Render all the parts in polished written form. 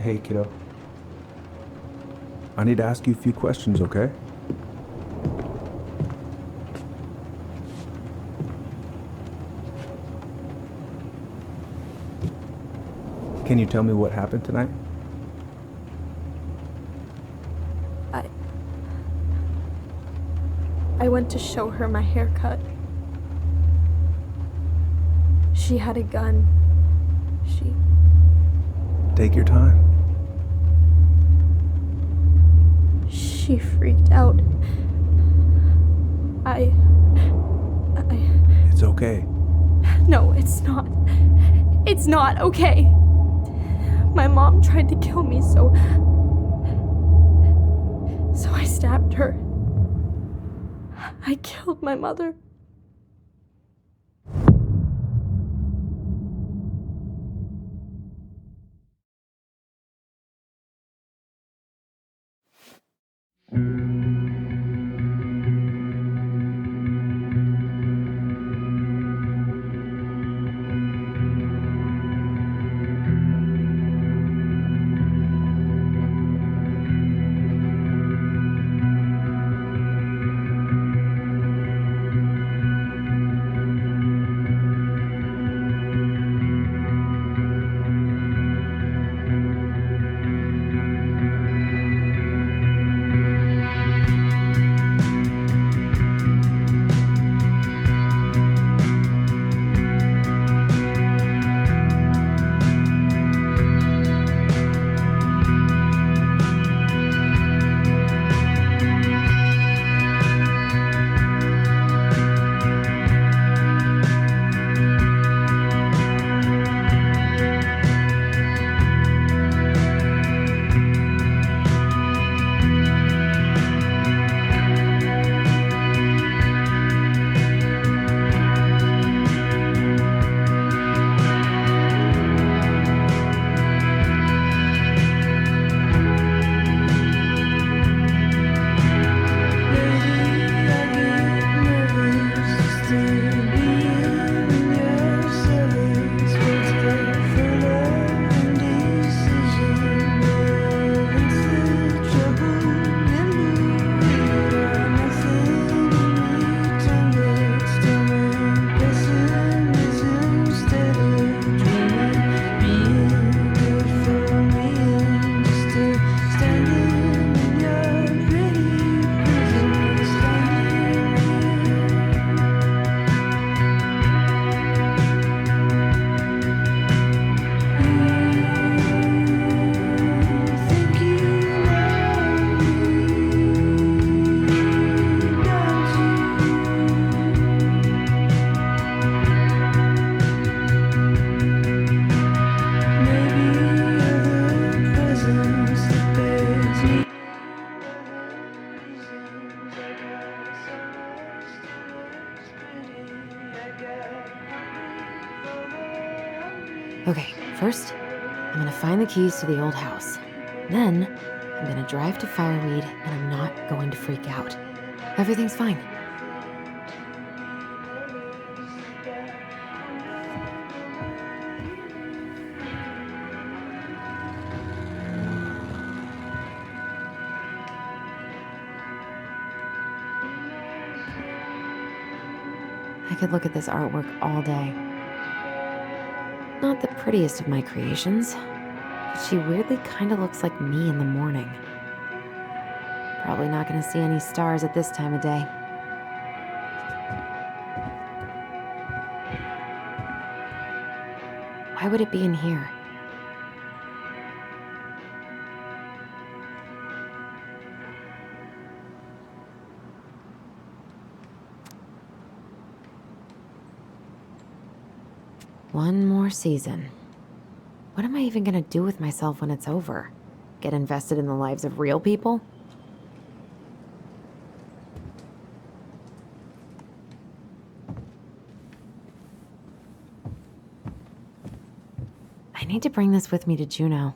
Hey, kiddo. I need to ask you a few questions, okay? Can you tell me what happened tonight? I went to show her my haircut. She had a gun. Take your time. She freaked out. It's okay. No, it's not. It's not okay. My mom tried to kill me, so I stabbed her. I killed my mother. Okay, first, I'm gonna find the keys to the old house. Then, I'm gonna drive to Fireweed, and I'm not going to freak out. Everything's fine. I could look at this artwork all day. Not the prettiest of my creations, but she weirdly kind of looks like me in the morning. Probably not gonna see any stars at this time of day. Why would it be in here? One more season. What am I even gonna do with myself when it's over? Get invested in the lives of real people? I need to bring this with me to Juneau.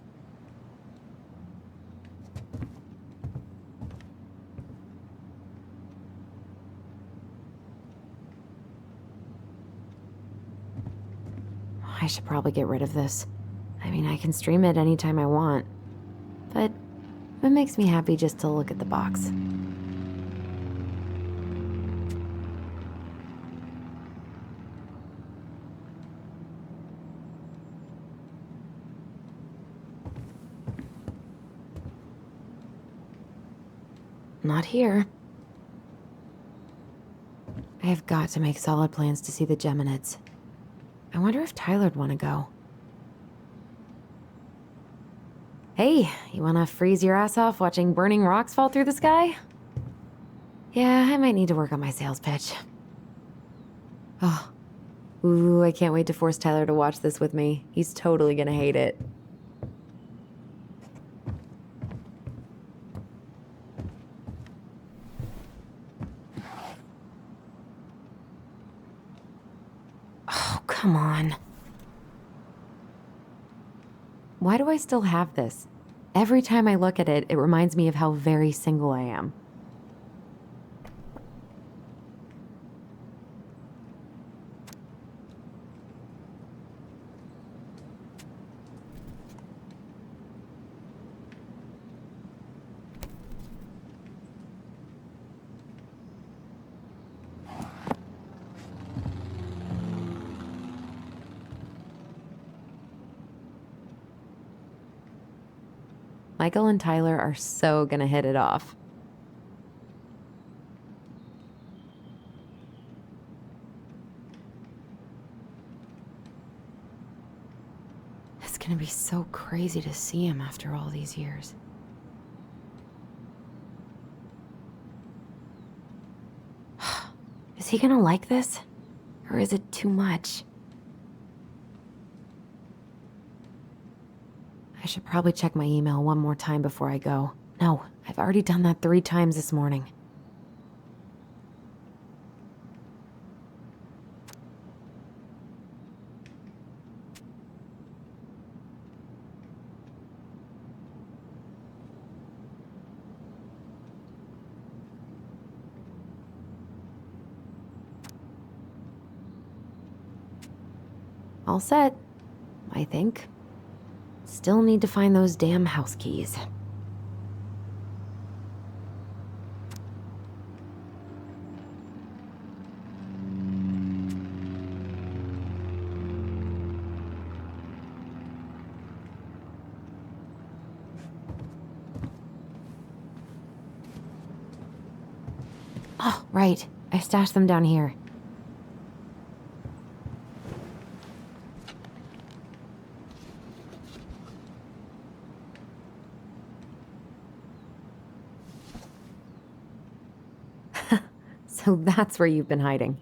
I should probably get rid of this. I mean, I can stream it anytime I want. It makes me happy just to look at the box. Not here. I have got to make solid plans to see the Geminids. I wonder if Tyler'd want to go. Hey, you wanna freeze your ass off watching burning rocks fall through the sky? Yeah, I might need to work on my sales pitch. Oh. Ooh, I can't wait to force Tyler to watch this with me. He's totally gonna hate it. Oh, come on. Why do I still have this? Every time I look at it, it reminds me of how very single I am. Michael and Tyler are so gonna hit it off. It's gonna be so crazy to see him after all these years. Is he gonna like this? Or is it too much? I should probably check my email one more time before I go. No, I've already done that 3 times this morning. All set, I think. Still need to find those damn house keys. Oh, right. I stashed them down here. So that's where you've been hiding.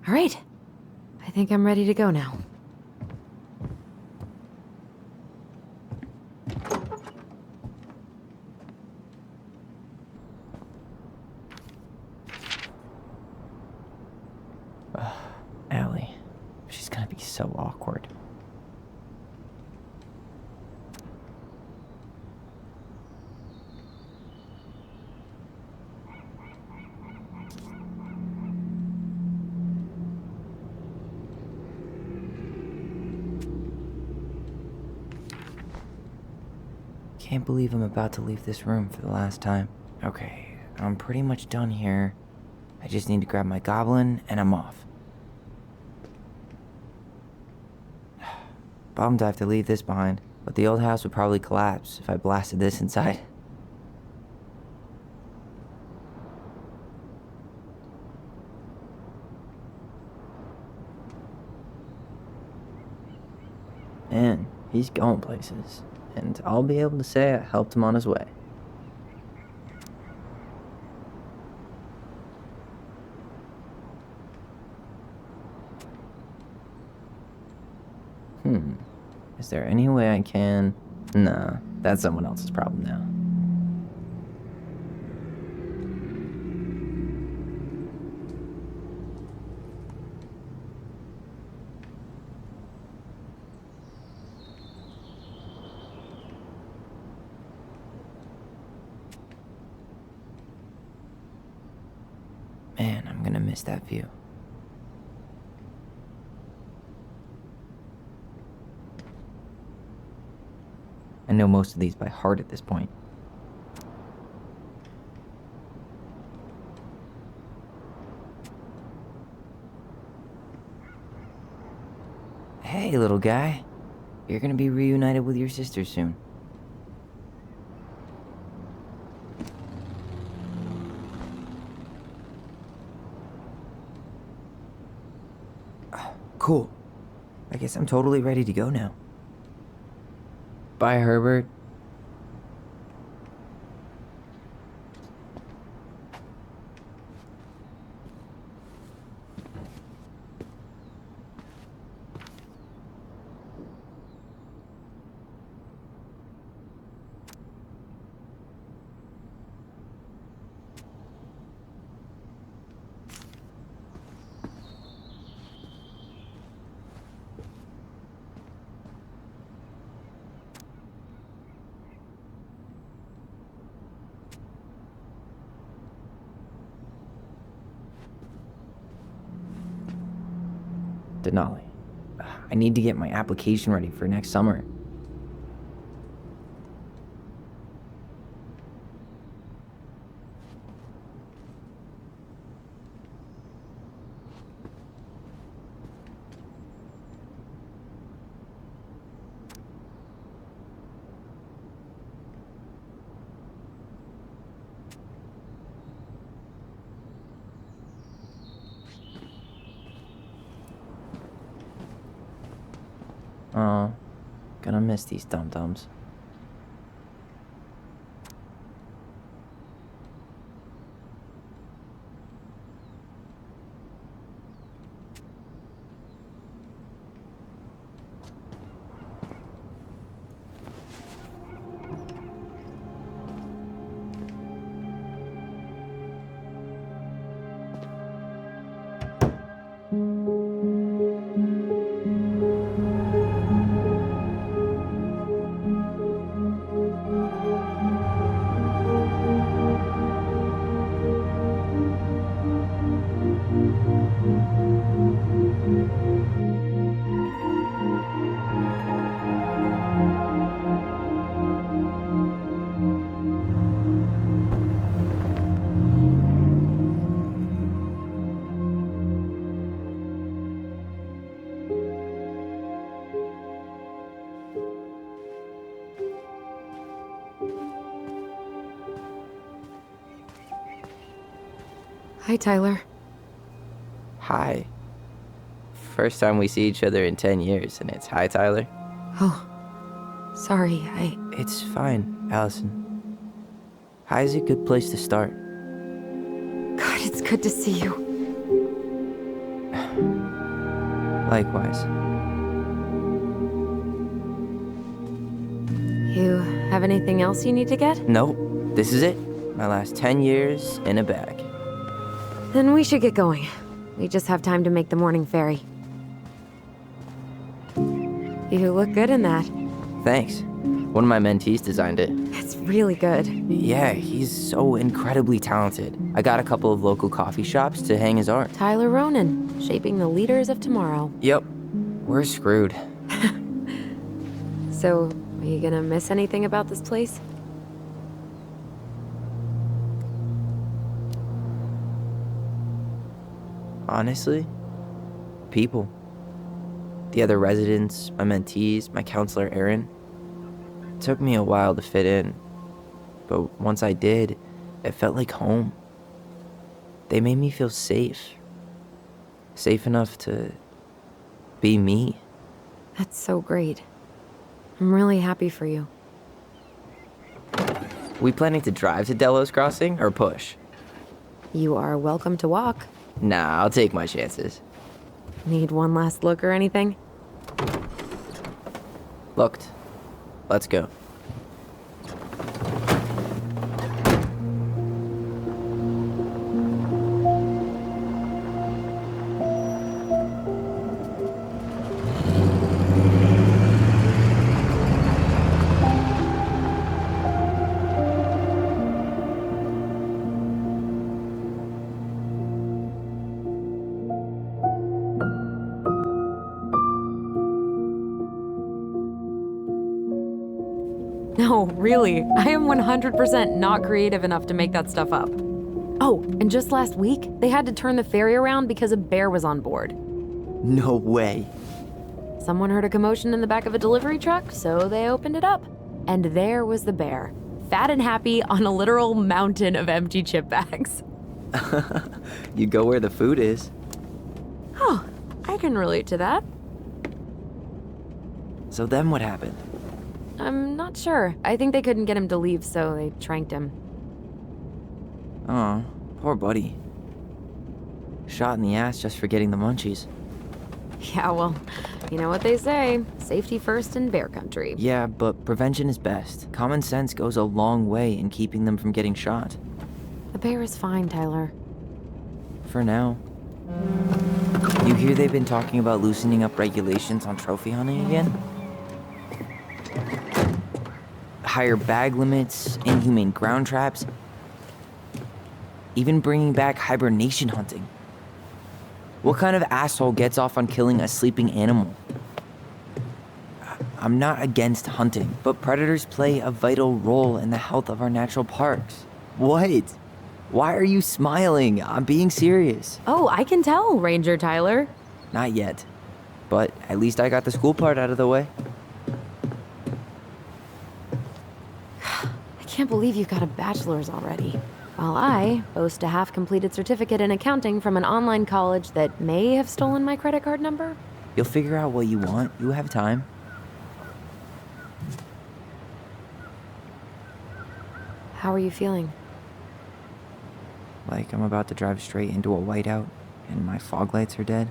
All right. I think I'm ready to go now. Allie. She's gonna be so awkward. Can't believe I'm about to leave this room for the last time. Okay, I'm pretty much done here. I just need to grab my goblin and I'm off. Bummed I have to leave this behind, but the old house would probably collapse if I blasted this inside. Man, he's going places, and I'll be able to say I helped him on his way. Is there any way I can... Nah, that's someone else's problem now. Man, I'm gonna miss that view. I know most of these by heart at this point. Hey, little guy. You're gonna be reunited with your sister soon. Cool. I guess I'm totally ready to go now. Bye, Herbert. Denali. I need to get my application ready for next summer. Oh, gonna miss these dum-dums. Hi, Tyler. Hi. First time we see each other in 10 years, and it's hi, Tyler. Oh, sorry, It's fine, Allison. Hi is a good place to start. God, it's good to see you. Likewise. You have anything else you need to get? Nope, this is it. My last 10 years in a bag. Then we should get going. We just have time to make the morning ferry. You look good in that. Thanks. One of my mentees designed it. It's really good. Yeah, he's so incredibly talented. I got a couple of local coffee shops to hang his art. Tyler Ronan, shaping the leaders of tomorrow. Yep, we're screwed. So, are you gonna miss anything about this place? Honestly, people. The other residents, my mentees, my counselor Aaron. It took me a while to fit in, but once I did, it felt like home. They made me feel safe. Safe enough to be me. That's so great. I'm really happy for you. We planning to drive to Delos Crossing or push? You are welcome to walk. Nah, I'll take my chances. Need one last look or anything? Looked. Let's go. No, really, I am 100% not creative enough to make that stuff up. Oh, and just last week, they had to turn the ferry around because a bear was on board. No way. Someone heard a commotion in the back of a delivery truck, so they opened it up. And there was the bear, fat and happy on a literal mountain of empty chip bags. You go where the food is. Oh, I can relate to that. So then what happened? I'm not sure. I think they couldn't get him to leave, so they tranked him. Oh, poor buddy. Shot in the ass just for getting the munchies. Yeah, well, you know what they say. Safety first in bear country. Yeah, but prevention is best. Common sense goes a long way in keeping them from getting shot. The bear is fine, Tyler. For now. You hear they've been talking about loosening up regulations on trophy hunting again? Higher bag limits, inhumane ground traps, even bringing back hibernation hunting. What kind of asshole gets off on killing a sleeping animal? I'm not against hunting, but predators play a vital role in the health of our natural parks. What? Why are you smiling? I'm being serious. Oh, I can tell, Ranger Tyler. Not yet, but at least I got the school part out of the way. I can't believe you've got a bachelor's already. While I boast a half-completed certificate in accounting from an online college that may have stolen my credit card number. You'll figure out what you want. You have time. How are you feeling? Like I'm about to drive straight into a whiteout and my fog lights are dead.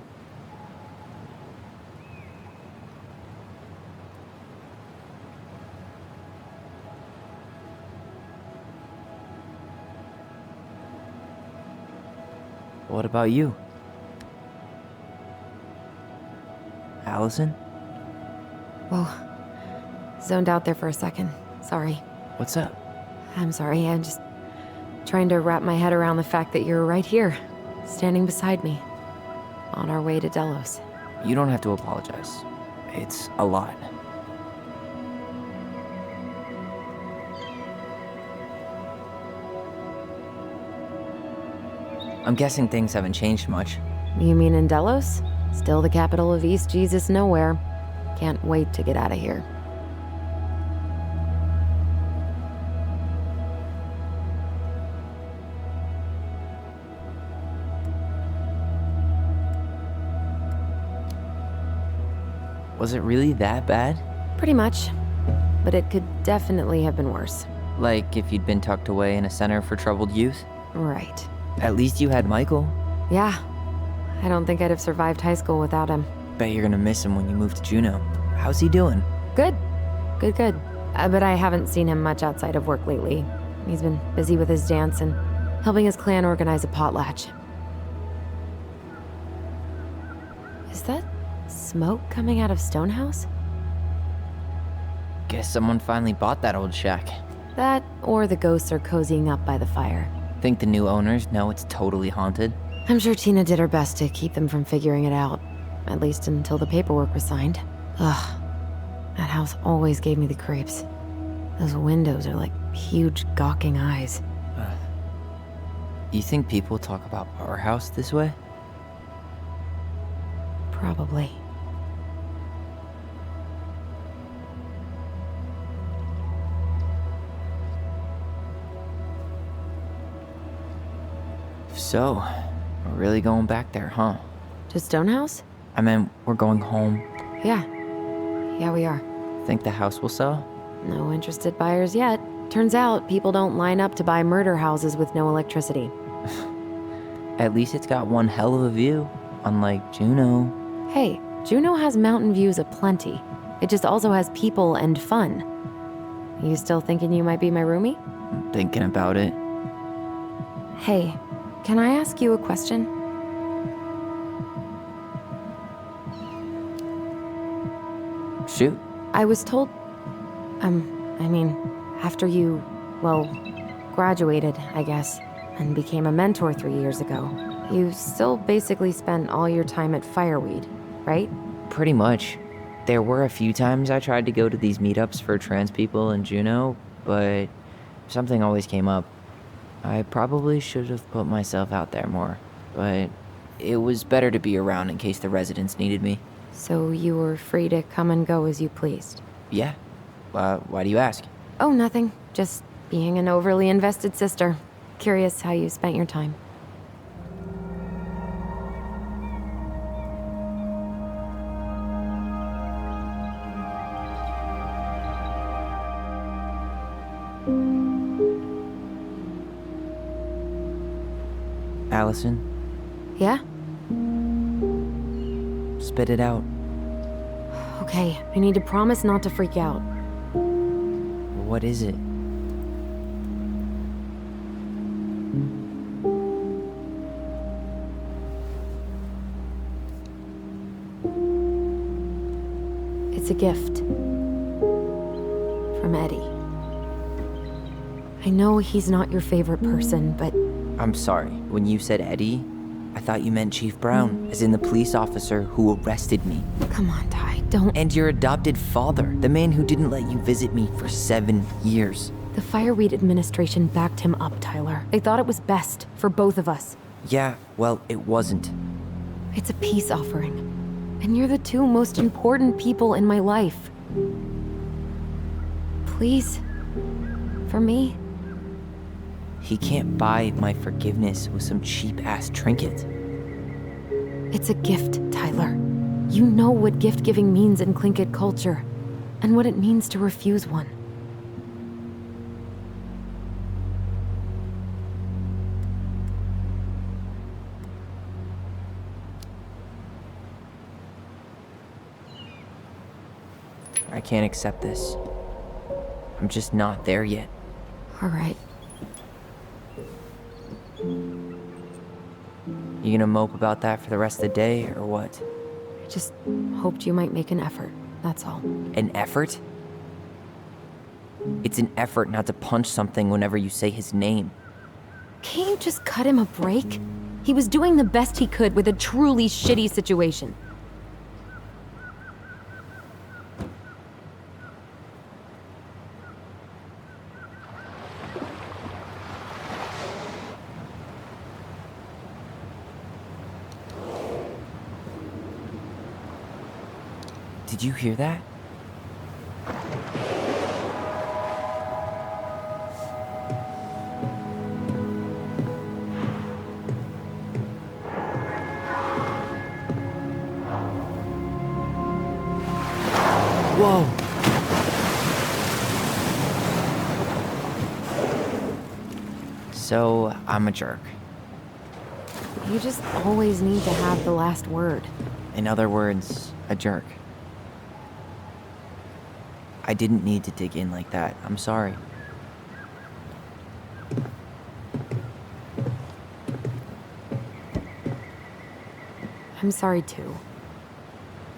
What about you? Allison? Whoa. Zoned out there for a second. Sorry. What's up? I'm sorry, I'm just trying to wrap my head around the fact that you're right here, standing beside me, on our way to Delos. You don't have to apologize. It's a lot. I'm guessing things haven't changed much. You mean in Delos? Still the capital of East Jesus Nowhere. Can't wait to get out of here. Was it really that bad? Pretty much. But it could definitely have been worse. Like if you'd been tucked away in a center for troubled youth? Right. At least you had Michael. Yeah. I don't think I'd have survived high school without him. Bet you're gonna miss him when you move to Juneau. How's he doing? Good. Good. But I haven't seen him much outside of work lately. He's been busy with his dance and helping his clan organize a potlatch. Is that smoke coming out of Stonehouse? Guess someone finally bought that old shack. That, or the ghosts are cozying up by the fire. Think the new owners know it's totally haunted? I'm sure Tina did her best to keep them from figuring it out. At least until the paperwork was signed. Ugh. That house always gave me the creeps. Those windows are like huge gawking eyes. You think people talk about our house this way? Probably. So, we're really going back there, huh? To Stonehouse? I mean, we're going home. Yeah. Yeah, we are. Think the house will sell? No interested buyers yet. Turns out people don't line up to buy murder houses with no electricity. At least it's got one hell of a view, unlike Juneau. Hey, Juneau has mountain views aplenty. It just also has people and fun. You still thinking you might be my roomie? I'm thinking about it. Hey, can I ask you a question? Shoot. I was told... after you, graduated, I guess, and became a mentor 3 years ago, you still basically spent all your time at Fireweed, right? Pretty much. There were a few times I tried to go to these meetups for trans people in Juneau, but something always came up. I probably should have put myself out there more, but it was better to be around in case the residents needed me. So you were free to come and go as you pleased? Yeah. Why do you ask? Oh, nothing. Just being an overly invested sister. Curious how you spent your time. Allison, Yeah? spit it out. Okay, I need to promise not to freak out. What is it? It's a gift. From Eddie. I know he's not your favorite person, but I'm sorry. When you said Eddie, I thought you meant Chief Brown, as in the police officer who arrested me. come on, Ty, don't. And your adopted father, the man who didn't let you visit me for 7 years. The Fireweed administration backed him up, Tyler. They thought it was best for both of us. Yeah, well, it wasn't. It's a peace offering. And you're the two most important people in my life. Please? For me? He can't buy my forgiveness with some cheap-ass trinket. It's a gift, Tyler. You know what gift-giving means in Tlingit culture, and what it means to refuse one. I can't accept this. I'm just not there yet. All right. You gonna mope about that for the rest of the day, or what? I just hoped you might make an effort, that's all. An effort? It's an effort not to punch something whenever you say his name. Can't you just cut him a break? He was doing the best he could with a truly shitty situation. Did you hear that? Whoa! So, I'm a jerk. You just always need to have the last word. In other words, a jerk. I didn't need to dig in like that. I'm sorry. I'm sorry too.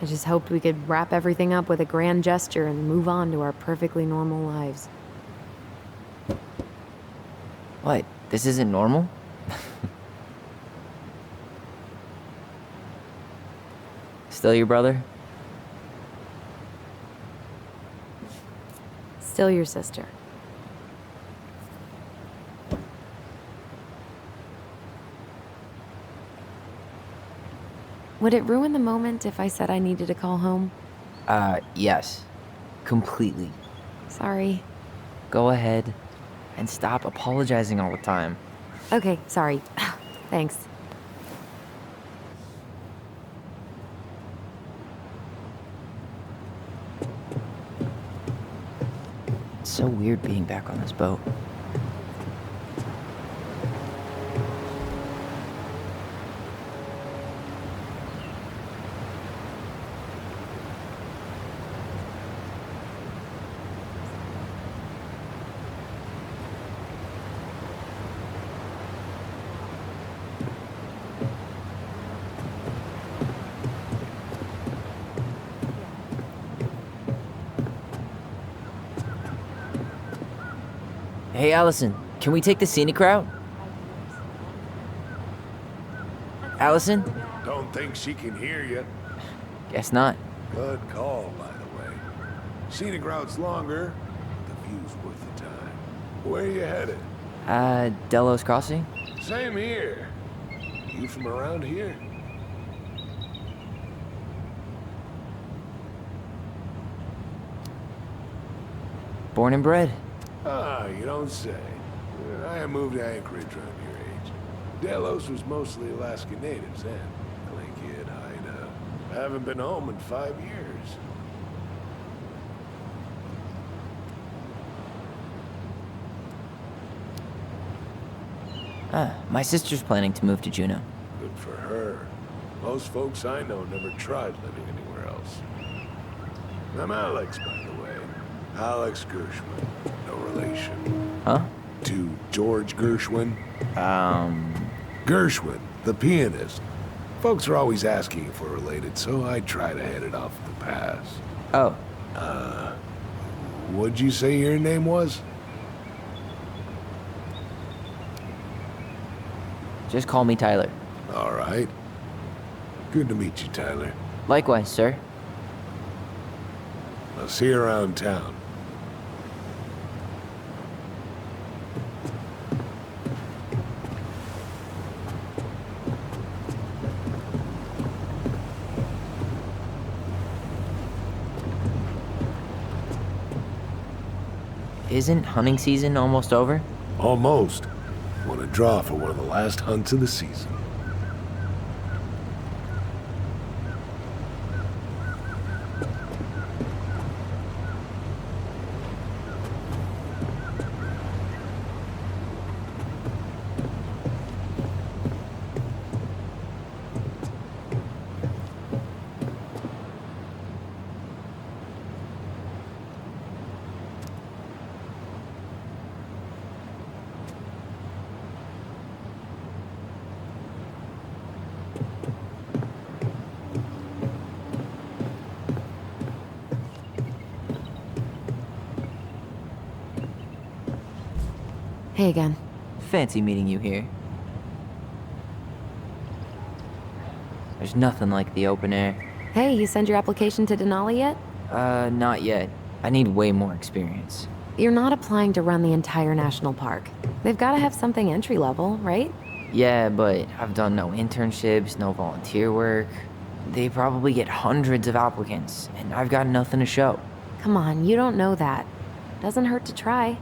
I just hoped we could wrap everything up with a grand gesture and move on to our perfectly normal lives. What? This isn't normal? Still your brother? Still your sister. Would it ruin the moment if I said I needed to call home? Yes. Completely. Sorry. Go ahead and stop apologizing all the time. Okay, sorry. Thanks. It's so weird being back on this boat. Hey, Allison, can we take the scenic route? Allison? Don't think she can hear you. Guess not. Good call, by the way. Scenic route's longer, but the view's worth the time. Where are you headed? Delos Crossing? Same here. You from around here? Born and bred. Ah, you don't say. I moved to Anchorage around your age. Delos was mostly Alaska natives then. Clay Kid, hideout. I haven't been home in 5 years. My sister's planning to move to Juneau. Good for her. Most folks I know never tried living anywhere else. I'm Alex, by the way. Alex Gershwin. No relation. Huh? To George Gershwin. Gershwin, the pianist. Folks are always asking if we're related, so I try to head it off at the pass. Oh, What'd you say your name was? just call me Tyler. All right. Good to meet you, Tyler. Likewise, sir. I'll see you around town. Isn't hunting season almost over? Almost. Want to draw for one of the last hunts of the season. Hey again. Fancy meeting you here. There's nothing like the open air. Hey, you send your application to Denali yet? Not yet. I need way more experience. You're not applying to run the entire national park. They've got to have something entry level, right? Yeah, but I've done no internships, no volunteer work. They probably get hundreds of applicants, and I've got nothing to show. Come on, you don't know that. Doesn't hurt to try.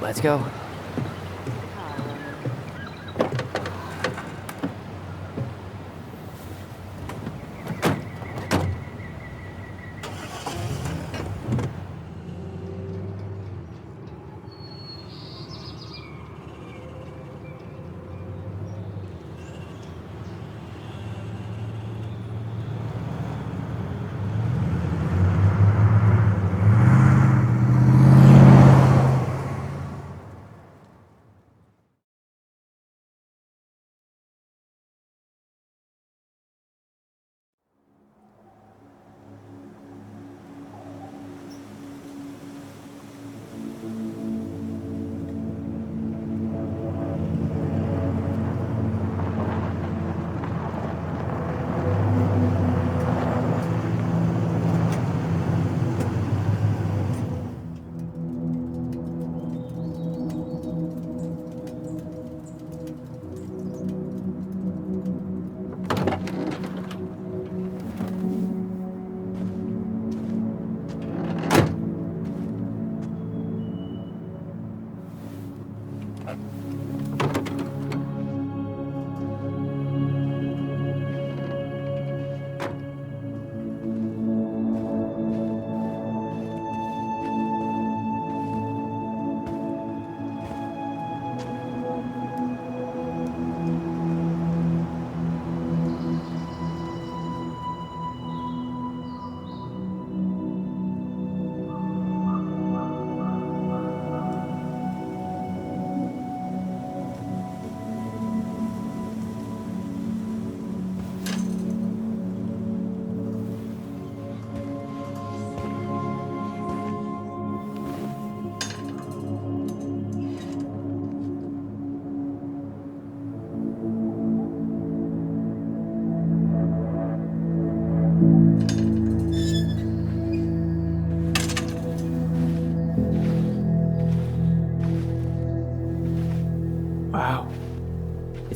Let's go.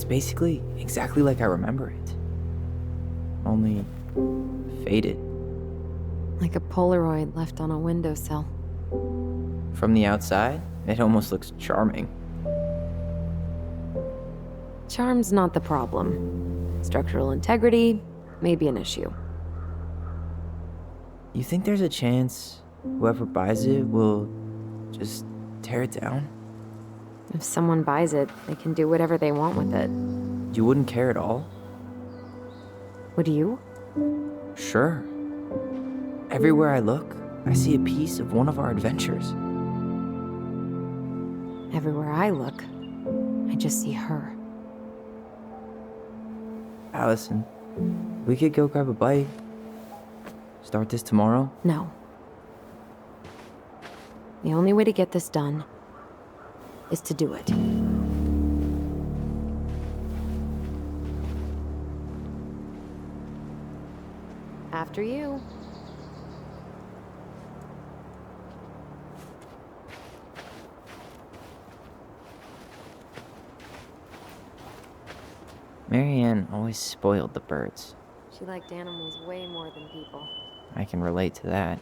basically exactly like I remember it. Only faded. Like a Polaroid left on a windowsill. From the outside, it almost looks charming. Charm's not the problem. Structural integrity may be an issue. You think there's a chance whoever buys it will just tear it down? If someone buys it, they can do whatever they want with it. You wouldn't care at all? Would you? Sure. Everywhere I look, I see a piece of one of our adventures. Everywhere I look, I just see her. Allison, we could go grab a bite. Start this tomorrow? No. The only way to get this done is to do it. After you. Marianne always spoiled the birds. She liked animals way more than people. I can relate to that.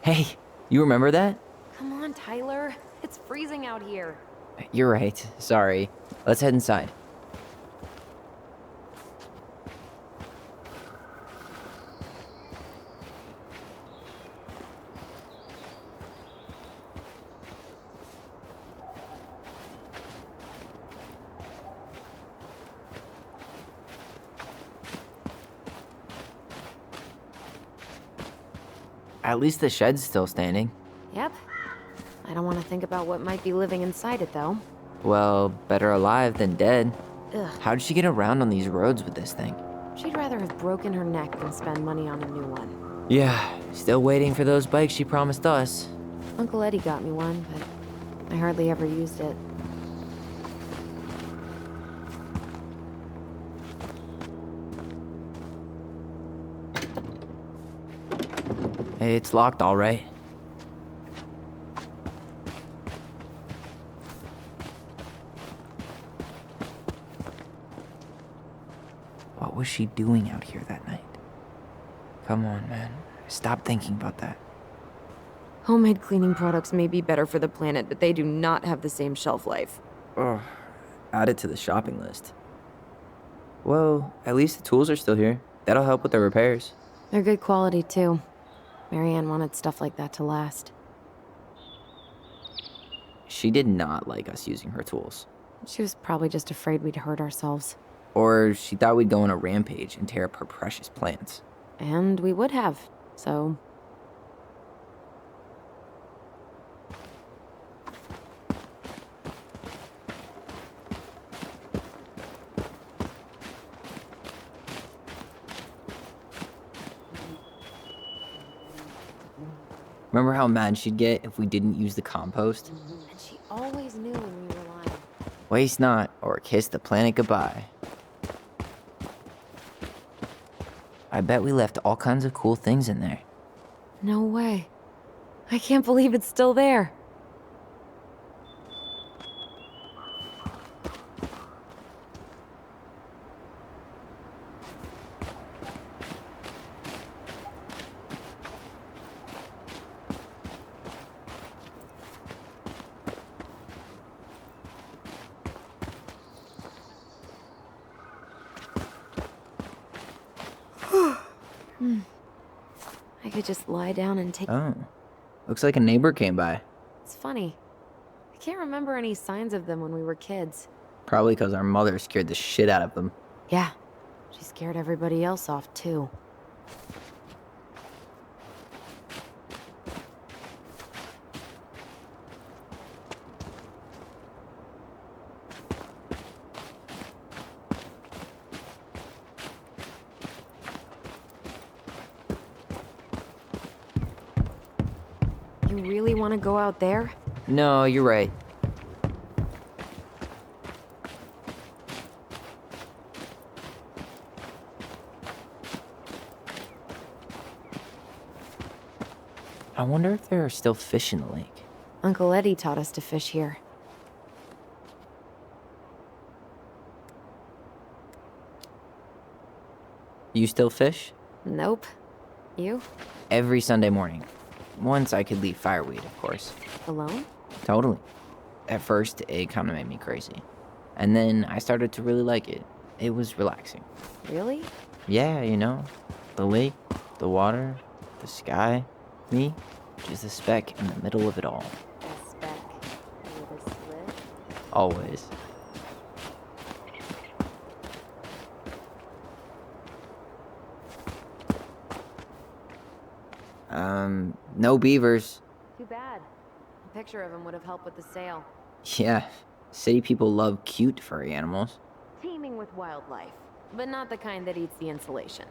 Hey, you remember that? Come on, Tyler. It's freezing out here. You're right. Sorry. Let's head inside. At least the shed's still standing. Yep. I don't want to think about what might be living inside it, though. Well, better alive than dead. Ugh. How did she get around on these roads with this thing? She'd rather have broken her neck than spend money on a new one. Yeah, still waiting for those bikes she promised us. Uncle Eddie got me one, but I hardly ever used it. Hey, it's locked all right. What was she doing out here that night? Come on, man. Stop thinking about that. Homemade cleaning products may be better for the planet, but they do not have the same shelf life. Ugh. Add it to the shopping list. Well, at least the tools are still here. That'll help with the repairs. They're good quality, too. Marianne wanted stuff like that to last. She did not like us using her tools. She was probably just afraid we'd hurt ourselves. Or she thought we'd go on a rampage and tear up her precious plants. And we would have, so... Remember how mad she'd get if we didn't use the compost? And she always knew when we were lying. Waste not, or kiss the planet goodbye. I bet we left all kinds of cool things in there. No way. I can't believe it's still there. I could just lie down and take... Oh. Looks like a neighbor came by. It's funny. I can't remember any signs of them when we were kids. Probably because our mother scared the shit out of them. Yeah. She scared everybody else off, too. You really want to go out there? No, you're right. I wonder if there are still fish in the lake. Uncle Eddie taught us to fish here. You still fish? Nope. You? Every Sunday morning. Once I could leave fireweed, of course. Alone? Totally. At first, it kind of made me crazy. And then I started to really like it. It was relaxing. Really? Yeah, you know, the lake, the water, the sky, me, just a speck in the middle of it all. A speck. You ever slip? Always. No beavers. Too bad. A picture of him would have helped with the sale. Yeah, city people love cute furry animals. Teeming with wildlife, but not the kind that eats the insulation.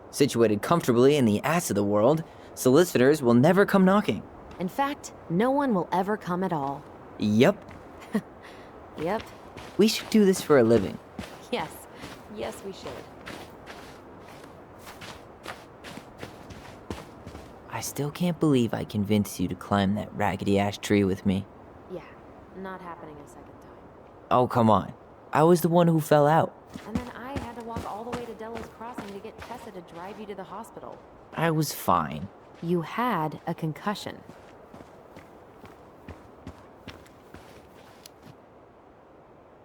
Situated comfortably in the ass of the world, solicitors will never come knocking. In fact, no one will ever come at all. Yep, Yep. we should do this for a living. Yes. Yes, we should. I still can't believe I convinced you to climb that raggedy-ass tree with me. Yeah, not happening a second time. Oh, come on. I was the one who fell out. And then I had to walk all the way to Delos Crossing to get Tessa to drive you to the hospital. I was fine. You had a concussion.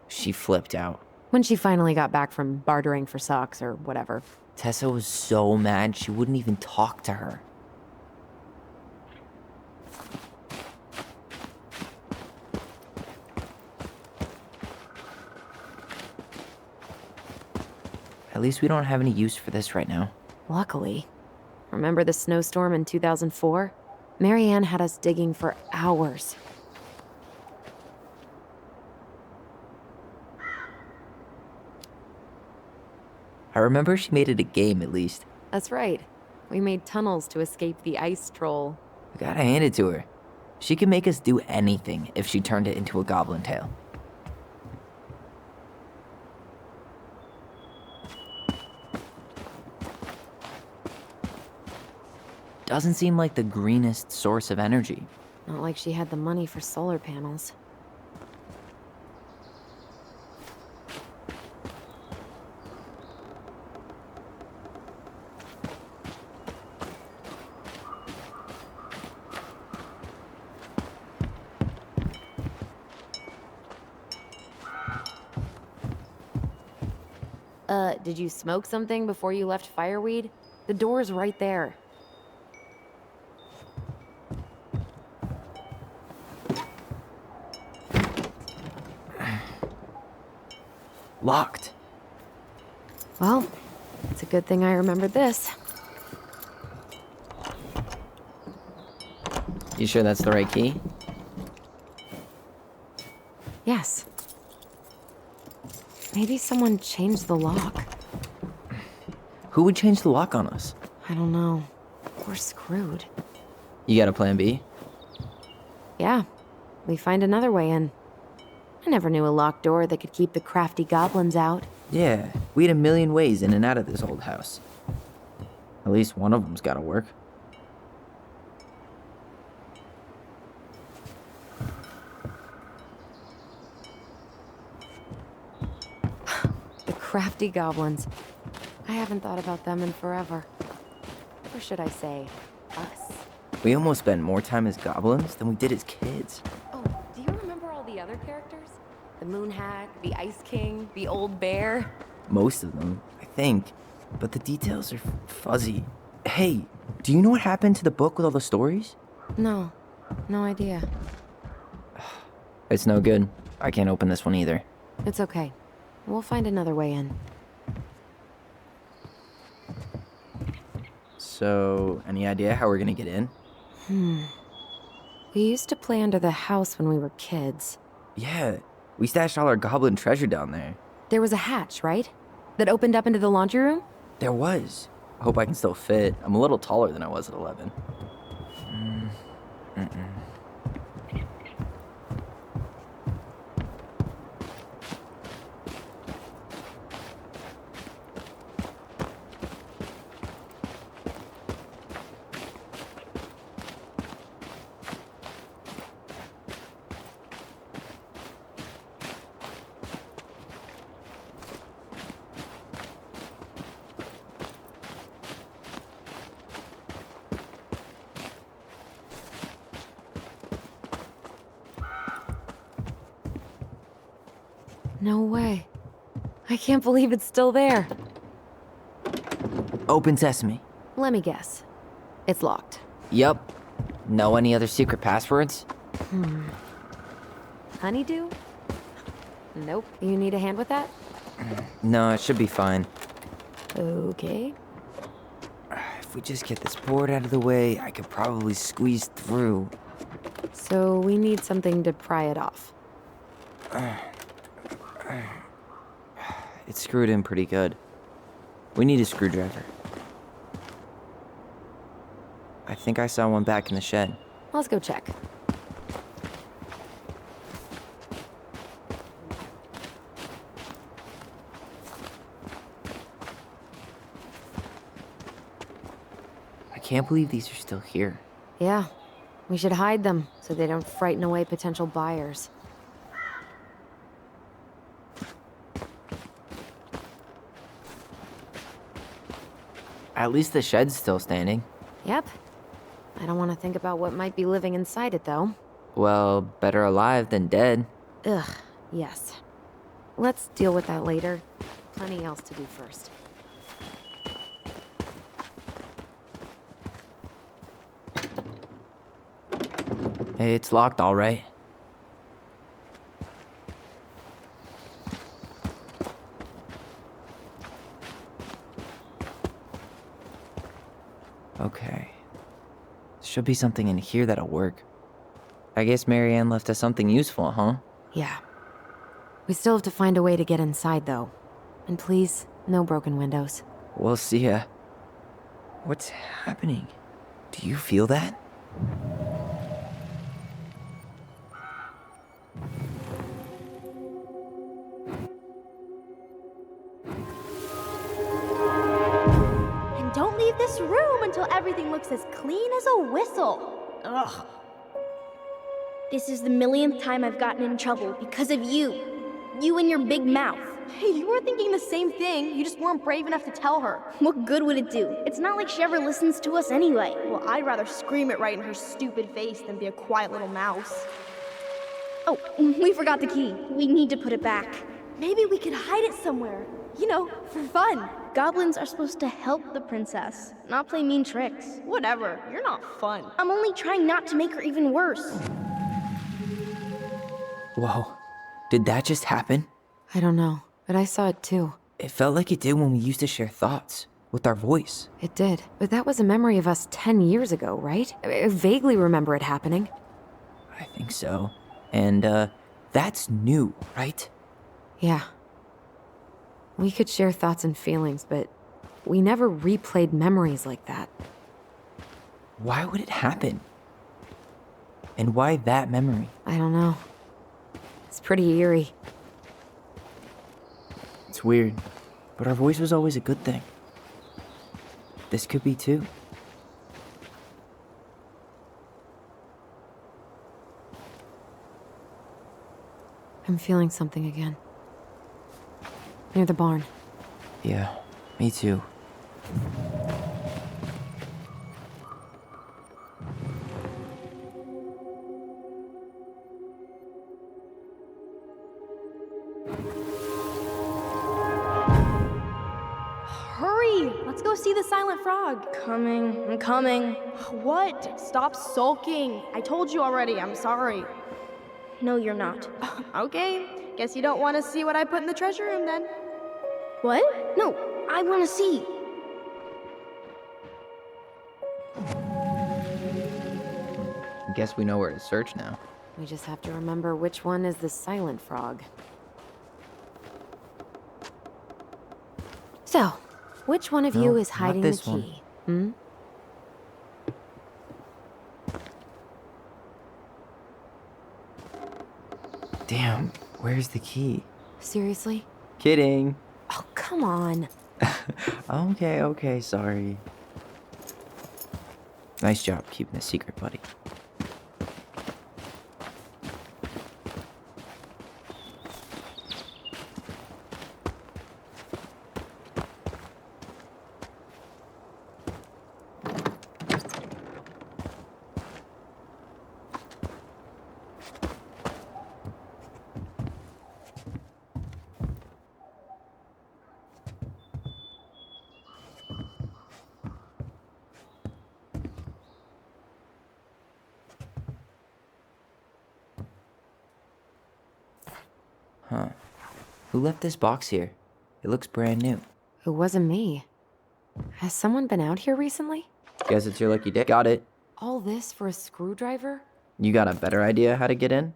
She flipped out. When she finally got back from bartering for socks or whatever. Tessa was so mad she wouldn't even talk to her. At least we don't have any use for this right now. Luckily. Remember the snowstorm in 2004? Marianne had us digging for hours. I remember she made it a game at least. That's right. We made tunnels to escape the ice troll. I gotta hand it to her. She could make us do anything if she turned it into a goblin tale. Doesn't seem like the greenest source of energy. Not like she had the money for solar panels. Did you smoke something before you left fireweed? The door's right there. Locked. Well, it's a good thing I remembered this. You sure that's the right key? Yes. Maybe someone changed the lock. Who would change the lock on us? I don't know. We're screwed. You got a plan B? Yeah, we find another way in. I never knew a locked door that could keep the crafty goblins out. Yeah, we had a million ways in and out of this old house. At least one of them's gotta work. The crafty goblins. I haven't thought about them in forever. Or should I say, us? We almost spent more time as goblins than we did as kids. Oh, do you remember all the other characters? The Moon Hag, the Ice King, the Old Bear? Most of them, I think. But the details are fuzzy. Hey, do you know what happened to the book with all the stories? No, no idea. It's no good. I can't open this one either. It's okay. We'll find another way in. So, any idea how we're gonna get in? We used to play under the house when we were kids. Yeah, we stashed all our goblin treasure down there. There was a hatch, right? That opened up into the laundry room? There was. I hope I can still fit. I'm a little taller than I was at 11. No way. I can't believe it's still there. Open sesame. Let me guess. It's locked. Yup. Know any other secret passwords? Honeydew? Nope. You need a hand with that? No, it should be fine. Okay. If we just get this board out of the way, I could probably squeeze through. So we need something to pry it off. It's screwed in pretty good. We need a screwdriver. I think I saw one back in the shed. Let's go check. I can't believe these are still here. Yeah. We should hide them so they don't frighten away potential buyers. At least the shed's still standing. Yep. I don't want to think about what might be living inside it, though. Well, better alive than dead. Ugh, yes. Let's deal with that later. Plenty else to do first. Hey, it's locked, all right. Okay. Should be something in here that'll work. I guess Marianne left us something useful, huh? Yeah. We still have to find a way to get inside, though. And please, no broken windows. We'll see ya. What's happening? Do you feel that? And don't leave this room until everything looks as clean as a whistle. Ugh. This is the millionth time I've gotten in trouble because of you. You and your big mouth. Hey, you were thinking the same thing. You just weren't brave enough to tell her. What good would it do? It's not like she ever listens to us anyway. Well, I'd rather scream it right in her stupid face than be a quiet little mouse. Oh, we forgot the key. We need to put it back. Maybe we could hide it somewhere. You know, for fun. Goblins are supposed to help the princess, not play mean tricks. Whatever, you're not fun. I'm only trying not to make her even worse. Whoa. Did that just happen? I don't know, but I saw it too. It felt like it did when we used to share thoughts with our voice. It did. But that was a memory of us 10 years ago, right? I vaguely remember it happening. I think so. And, that's new, right? Yeah. We could share thoughts and feelings, but we never replayed memories like that. Why would it happen? And why that memory? I don't know. It's pretty eerie. It's weird, but our voice was always a good thing. This could be too. I'm feeling something again. Near the barn. Yeah, me too. Hurry! Let's go see the silent frog. I'm coming. What? Stop sulking. I told you already, I'm sorry. No, you're not. Okay, guess you don't want to see what I put in the treasure room then. What? No, I want to see. Guess we know where to search now. We just have to remember which one is the silent frog. So, which one of No, you is not hiding the this one. key? Hmm? Damn, where's the key? Seriously? Kidding. Oh, come on. Okay, sorry. Nice job keeping a secret, buddy. Who left this box here? It looks brand new. It wasn't me. Has someone been out here recently? Guess it's your lucky day. Got it. All this for a screwdriver? You got a better idea how to get in?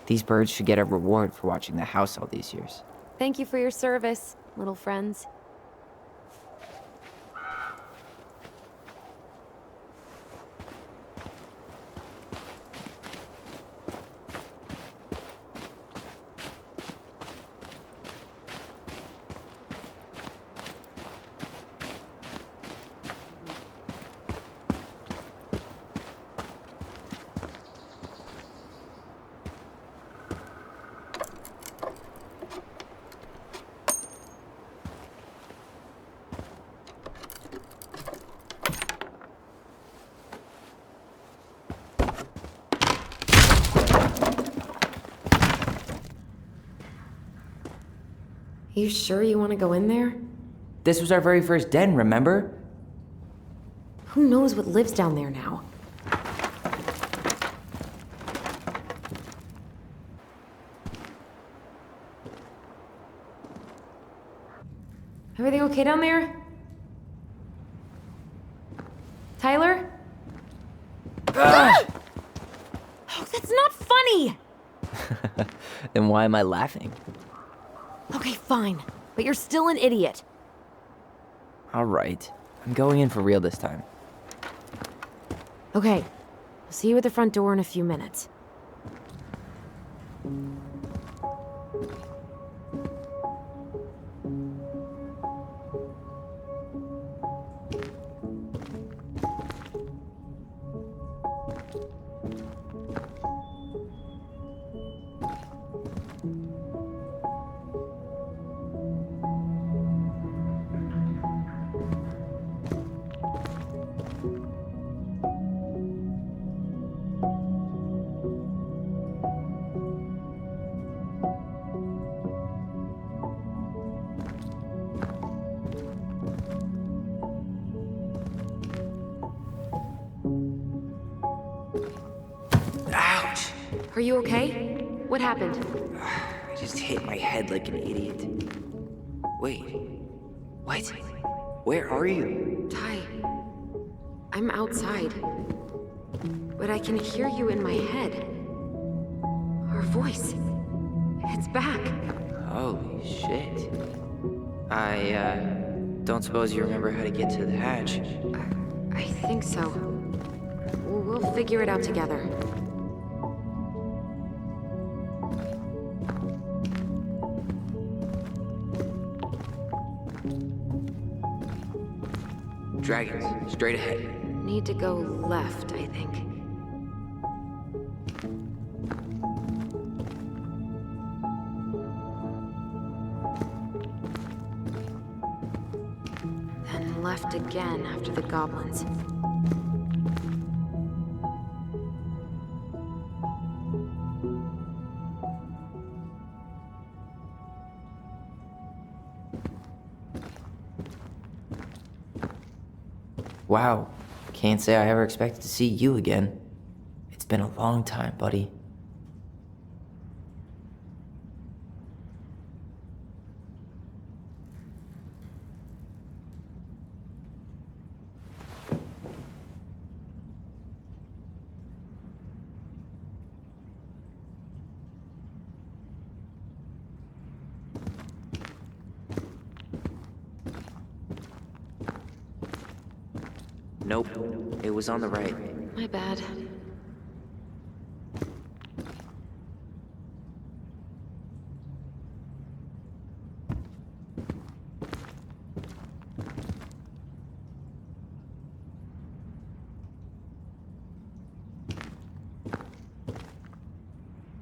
These birds should get a reward for watching the house all these years. Thank you for your service, little friends. You sure you want to go in there? This was our very first den, remember? Who knows what lives down there now? Everything okay down there? Tyler? Oh, that's not funny! Then why am I laughing? Okay, fine. But you're still an idiot. Alright. I'm going in for real this time. Okay. I'll see you at the front door in a few minutes. Ouch! Are you okay? What happened? I just hit my head like an idiot. Wait. What? Where are you? Ty, I'm outside. But I can hear you in my head. Our voice. It's back. Holy shit. I, don't suppose you remember how to get to the hatch. I think so. We'll figure it out together. Dragons, straight ahead. Need to go left, I think. Then left again after the goblins. Wow. Can't say I ever expected to see you again. It's been a long time, buddy. Nope, it was on the right. My bad.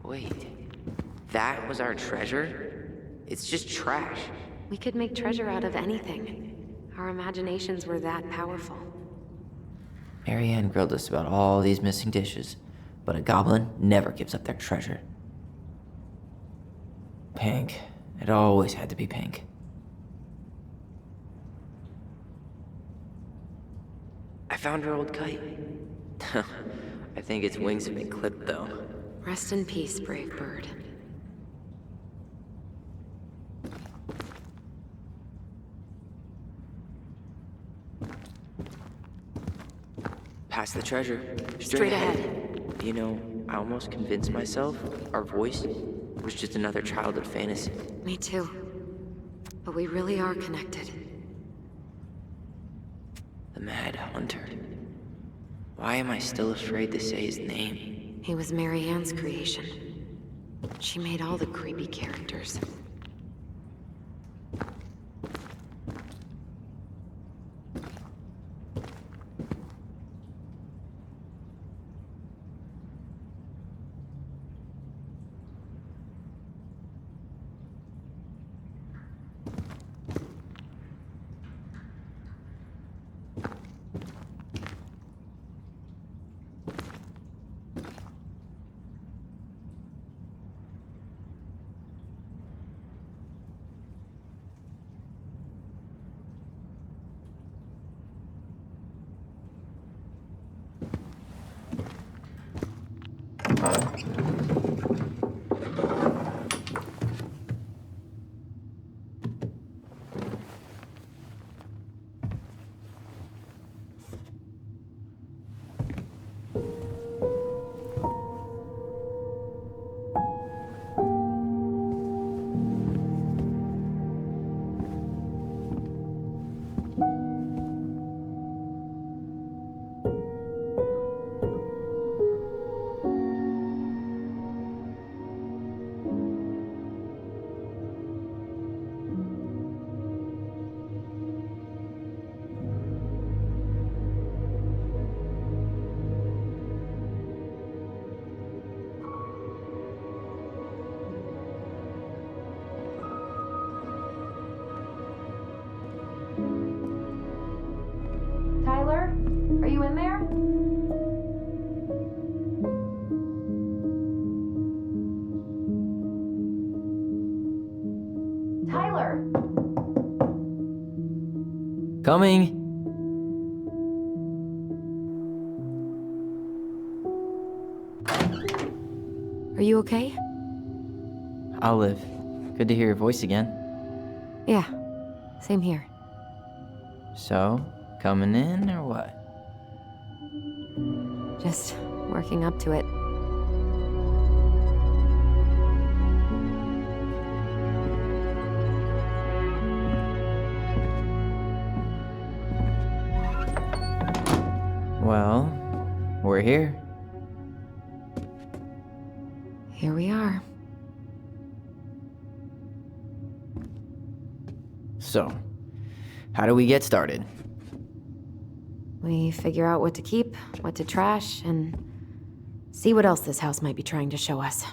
Wait, that was our treasure? It's just trash. We could make treasure out of anything. Our imaginations were that powerful. Marianne grilled us about all these missing dishes, but a goblin never gives up their treasure. Pink. It always had to be pink. I found her old kite. I think its wings have been clipped, though. Rest in peace, brave bird. Past the treasure. Straight ahead. You know, I almost convinced myself our voice was just another childhood fantasy. Me too. But we really are connected. The Mad Hunter. Why am I still afraid to say his name? He was Marianne's creation. She made all the creepy characters. Tyler, are you in there? Tyler! Coming! Are you okay? I'll live. Good to hear your voice again. Yeah, same here. So, coming in or what? Just working up to it. Well, we're here. Here we are. So, how do we get started? We figure out what to keep, what to trash, and see what else this house might be trying to show us.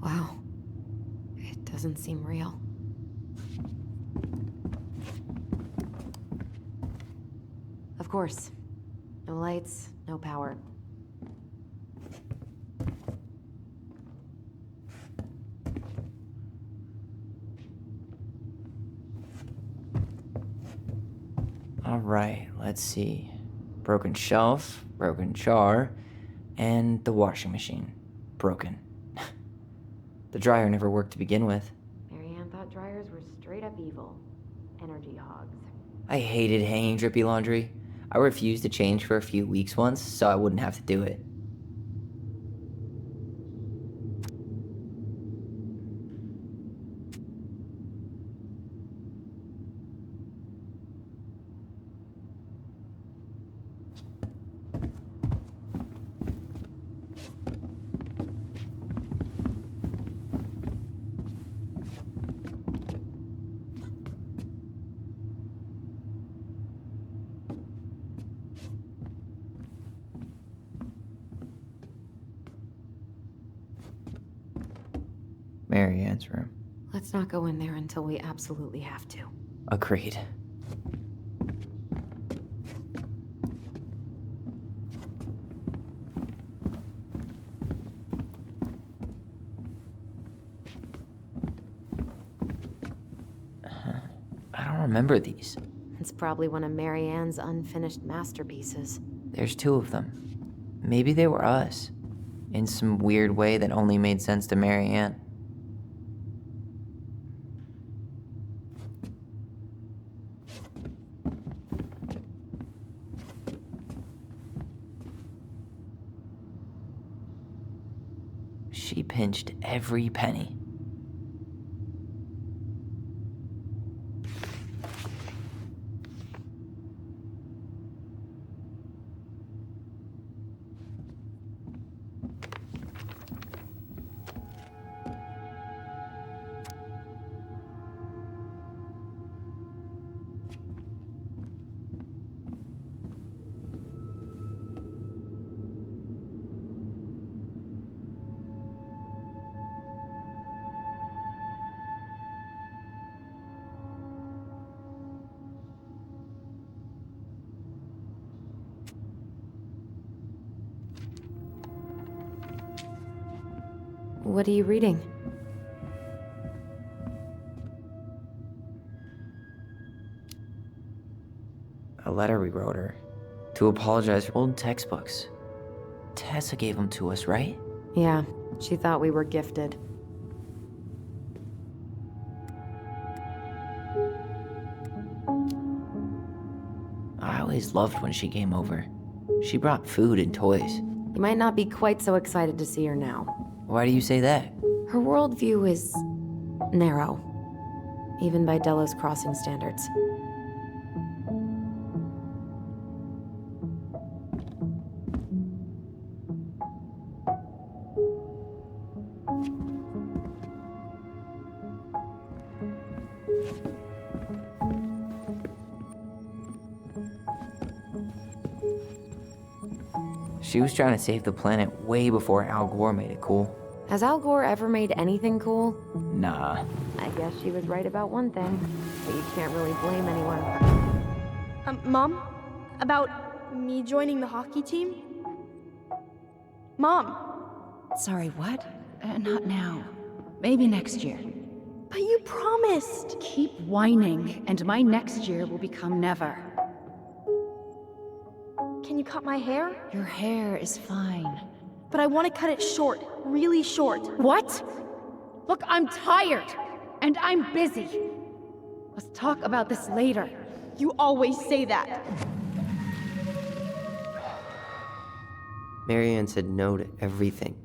Wow. It doesn't seem real. Of course. No lights, no power. All right, let's see. Broken shelf, broken jar, and the washing machine. Broken. The dryer never worked to begin with. Marianne thought dryers were straight up evil. Energy hogs. I hated hanging drippy laundry. I refused to change for a few weeks once, so I wouldn't have to do it. Mary Ann's room. Let's not go in there until we absolutely have to. Agreed. I don't remember these. It's probably one of Mary Ann's unfinished masterpieces. There's 2 of them. Maybe they were us. In some weird way that only made sense to Mary Ann. She pinched every penny. What are you reading? A letter we wrote her to apologize for old textbooks. Tessa gave them to us, right? Yeah, she thought we were gifted. I always loved when she came over. She brought food and toys. You might not be quite so excited to see her now. Why do you say that? Her worldview is narrow, even by Delos Crossing standards. She was trying to save the planet way before Al Gore made it cool. Has Al Gore ever made anything cool? Nah. I guess she was right about one thing, but you can't really blame anyone. Mom? About me joining the hockey team? Mom! Sorry, what? Not now. Maybe next year. But you promised! Keep whining, and my next year will become never. Can you cut my hair? Your hair is fine. But I want to cut it short, really short. What? Look, I'm tired, and I'm busy. Let's talk about this later. You always say that. Mary Ann said no to everything.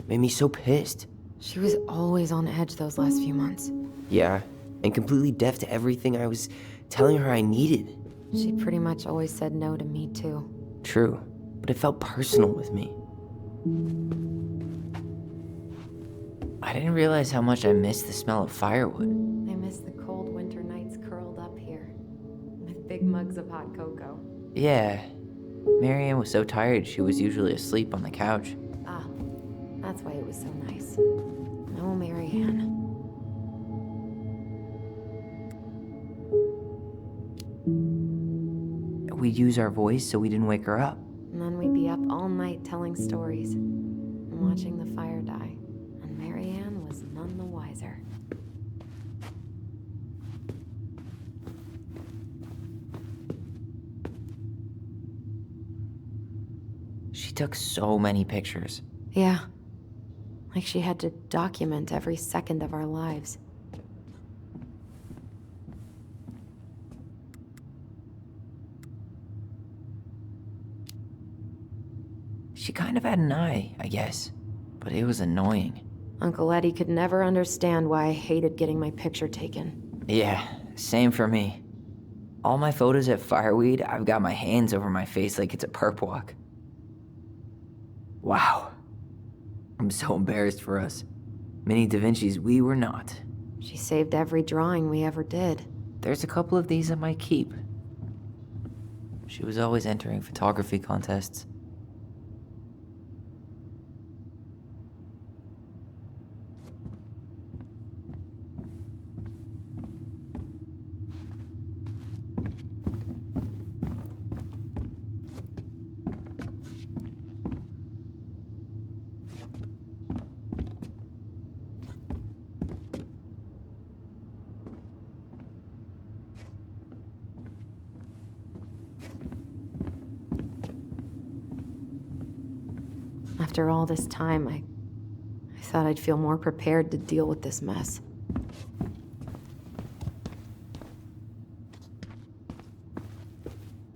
Made me so pissed. She was always on edge those last few months. Yeah, and completely deaf to everything I was telling her I needed. She pretty much always said no to me too. True, but it felt personal with me. I didn't realize how much I missed the smell of firewood. I miss the cold winter nights curled up here, with big mugs of hot cocoa. Yeah, Mary Ann was so tired she was usually asleep on the couch. Ah, that's why it was so nice. No, Mary Ann. We'd use our voice so we didn't wake her up. And then we'd be up all night telling stories and watching the fire die. And Mary Ann was none the wiser. She took so many pictures. Yeah. Like she had to document every second of our lives. She kind of had an eye, I guess, but it was annoying. Uncle Eddie could never understand why I hated getting my picture taken. Yeah, same for me. All my photos at Fireweed, I've got my hands over my face like it's a perp walk. Wow. I'm so embarrassed for us. Mini Da Vinci's we were not. She saved every drawing we ever did. There's a couple of these I might keep. She was always entering photography contests. After all this time, I thought I'd feel more prepared to deal with this mess.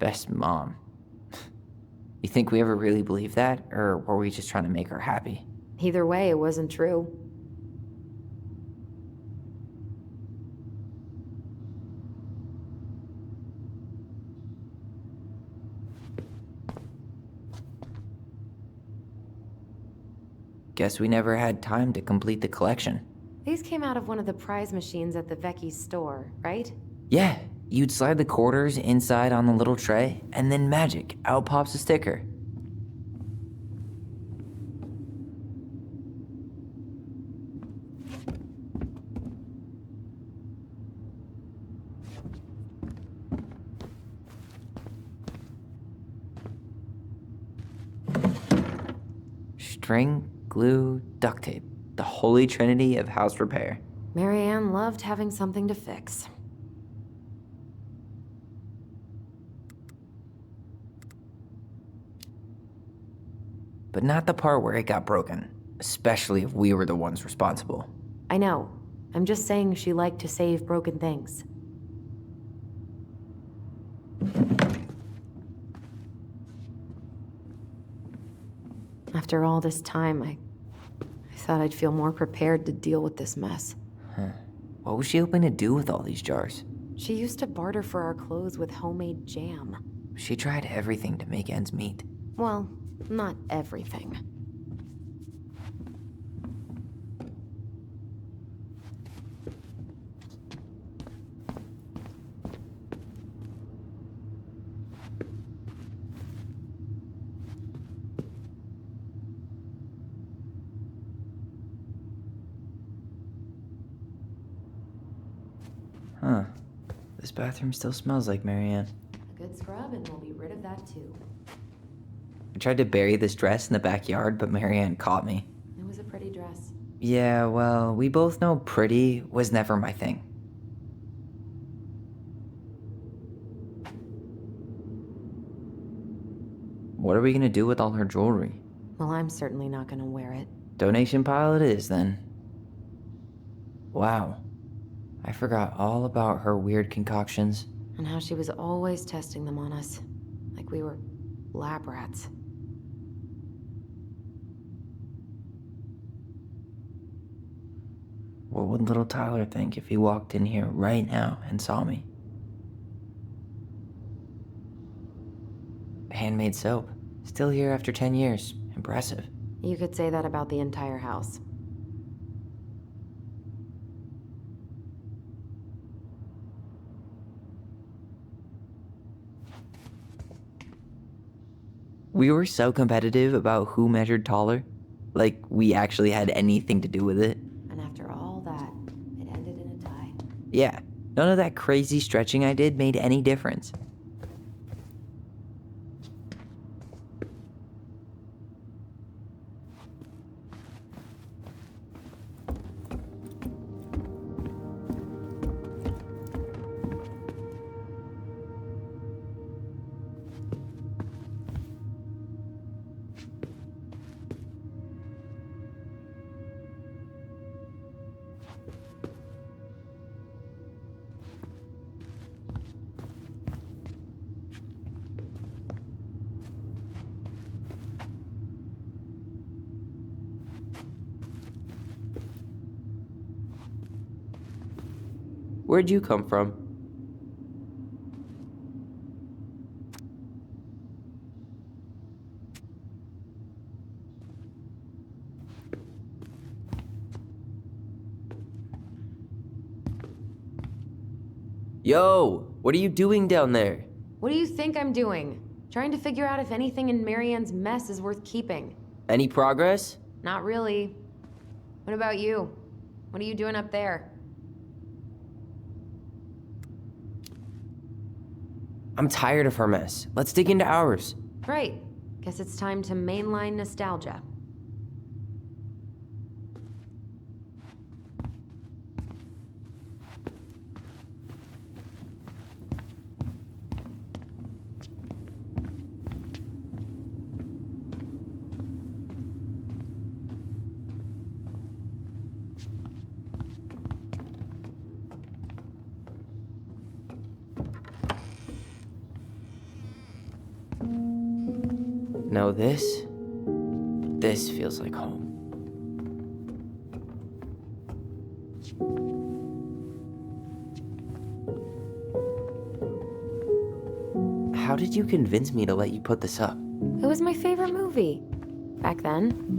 Best mom. You think we ever really believed that, or were we just trying to make her happy? Either way, it wasn't true. Guess we never had time to complete the collection. These came out of one of the prize machines at the Vecchi's store, right? Yeah, you'd slide the quarters inside on the little tray, and then magic, out pops a sticker. String, glue, duct tape. The holy trinity of house repair. Marianne loved having something to fix. But not the part where it got broken, especially if we were the ones responsible. I know. I'm just saying she liked to save broken things. After all this time, I thought I'd feel more prepared to deal with this mess. What was she hoping to do with all these jars? She used to barter for our clothes with homemade jam. She tried everything to make ends meet. Well, not everything. Huh. This bathroom still smells like Marianne. A good scrub and we'll be rid of that too. I tried to bury this dress in the backyard, but Marianne caught me. It was a pretty dress. Yeah, well, we both know pretty was never my thing. What are we gonna do with all her jewelry? Well, I'm certainly not gonna wear it. Donation pile it is, then. Wow. I forgot all about her weird concoctions. And how she was always testing them on us. Like we were lab rats. What would little Tyler think if he walked in here right now and saw me? Handmade soap. Still here after 10 years. Impressive. You could say that about the entire house. We were so competitive about who measured taller. Like we actually had anything to do with it. And after all that, it ended in a tie. Yeah, none of that crazy stretching I did made any difference. Where'd you come from? Yo, what are you doing down there? What do you think I'm doing? Trying to figure out if anything in Marianne's mess is worth keeping. Any progress? Not really. What about you? What are you doing up there? I'm tired of her mess. Let's dig into ours. Right. Guess it's time to mainline nostalgia. No, this feels like home. How did you convince me to let you put this up? It was my favorite movie. Back then.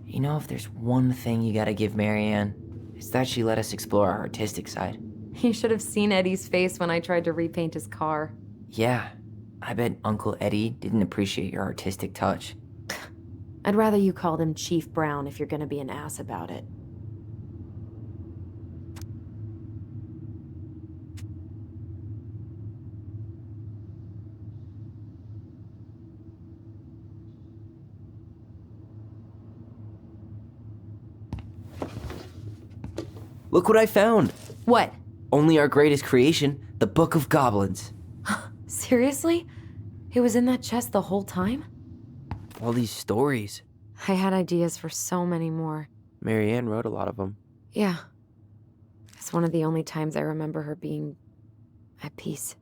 You know, if there's one thing you gotta give Marianne, it's that she let us explore our artistic side. You should have seen Eddie's face when I tried to repaint his car. Yeah, I bet Uncle Eddie didn't appreciate your artistic touch. I'd rather you called him Chief Brown if you're gonna be an ass about it. Look what I found! What? Only our greatest creation, the Book of Goblins. Seriously? It was in that chest the whole time? All these stories. I had ideas for so many more. Marianne wrote a lot of them. Yeah. It's one of the only times I remember her being at peace.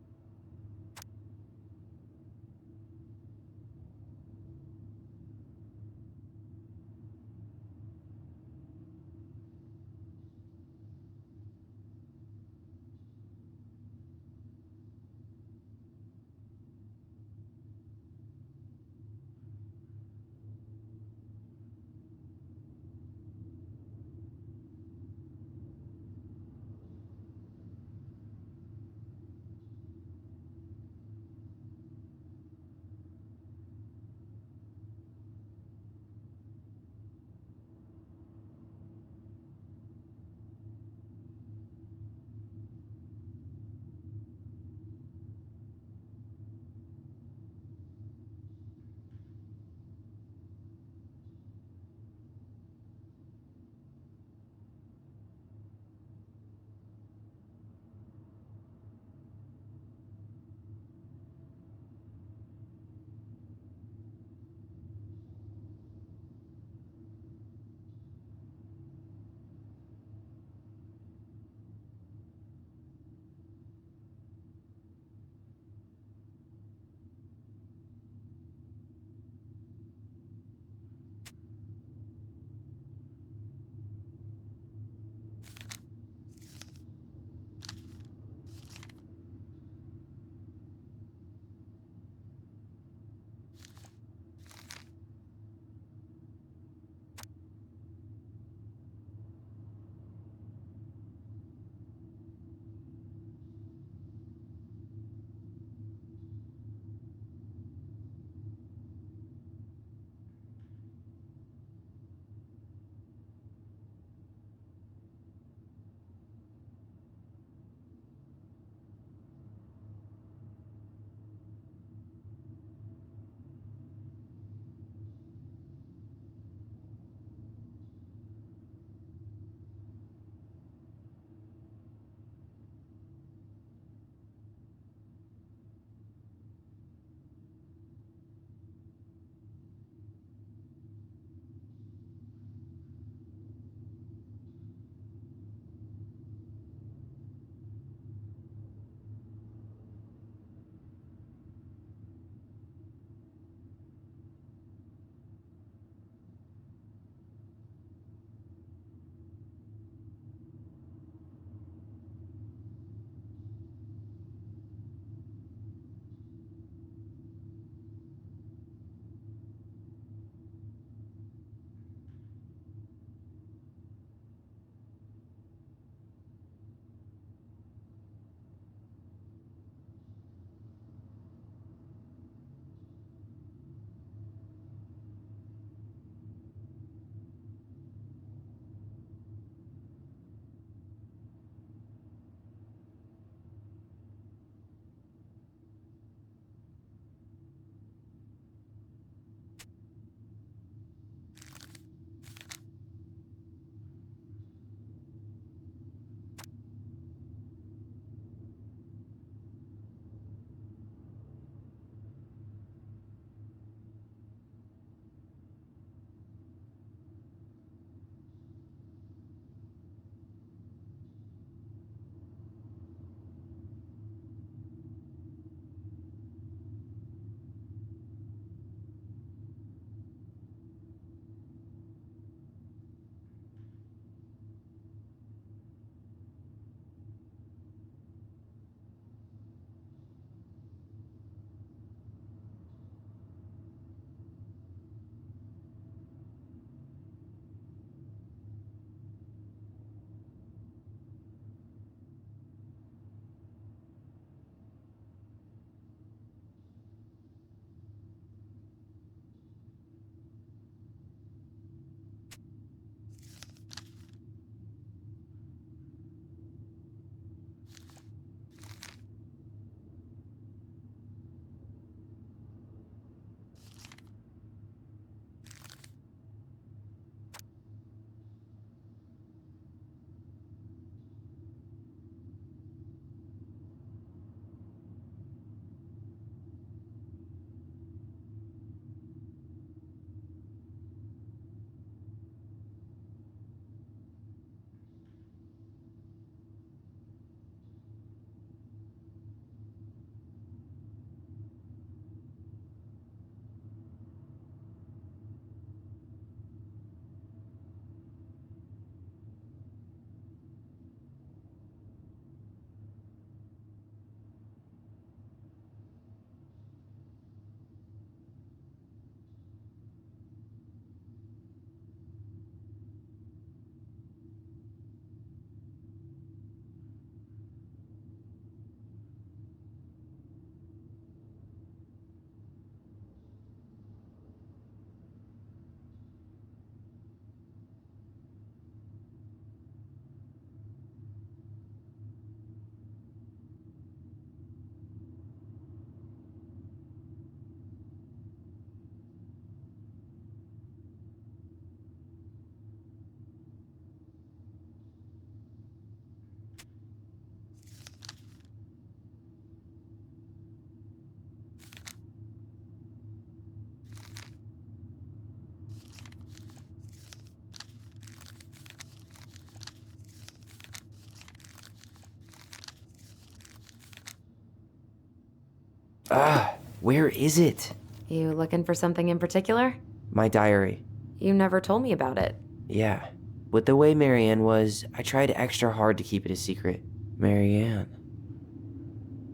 Where is it? You looking for something in particular? My diary. You never told me about it. Yeah. With the way Marianne was, I tried extra hard to keep it a secret. Marianne.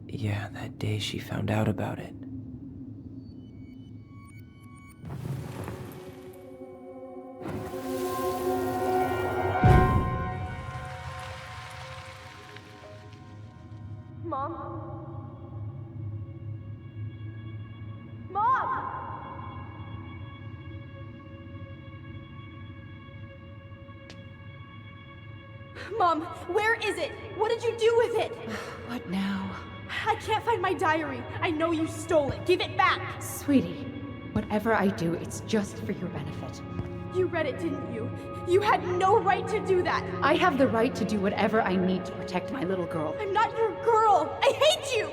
Yeah, that day she found out about it. Mom? Mom! Mom, where is it? What did you do with it? What now? I can't find my diary. I know you stole it. Give it back. Sweetie, whatever I do, it's just for your benefit. You read it, didn't you? You had no right to do that. I have the right to do whatever I need to protect my little girl. I'm not your girl. I hate you.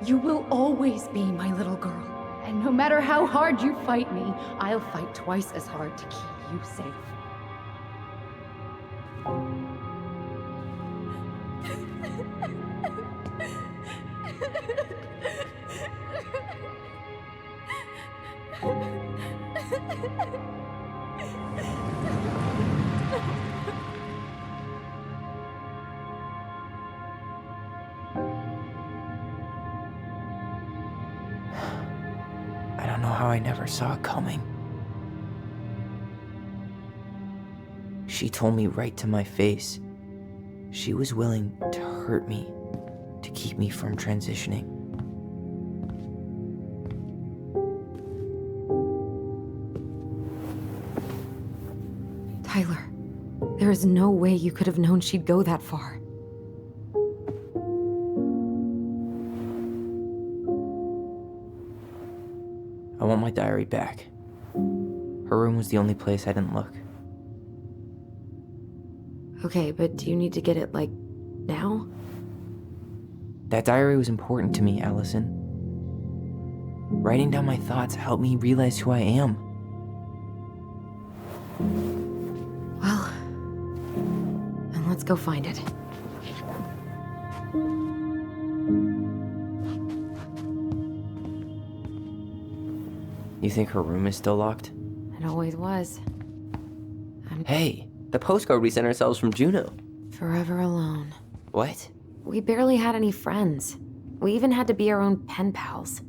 You will always be my little girl. And no matter how hard you fight me, I'll fight twice as hard to keep you safe. I don't know how I never saw it coming. She told me right to my face. She was willing to hurt me, to keep me from transitioning. Tyler, there is no way you could have known she'd go that far. I want my diary back. Her room was the only place I didn't look. Okay, but do you need to get it, like, now? That diary was important to me, Allison. Writing down my thoughts helped me realize who I am. Well, then let's go find it. You think her room is still locked? It always was. I'm Hey, the postcard we sent ourselves from Juneau. forever alone. What? We barely had any friends. We even had to be our own pen pals.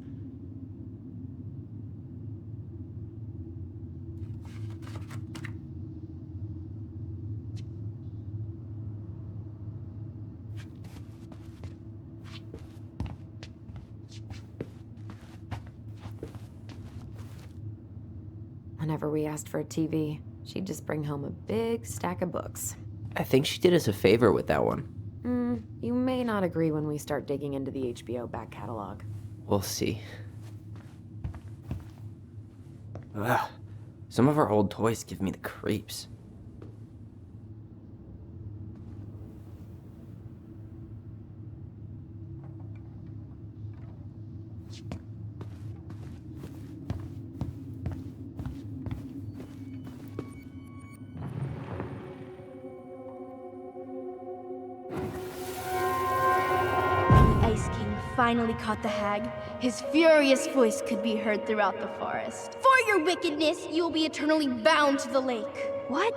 Whenever we asked for a TV, she'd just bring home a big stack of books. I think she did us a favor with that one. You may not agree when we start digging into the HBO back catalog. We'll see. Ugh. Some of our old toys give me the creeps. Finally caught the hag. His furious voice could be heard throughout the forest. For your wickedness, you will be eternally bound to the lake. What?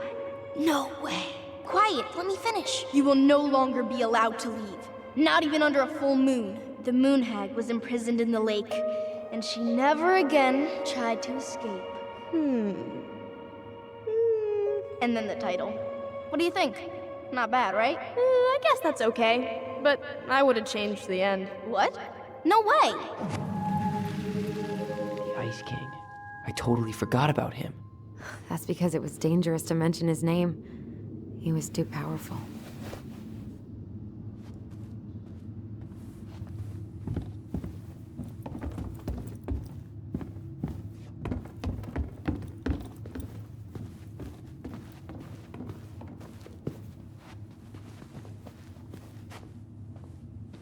No way. Quiet, let me finish. You will no longer be allowed to leave. Not even under a full moon. The moon hag was imprisoned in the lake, and she never again tried to escape. And then the title. What do you think? Not bad, right? I guess that's okay. But I would have changed the end. What? No way! The Ice King. I totally forgot about him. That's because it was dangerous to mention his name. He was too powerful.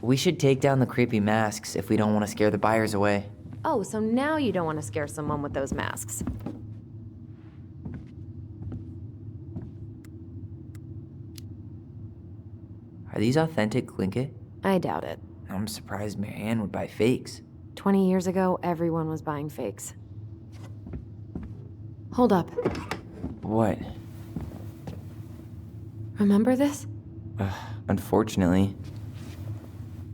We should take down the creepy masks if we don't want to scare the buyers away. Oh, so now you don't want to scare someone with those masks. Are these authentic Tlingit? I doubt it. I'm surprised Marianne would buy fakes. 20 years ago, everyone was buying fakes. Hold up. What? Remember this? Unfortunately.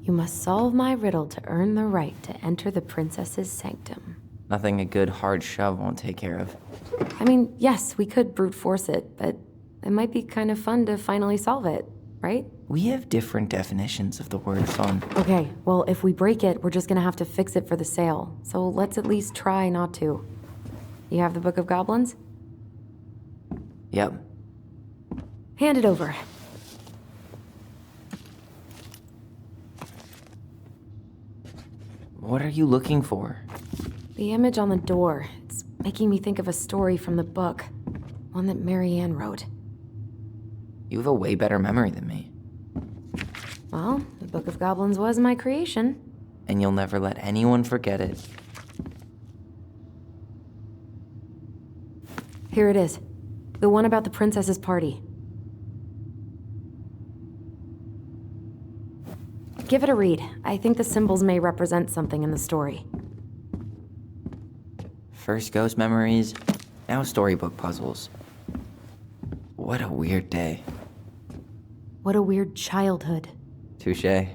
You must solve my riddle to earn the right to enter the princess's sanctum. Nothing a good hard shove won't take care of. I mean, yes, we could brute force it, but it might be kind of fun to finally solve it, right? We have different definitions of the word fun. Okay, well, if we break it, we're just gonna have to fix it for the sale. So let's at least try not to. You have the Book of Goblins? Yep. Hand it over. What are you looking for? The image on the door. It's making me think of a story from the book. One that Marianne wrote. You have a way better memory than me. Well, the Book of Goblins was my creation. And you'll never let anyone forget it. Here it is. The one about the princess's party. Give it a read. I think the symbols may represent something in the story. First ghost memories, now storybook puzzles. What a weird day. What a weird childhood. Touché.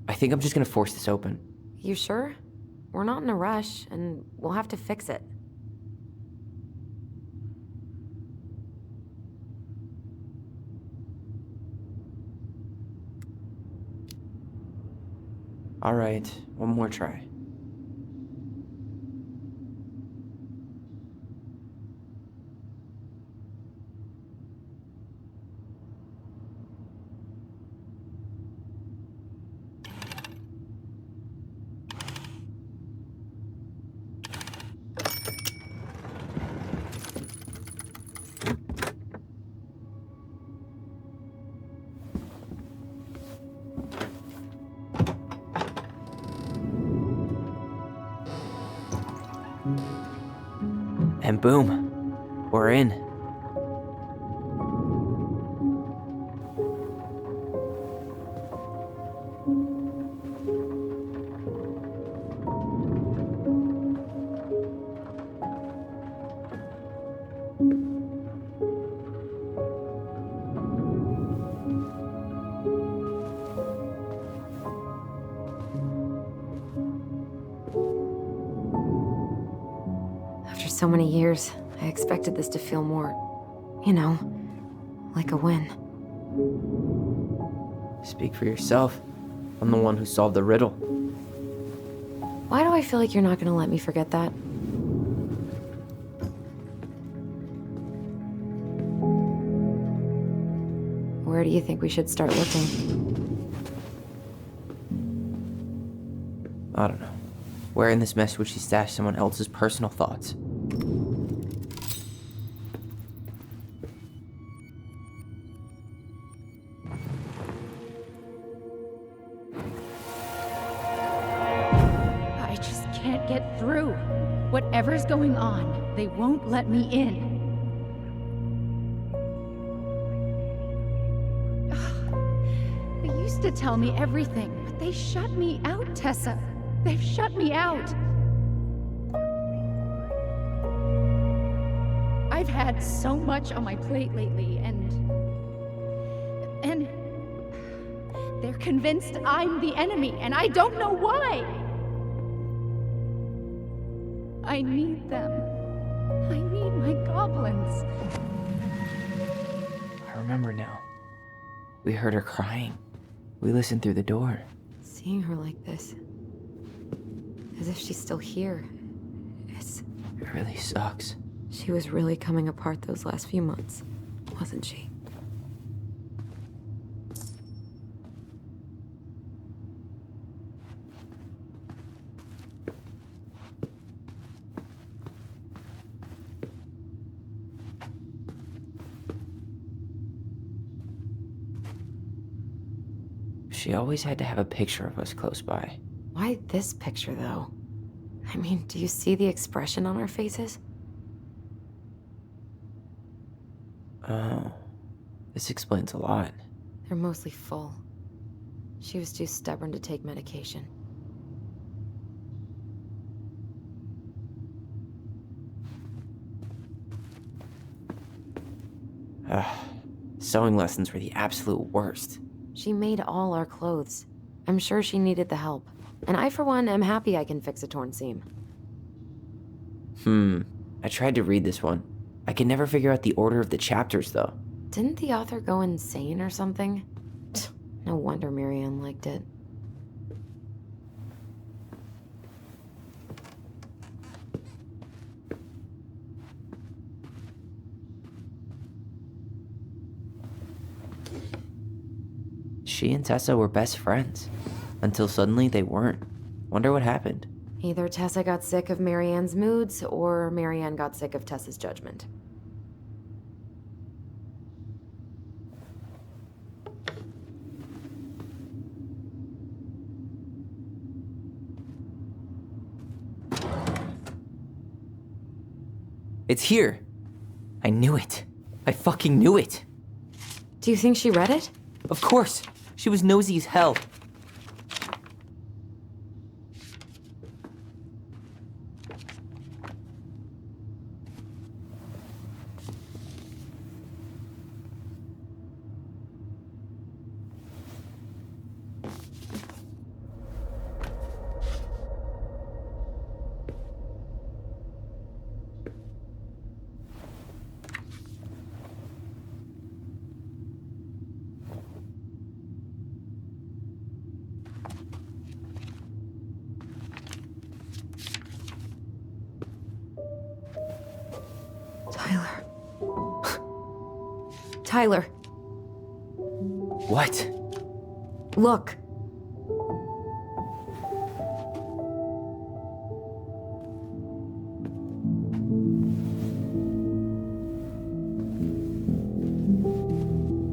I think I'm just gonna force this open. You sure? We're not in a rush, and we'll have to fix it. Alright, one more try. And boom, we're in. After so many years, I expected this to feel more, you know, like a win. Speak for yourself. I'm the one who solved the riddle. Why do I feel like you're not gonna let me forget that? Where do do you think we should start looking? I don't know. Where in this mess would she stash someone else's personal thoughts? I just can't get through. Whatever's going on, they won't let me in. They used to tell me everything, but they shut me out, Tessa. They've shut me out. I've had so much on my plate lately, and they're convinced I'm the enemy, and I don't know why. I need them. I need my goblins. I remember now. We heard her crying. We listened through the door. Seeing her like this, as if she's still here, It really sucks. she was really coming apart those last few months, wasn't she? She always had to have a picture of us close by. Why this picture, though? I mean, do you see the expression on our faces? Oh, this explains a lot. They're mostly full. She was too stubborn to take medication. Sewing lessons were the absolute worst. She made all our clothes. I'm sure she needed the help. And I, for one, am happy I can fix a torn seam. I tried to read this one. I could never figure out the order of the chapters, though. Didn't the author go insane or something? No wonder Marianne liked it. She and Tessa were best friends. Until suddenly they weren't. Wonder what happened. Either Tessa got sick of Marianne's moods, or Marianne got sick of Tessa's judgment. It's here. I knew it. I fucking knew it. Do you think she read it? Of course. She was nosy as hell. Tyler. What? Look.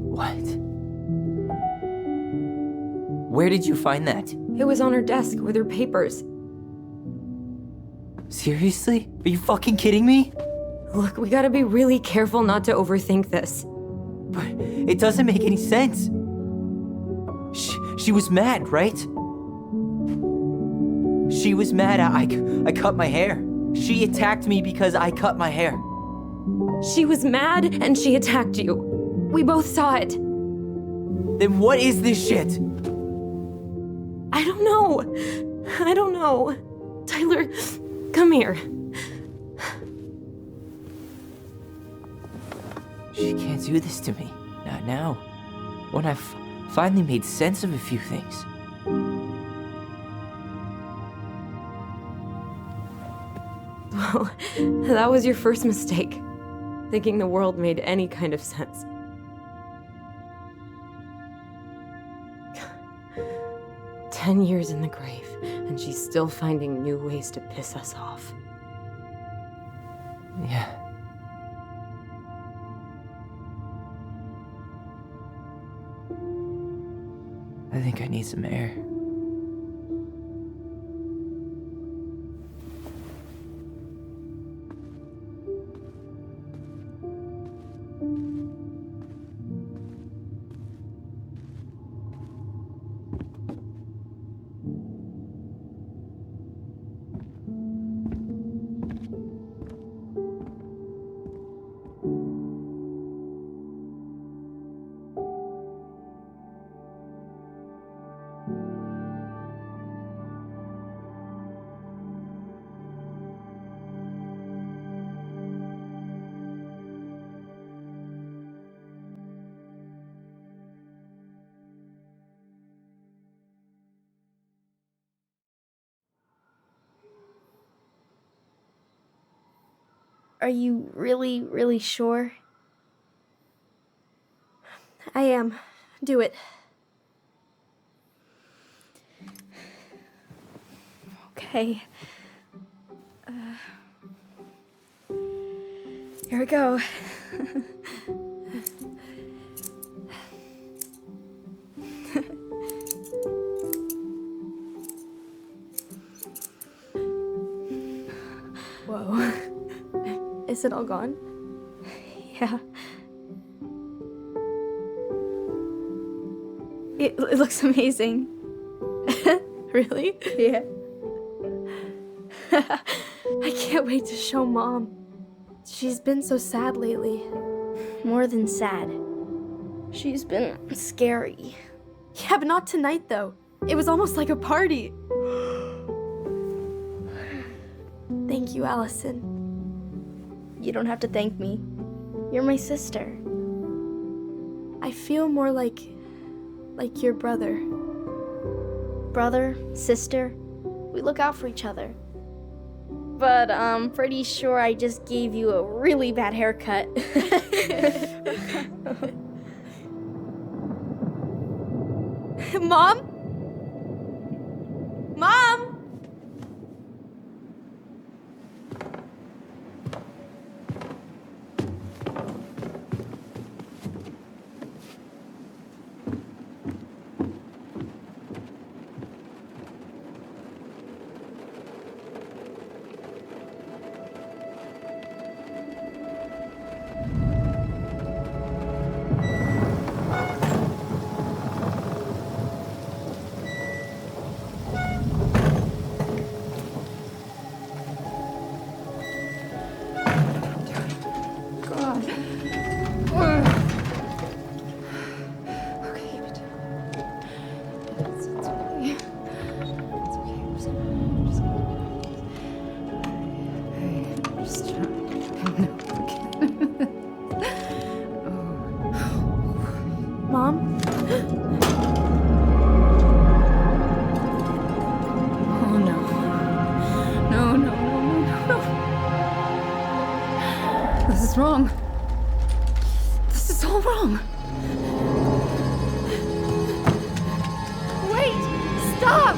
What? Where did you find that? It was on her desk with her papers. Seriously? Are you fucking kidding me? Look, we gotta be really careful not to overthink this. But it doesn't make any sense. She was mad, right? She was mad I cut my hair. She attacked me because I cut my hair. She was mad and she attacked you. We both saw it. Then what is this shit? I don't know. Tyler, come here. She can't do this to me. Not now. When I've finally made sense of a few things. Well, that was your first mistake. Thinking the world made any kind of sense. 10 years in the grave, and she's still finding new ways to piss us off. Yeah. I think I need some air. Are you really, really sure? I am. Do it. Okay. Here we go. Whoa. Is it all gone? Yeah. It looks amazing. Really? Yeah. I can't wait to show Mom. She's been so sad lately. More than sad. She's been scary. Yeah, but not tonight, though. It was almost like a party. Thank you, Allison. You don't have to thank me. You're my sister. I feel more like your brother. Brother, sister, we look out for each other. But I'm pretty sure I just gave you a really bad haircut. Mom? Mom? Mom? Oh no. No, no, no, no, no. This is wrong. This is all wrong. Wait! Stop!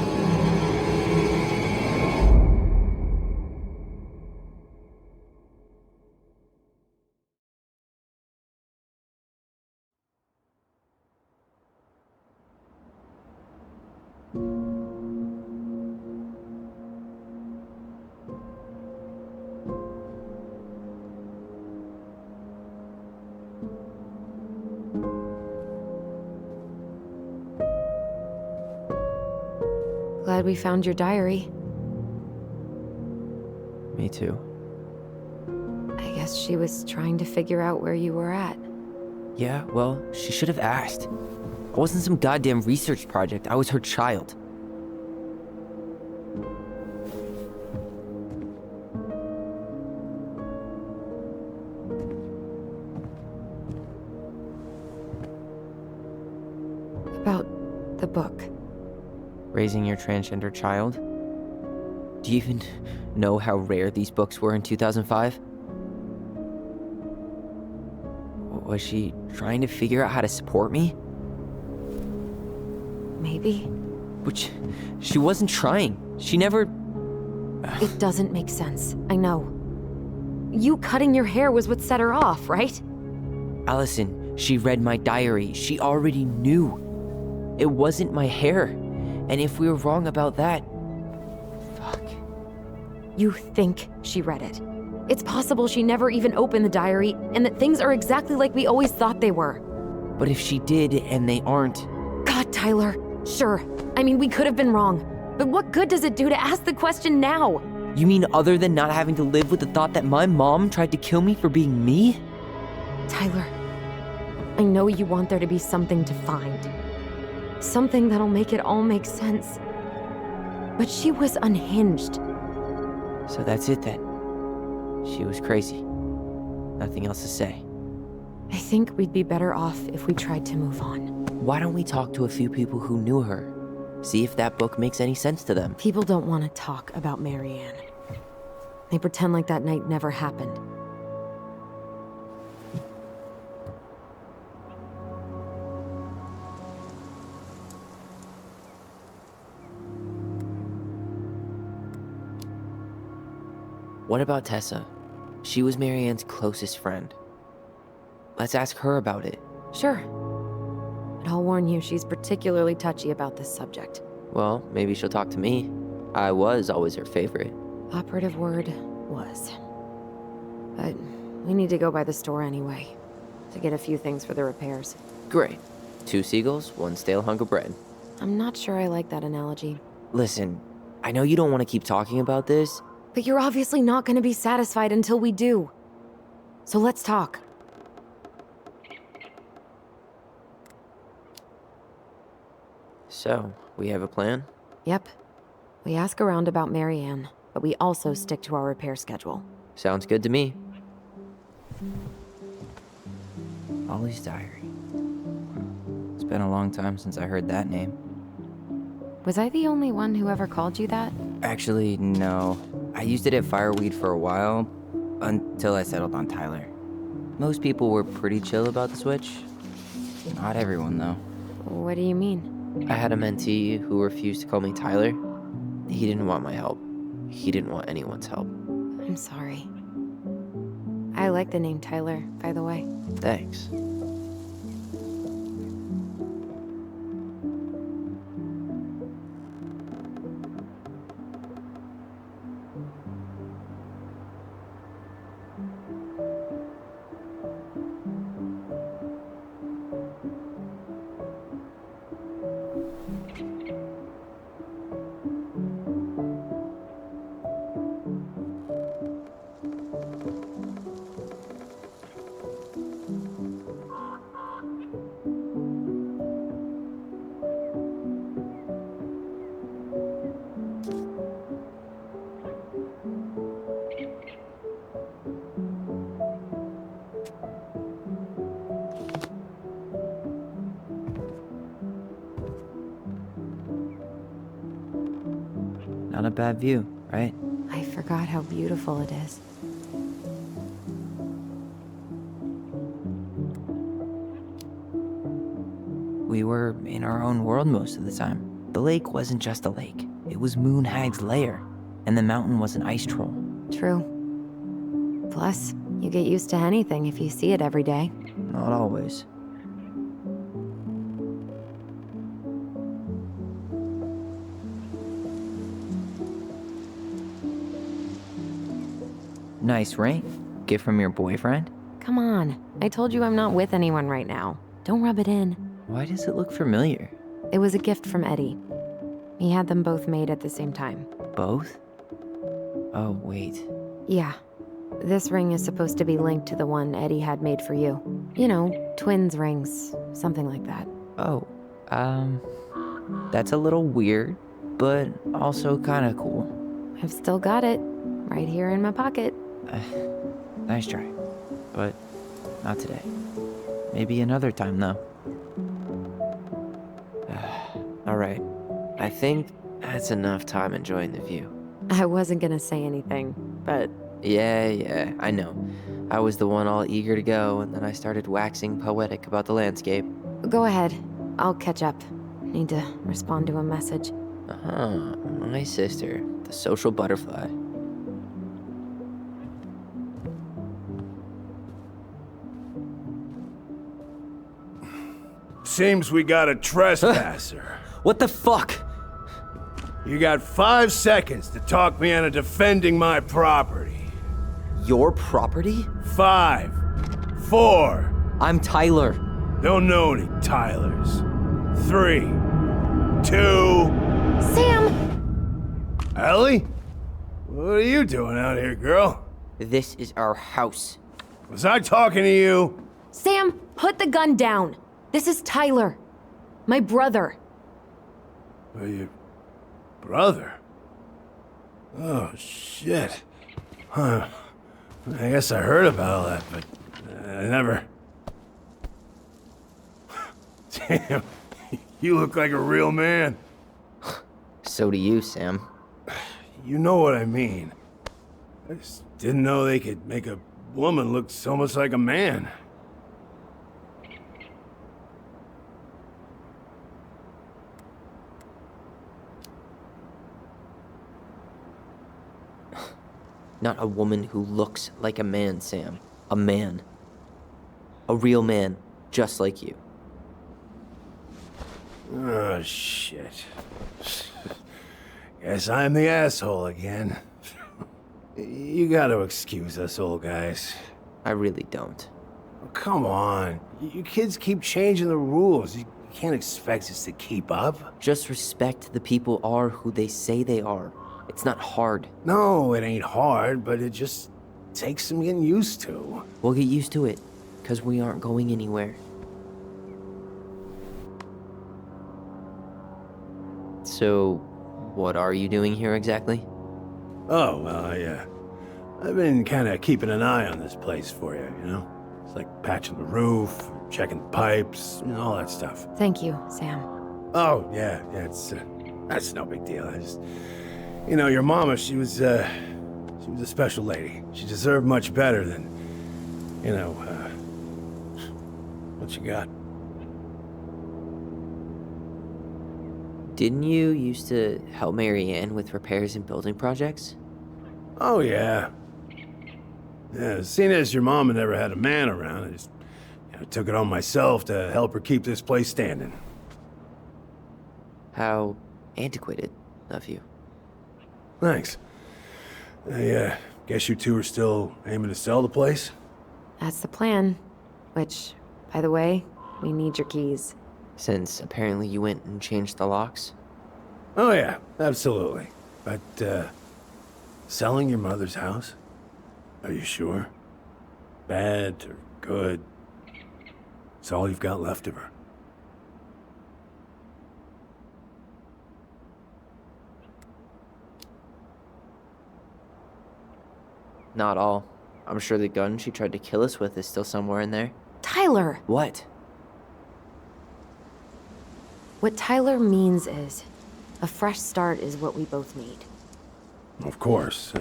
Glad we found your diary. Me too. I guess she was trying to figure out where you were at. Yeah, well, she should have asked. I wasn't some goddamn research project. I was her child. About the book. Raising your transgender child? Do you even know how rare these books were in 2005? Was she trying to figure out how to support me? Maybe. But she wasn't trying. She never... It doesn't make sense, I know. You cutting your hair was what set her off, right? Allison, she read my diary. She already knew. It wasn't my hair. And if we were wrong about that... Fuck. You think she read it. It's possible she never even opened the diary, and that things are exactly like we always thought they were. But if she did, and they aren't... God, Tyler, sure. I mean, we could have been wrong. But what good does it do to ask the question now? You mean other than not having to live with the thought that my mom tried to kill me for being me? Tyler, I know you want there to be something to find. Something that'll make it all make sense. But she was unhinged. So that's it then. She was crazy. Nothing else to say. I think we'd be better off if we tried to move on. Why don't we talk to a few people who knew her? See if that book makes any sense to them. People don't want to talk about Marianne. They pretend like that night never happened. What about Tessa? She was Marianne's closest friend. Let's ask her about it. Sure. But I'll warn you, she's particularly touchy about this subject. Well, maybe she'll talk to me. I was always her favorite. Operative word, was. But we need to go by the store anyway, to get a few things for the repairs. Great. 2 seagulls, 1 stale hunk of bread. I'm not sure I like that analogy. Listen, I know you don't want to keep talking about this. But you're obviously not going to be satisfied until we do. So let's talk. So, we have a plan? Yep. We ask around about Marianne, but we also stick to our repair schedule. Sounds good to me. Ollie's diary. It's been a long time since I heard that name. Was I the only one who ever called you that? Actually, no. I used it at Fireweed for a while, until I settled on Tyler. Most people were pretty chill about the switch. Not everyone, though. What do you mean? I had a mentee who refused to call me Tyler. He didn't want my help. He didn't want anyone's help. I'm sorry. I like the name Tyler, by the way. Thanks. Not a bad view, right? I forgot how beautiful it is. We were in our own world most of the time. The lake wasn't just a lake. It was Moon Hag's lair, and the mountain was an ice troll. True. Plus, you get used to anything if you see it every day. Not always. Nice ring. Gift from your boyfriend? Come on. I told you I'm not with anyone right now. Don't rub it in. Why does it look familiar? It was a gift from Eddie. He had them both made at the same time. Both? Oh, wait. Yeah. This ring is supposed to be linked to the one Eddie had made for you. You know, twins rings, something like that. Oh, that's a little weird, but also kind of cool. I've still got it, right here in my pocket. Nice try, but not today. Maybe another time, though. All right, I think that's enough time enjoying the view. I wasn't gonna say anything, but... Yeah, I know. I was the one all eager to go, and then I started waxing poetic about the landscape. Go ahead. I'll catch up. Need to respond to a message. My sister, the social butterfly. Seems we got a trespasser. What the fuck? You got 5 seconds to talk me into defending my property. Your property? 5, 4. I'm Tyler. Don't know any Tylers. 3, 2. Sam! Ellie? What are you doing out here, girl? This is our house. Was I talking to you? Sam, put the gun down. This is Tyler. My brother. Are you... brother? Oh, shit. Huh. I guess I heard about all that, but I never... Damn, you look like a real man. So do you, Sam. You know what I mean. I just didn't know they could make a woman look so much like a man. Not a woman who looks like a man, Sam. A man. A real man, just like you. Oh, shit. Guess I'm the asshole again. You gotta excuse us old guys. I really don't. Oh, come on. You kids keep changing the rules. You can't expect us to keep up. Just respect the people are who they say they are. It's not hard. No, it ain't hard, but it just takes some getting used to. We'll get used to it, because we aren't going anywhere. So, what are you doing here exactly? Oh, well, I've been kind of keeping an eye on this place for you, you know? It's like patching the roof, checking the pipes, you know, all that stuff. Thank you, Sam. Oh, yeah, that's no big deal. I just... You know, your mama, she was a special lady. She deserved much better than, you know, what you got. Didn't you used to help Mary Ann with repairs and building projects? Oh, yeah. Yeah, seeing as your mama never had a man around, I just took it on myself to help her keep this place standing. How antiquated of you. Thanks. I guess you two are still aiming to sell the place? That's the plan. Which, by the way, we need your keys. Since apparently you went and changed the locks? Oh yeah, absolutely. But, selling your mother's house? Are you sure? Bad or good? It's all you've got left of her. Not all. I'm sure the gun she tried to kill us with is still somewhere in there. Tyler! What? What Tyler means is, a fresh start is what we both need. Of course.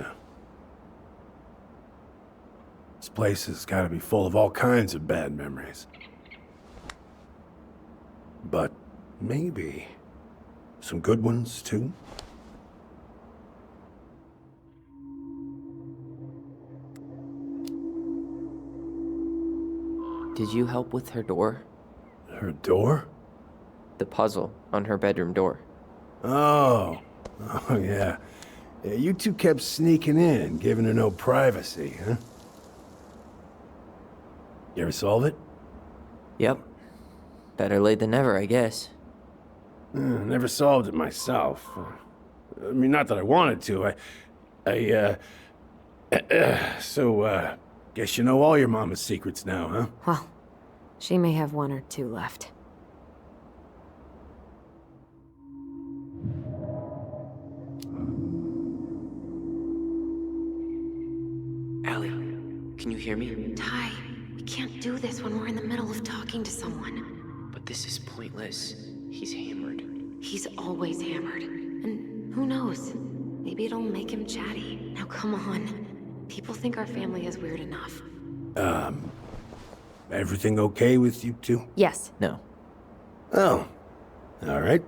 This place has got to be full of all kinds of bad memories. But maybe some good ones, too? Did you help with her door? Her door? The puzzle on her bedroom door. Oh, yeah. You two kept sneaking in, giving her no privacy, huh? You ever solve it? Yep. Better late than never, I guess. Never solved it myself. I mean, not that I wanted to. So, guess you know all your mama's secrets now, huh? Well, she may have one or two left. Allie, can you hear me? Ty, we can't do this when we're in the middle of talking to someone. But this is pointless. He's hammered. He's always hammered. And who knows? Maybe it'll make him chatty. Now come on. People think our family is weird enough. Everything okay with you two? Yes. No. Oh. All right.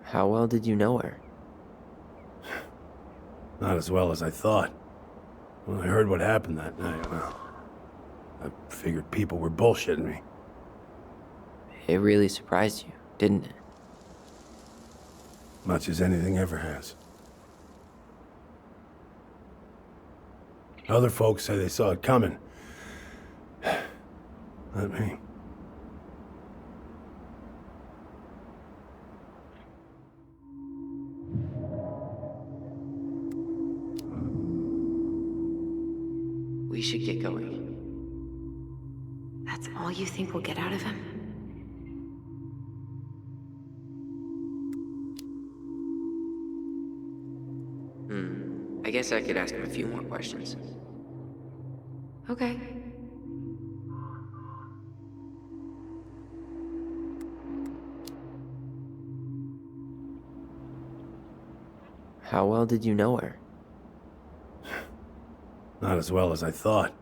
How well did you know her? Not as well as I thought. When I heard what happened that night, well, I figured people were bullshitting me. It really surprised you, didn't it? Much as anything ever has. Other folks say they saw it coming. Not me. We should get going. That's all you think we'll get out of him? I guess I could ask him a few more questions. Okay. How well did you know her? Not as well as I thought.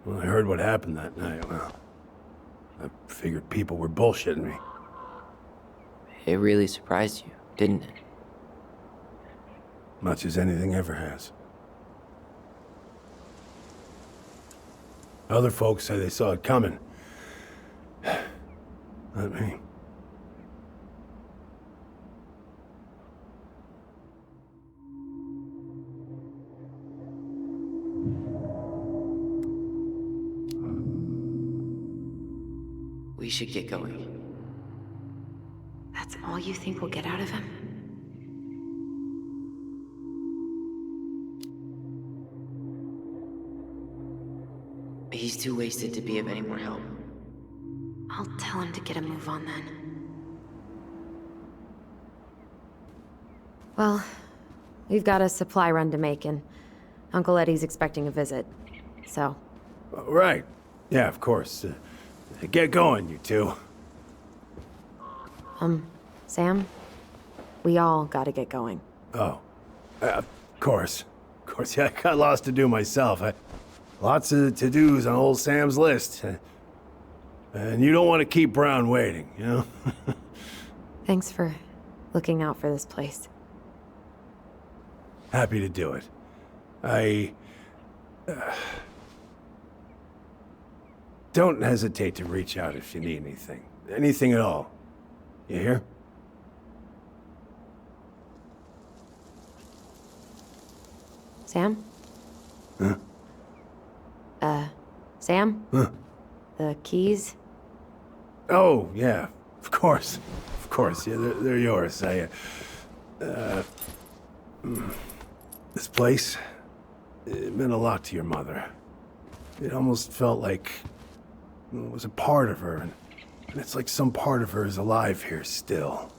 When I heard what happened that night, well, I figured people were bullshitting me. It really surprised you, didn't it? Much as anything ever has. Other folks say they saw it coming. Not me. We should get going. That's all you think we'll get out of him? He's too wasted to be of any more help. I'll tell him to get a move on then. Well, we've got a supply run to make, and Uncle Eddie's expecting a visit. So. Right. Yeah, of course. Get going, you two. Sam? We all gotta get going. Oh. Of course. Of course, yeah, I got lots to do myself. Lots of to-dos on old Sam's list. And you don't want to keep Brown waiting, you know? Thanks for looking out for this place. Happy to do it. Don't hesitate to reach out if you need anything. Anything at all. You hear? Sam? Huh? Sam? Huh? The keys? Oh, yeah. Of course. Of course. Yeah, they're yours. This place, it meant a lot to your mother. It almost felt like it was a part of her, and it's like some part of her is alive here still.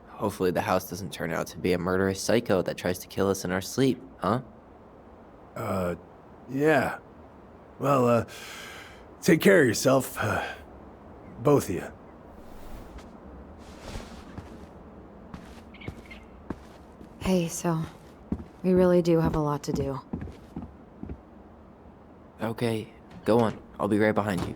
Hopefully the house doesn't turn out to be a murderous psycho that tries to kill us in our sleep, huh? Yeah. Well, take care of yourself. Both of you. Hey, so we really do have a lot to do. Okay, go on. I'll be right behind you.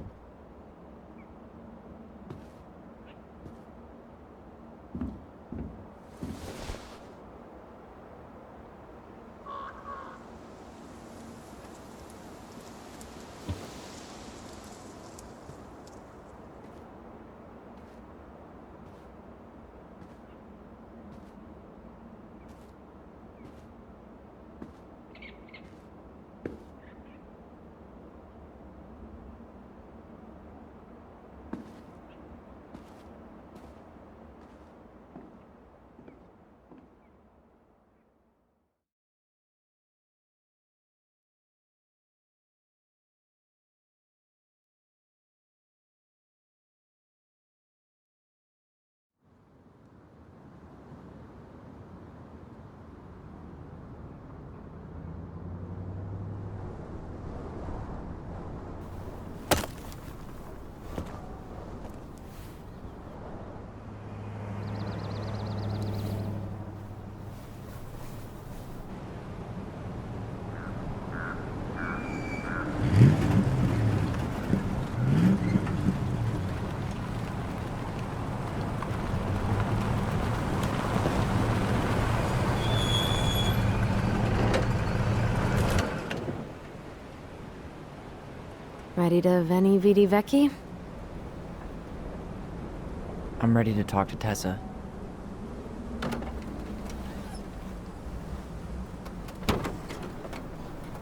Ready to veni vidi vecchi? I'm ready to talk to Tessa.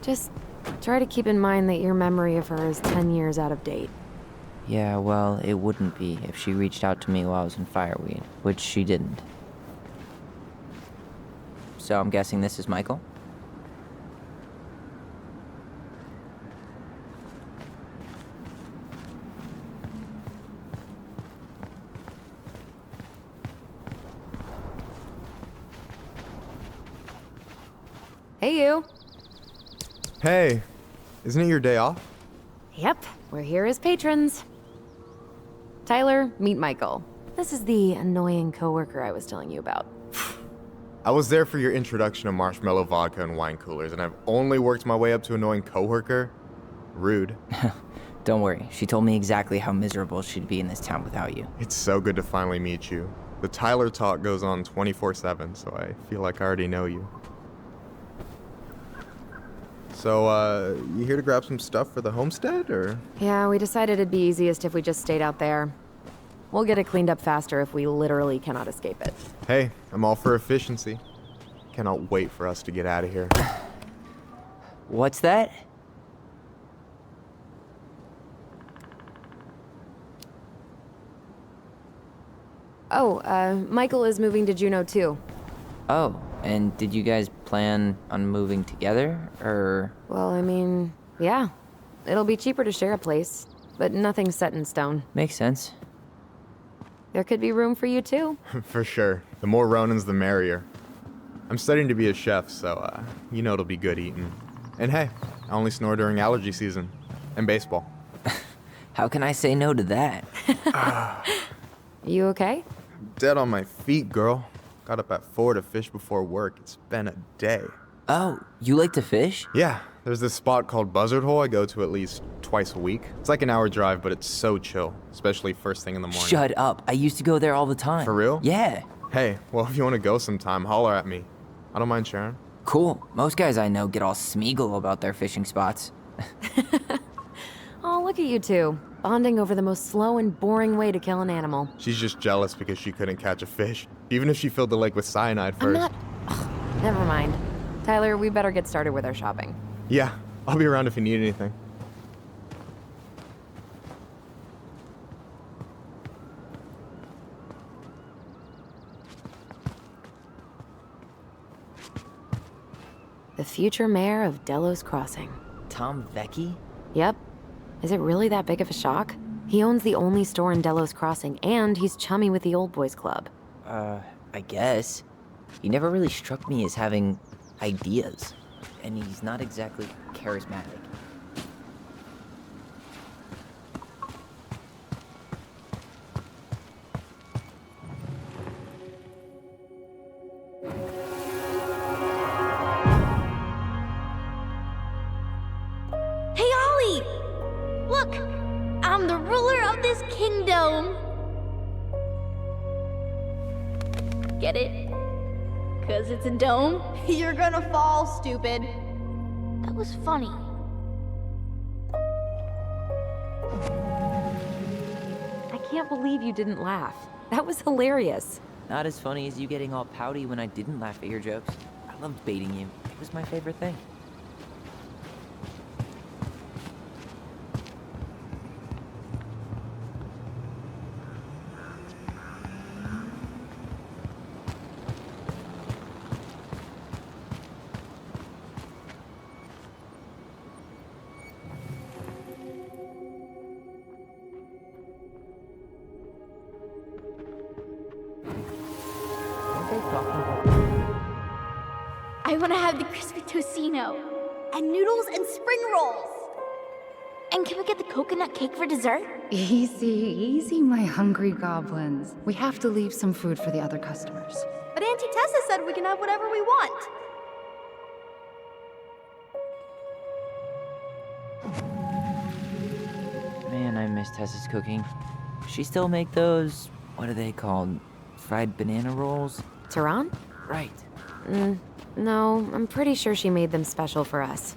Just try to keep in mind that your memory of her is 10 years out of date. Yeah, well, it wouldn't be if she reached out to me while I was in Fireweed, which she didn't. So I'm guessing this is Michael? Hey, you. Hey, isn't it your day off? Yep, we're here as patrons. Tyler, meet Michael. This is the annoying coworker I was telling you about. I was there for your introduction to marshmallow vodka and wine coolers, and I've only worked my way up to annoying coworker. Rude. Don't worry, she told me exactly how miserable she'd be in this town without you. It's so good to finally meet you. The Tyler talk goes on 24/7, so I feel like I already know you. So, you here to grab some stuff for the homestead, or? Yeah, we decided it'd be easiest if we just stayed out there. We'll get it cleaned up faster if we literally cannot escape it. Hey, I'm all for efficiency. Cannot wait for us to get out of here. What's that? Oh, Michael is moving to Juneau too. Oh, and did you guys plan on moving together, or? Well, I mean, yeah. It'll be cheaper to share a place, but nothing's set in stone. Makes sense. There could be room for you too. For sure. The more Ronins, the merrier. I'm studying to be a chef, so, you know it'll be good eating. And hey, I only snore during allergy season. And baseball. How can I say no to that? You okay? Dead on my feet, girl. Got up at 4 to fish before work. It's been a day. Oh, you like to fish? Yeah, there's this spot called Buzzard Hole I go to at least twice a week. It's like an hour drive, but it's so chill, especially first thing in the morning. Shut up. I used to go there all the time. For real? Yeah. Hey, well, if you want to go sometime, holler at me. I don't mind sharing. Cool. Most guys I know get all smeagol about their fishing spots. Oh, look at you two. Bonding over the most slow and boring way to kill an animal. She's just jealous because she couldn't catch a fish, even if she filled the lake with cyanide first. Ugh, never mind. Tyler, we better get started with our shopping. Yeah, I'll be around if you need anything. The future mayor of Delos Crossing. Tom Vecchi? Yep. Is it really that big of a shock? He owns the only store in Delos Crossing, and he's chummy with the Old Boys Club. I guess. He never really struck me as having ideas. And he's not exactly charismatic. Hey, Ollie! Look! I'm the ruler of this kingdom! Get it? 'Cause it's a dome? You're gonna fall, stupid. That was funny. I can't believe you didn't laugh. That was hilarious. Not as funny as you getting all pouty when I didn't laugh at your jokes. I loved baiting you. It was my favorite thing. I want to have the crispy tocino, and noodles and spring rolls. And can we get the coconut cake for dessert? Easy, easy, my hungry goblins. We have to leave some food for the other customers. But Auntie Tessa said we can have whatever we want. Man, I miss Tessa's cooking. She still make those, what are they called? Fried banana rolls? Tehran? Right. No, I'm pretty sure she made them special for us.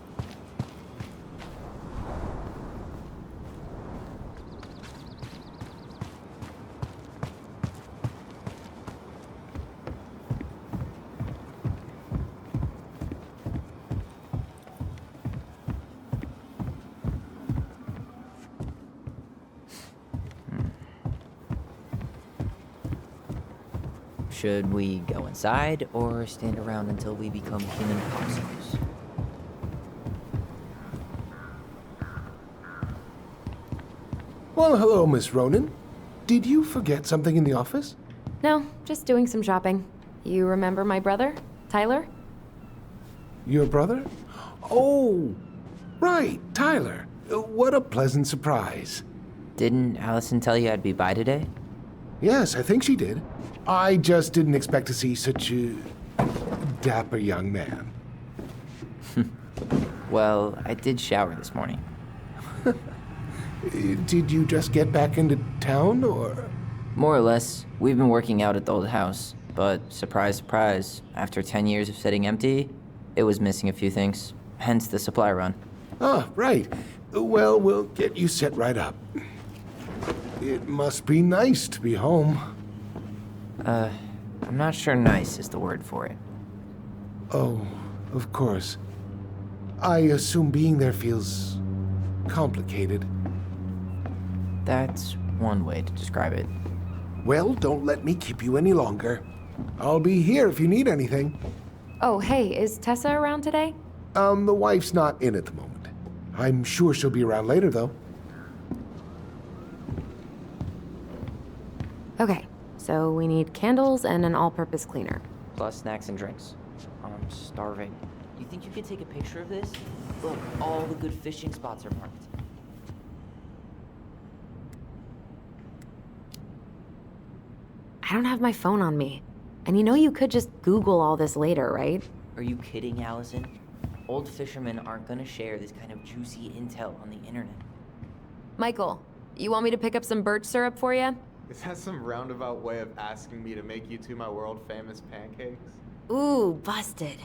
Should we go inside or stand around until we become human popsicles? Well, hello, Miss Ronan. Did you forget something in the office? No, just doing some shopping. You remember my brother, Tyler? Your brother? Oh, right, Tyler. What a pleasant surprise. Didn't Allison tell you I'd be by today? Yes, I think she did. I just didn't expect to see such a dapper young man. Well, I did shower this morning. Did you just get back into town, or? More or less, we've been working out at the old house, but surprise, surprise, after 10 years of sitting empty, it was missing a few things, hence the supply run. Ah, right. Well, we'll get you set right up. It must be nice to be home. I'm not sure nice is the word for it. Oh, of course. I assume being there feels complicated. That's one way to describe it. Well, don't let me keep you any longer. I'll be here if you need anything. Oh, hey, is Tessa around today? The wife's not in at the moment. I'm sure she'll be around later, though. Okay, so we need candles and an all-purpose cleaner. Plus snacks and drinks. I'm starving. You think you could take a picture of this? Look, all the good fishing spots are marked. I don't have my phone on me. And you know you could just Google all this later, right? Are you kidding, Allison? Old fishermen aren't gonna share this kind of juicy intel on the internet. Michael, you want me to pick up some birch syrup for you? Is that some roundabout way of asking me to make you two my world-famous pancakes? Ooh, busted.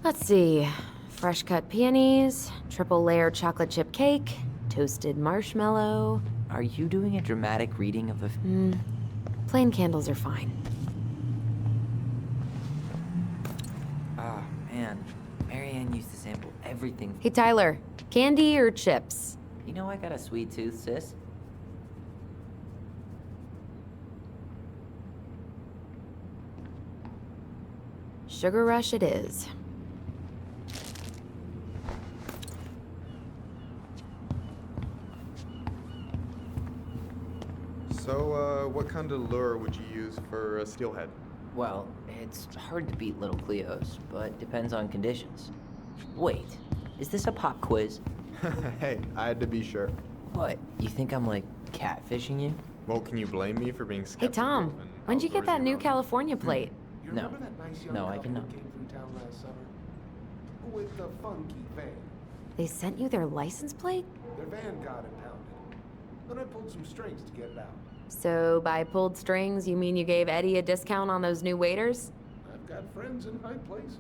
Let's see. Fresh cut peonies, triple layer chocolate chip cake, toasted marshmallow. Are you doing a dramatic reading of the... Plain candles are fine. Ah, man. Marianne used to sample everything. Hey, Tyler, candy or chips? You know I got a sweet tooth, sis. Sugar rush it is. So, what kind of lure would you use for a steelhead? Well, it's hard to beat little Cleo's, but depends on conditions. Wait, is this a pop quiz? Hey, I had to be sure. What, you think I'm like catfishing you? Well, can you blame me for being Hey, skeptical? Tom, and when'd you get that outdoorsy new around? California plate? You No. remember that nice young No, I couple cannot. who came from town last summer? With the funky van. They sent you their license plate? Their van got impounded. Then I pulled some strings to get it out. So by pulled strings, you mean you gave Eddie a discount on those new waiters? I've got friends in high places.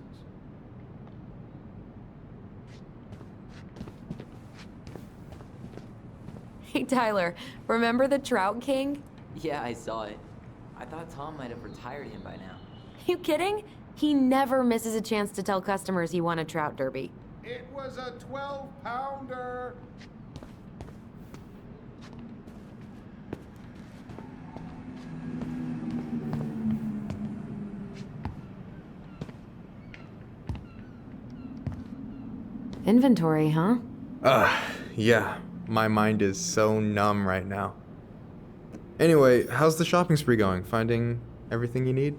Hey, Tyler, remember the Trout King? Yeah, I saw it. I thought Tom might have retired him by now. You kidding? He never misses a chance to tell customers he won a trout derby. It was a 12-pounder. Inventory, huh? Yeah. My mind is so numb right now. Anyway, how's the shopping spree going? Finding everything you need?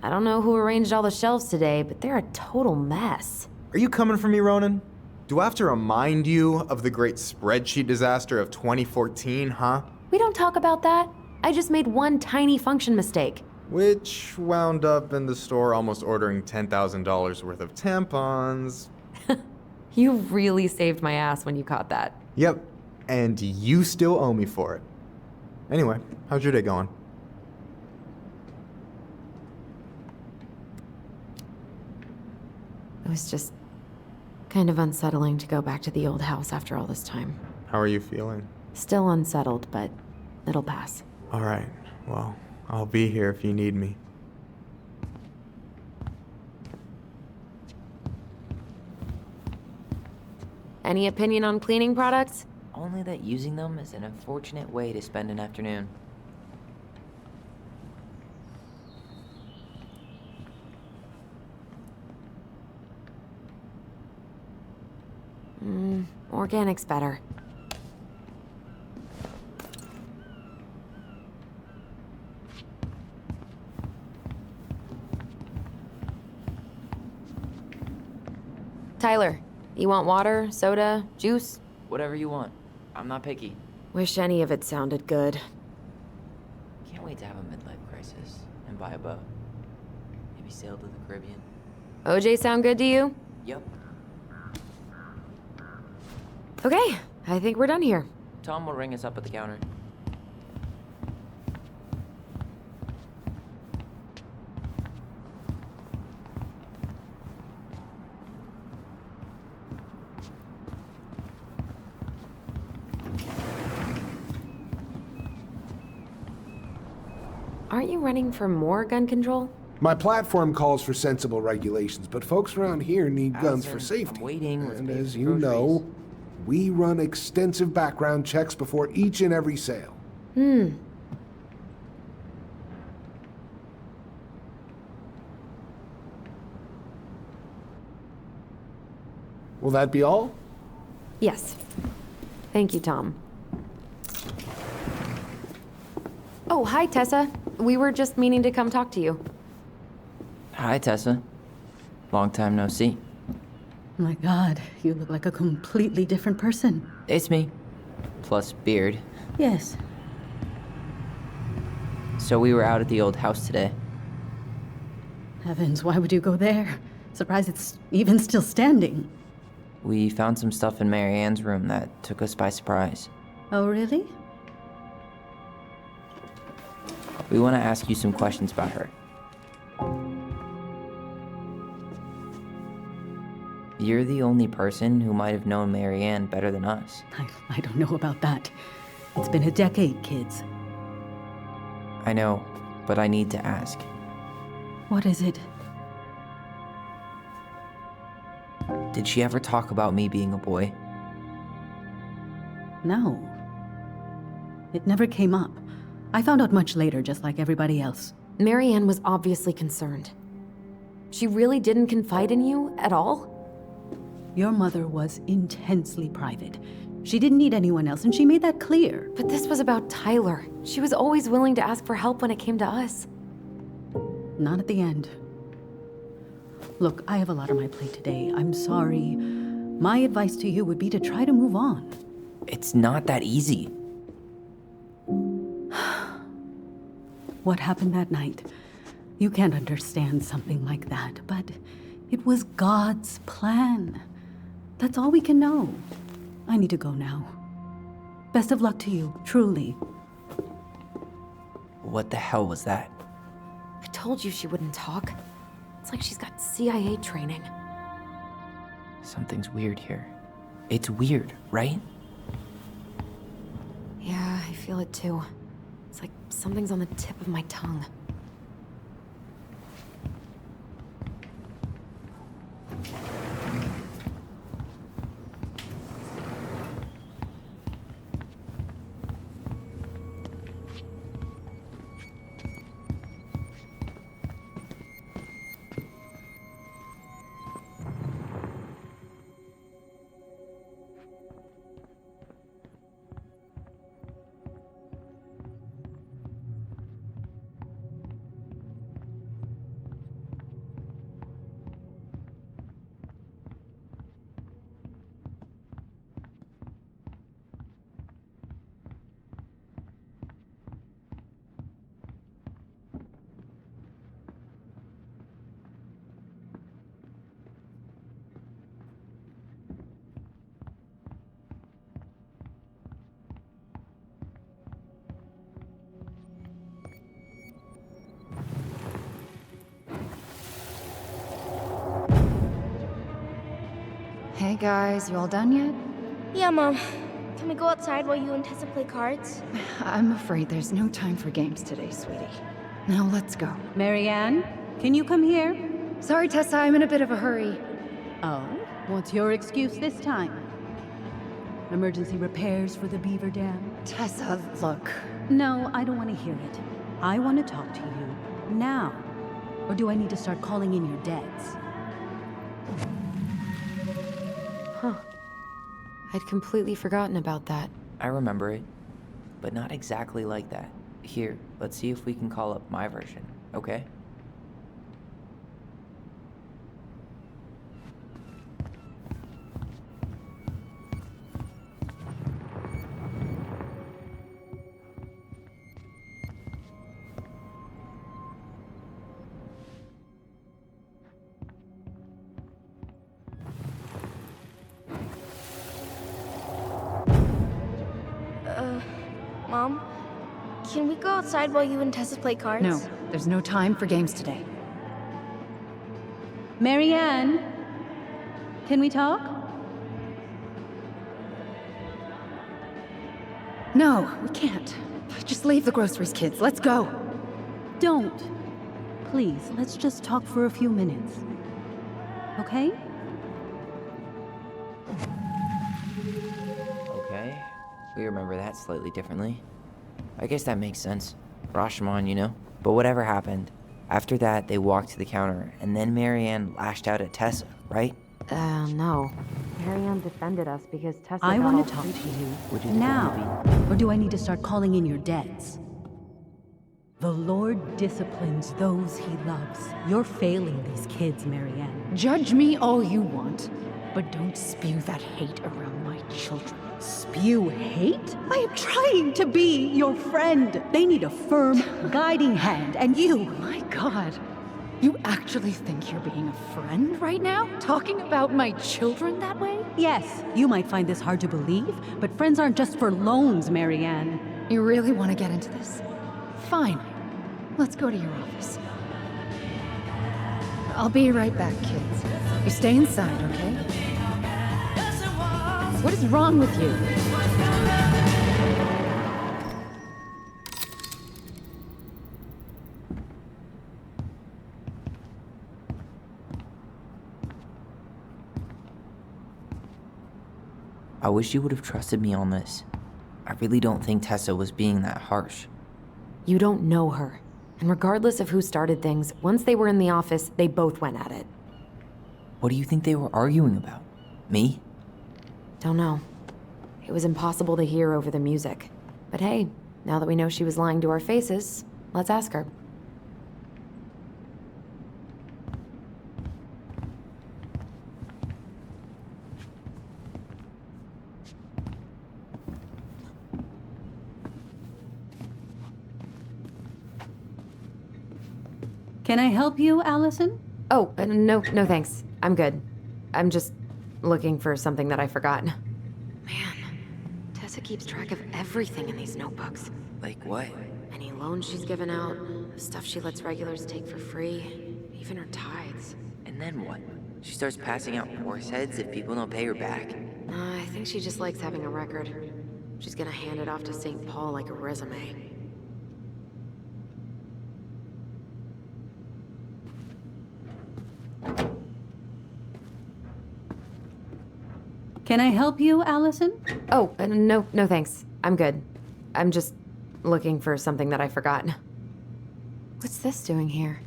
I don't know who arranged all the shelves today, but they're a total mess. Are you coming for me, Ronan? Do I have to remind you of the great spreadsheet disaster of 2014, huh? We don't talk about that. I just made one tiny function mistake. Which wound up in the store almost ordering $10,000 worth of tampons. You really saved my ass when you caught that. Yep, and you still owe me for it. Anyway, how's your day going? It was just kind of unsettling to go back to the old house after all this time. How are you feeling? Still unsettled, but it'll pass. All right, well, I'll be here if you need me. Any opinion on cleaning products? Only that using them is an unfortunate way to spend an afternoon. Organic's better. Tyler, you want water, soda, juice? Whatever you want. I'm not picky. Wish any of it sounded good. Can't wait to have a midlife crisis and buy a boat. Maybe sail to the Caribbean. OJ sound good to you? Yep. Okay, I think we're done here. Tom will ring us up at the counter. Aren't you running for more gun control? My platform calls for sensible regulations, but folks around here need guns for Allison, safety. I'm waiting with And basic as you groceries. know, we run extensive background checks before each and every sale. Will that be all? Yes. Thank you, Tom. Oh, hi, Tessa. We were just meaning to come talk to you. Hi, Tessa. Long time no see. My God, you look like a completely different person. It's me. Plus beard. Yes. So we were out at the old house today. Heavens, why would you go there? Surprised it's even still standing. We found some stuff in Mary Ann's room that took us by surprise. Oh, really? We want to ask you some questions about her. You're the only person who might have known Mary Ann better than us. I don't know about that. It's been a decade, kids. I know, but I need to ask. What is it? Did she ever talk about me being a boy? No. It never came up. I found out much later, just like everybody else. Mary Ann was obviously concerned. She really didn't confide in you at all? Your mother was intensely private. She didn't need anyone else, and she made that clear. But this was about Tyler. She was always willing to ask for help when it came to us. Not at the end. Look, I have a lot on my plate today. I'm sorry. My advice to you would be to try to move on. It's not that easy. What happened that night? You can't understand something like that, but it was God's plan. That's all we can know. I need to go now. Best of luck to you, truly. What the hell was that? I told you she wouldn't talk. It's like she's got CIA training. Something's weird here. It's weird, right? Yeah, I feel it too. It's like something's on the tip of my tongue. Hey guys, you all done yet? Yeah, Mom. Can we go outside while you and Tessa play cards? I'm afraid there's no time for games today, sweetie. Now let's go. Mary Ann, can you come here? Sorry, Tessa, I'm in a bit of a hurry. Oh, what's your excuse this time? Emergency repairs for the beaver dam? Tessa, look. No, I don't want to hear it. I want to talk to you now. Or do I need to start calling in your debts? Huh. I'd completely forgotten about that. I remember it, but not exactly like that. Here, let's see if we can call up my version, okay? Mom, can we go outside while you and Tessa play cards? No, there's no time for games today. Marianne, can we talk? No, we can't. Just leave the groceries, kids. Let's go. Don't. Please, let's just talk for a few minutes. Okay? Okay, we remember that slightly differently. I guess that makes sense. Rashomon, you know? But whatever happened, after that they walked to the counter, and then Marianne lashed out at Tessa, right? No. Marianne defended us because Tessa I got want all to talk to preachy. you now. Or do I need to start calling in your debts? The Lord disciplines those he loves. You're failing these kids, Marianne. Judge me all you want, but don't spew that hate around my children. Spew hate? I am trying to be your friend. They need a firm, guiding hand, and you... My God. You actually think you're being a friend right now? Talking about my children that way? Yes, you might find this hard to believe, but friends aren't just for loans, Marianne. You really want to get into this? Fine. Let's go to your office. I'll be right back, kids. You stay inside, okay? What is wrong with you? I wish you would have trusted me on this. I really don't think Tessa was being that harsh. You don't know her. And regardless of who started things, once they were in the office, they both went at it. What do you think they were arguing about? Me? Don't know. It was impossible to hear over the music. But hey, now that we know she was lying to our faces, let's ask her. Can I help you, Allison? Oh, no thanks. I'm good. I'm just looking for something that I forgot. Man, Tessa keeps track of everything in these notebooks. Like what? Any loans she's given out, stuff she lets regulars take for free, even her tithes. And then what? She starts passing out horse heads if people don't pay her back? I think she just likes having a record. She's gonna hand it off to St. Paul like a resume. Can I help you, Allison? Oh, no thanks. I'm good. I'm just looking for something that I forgot. What's this doing here?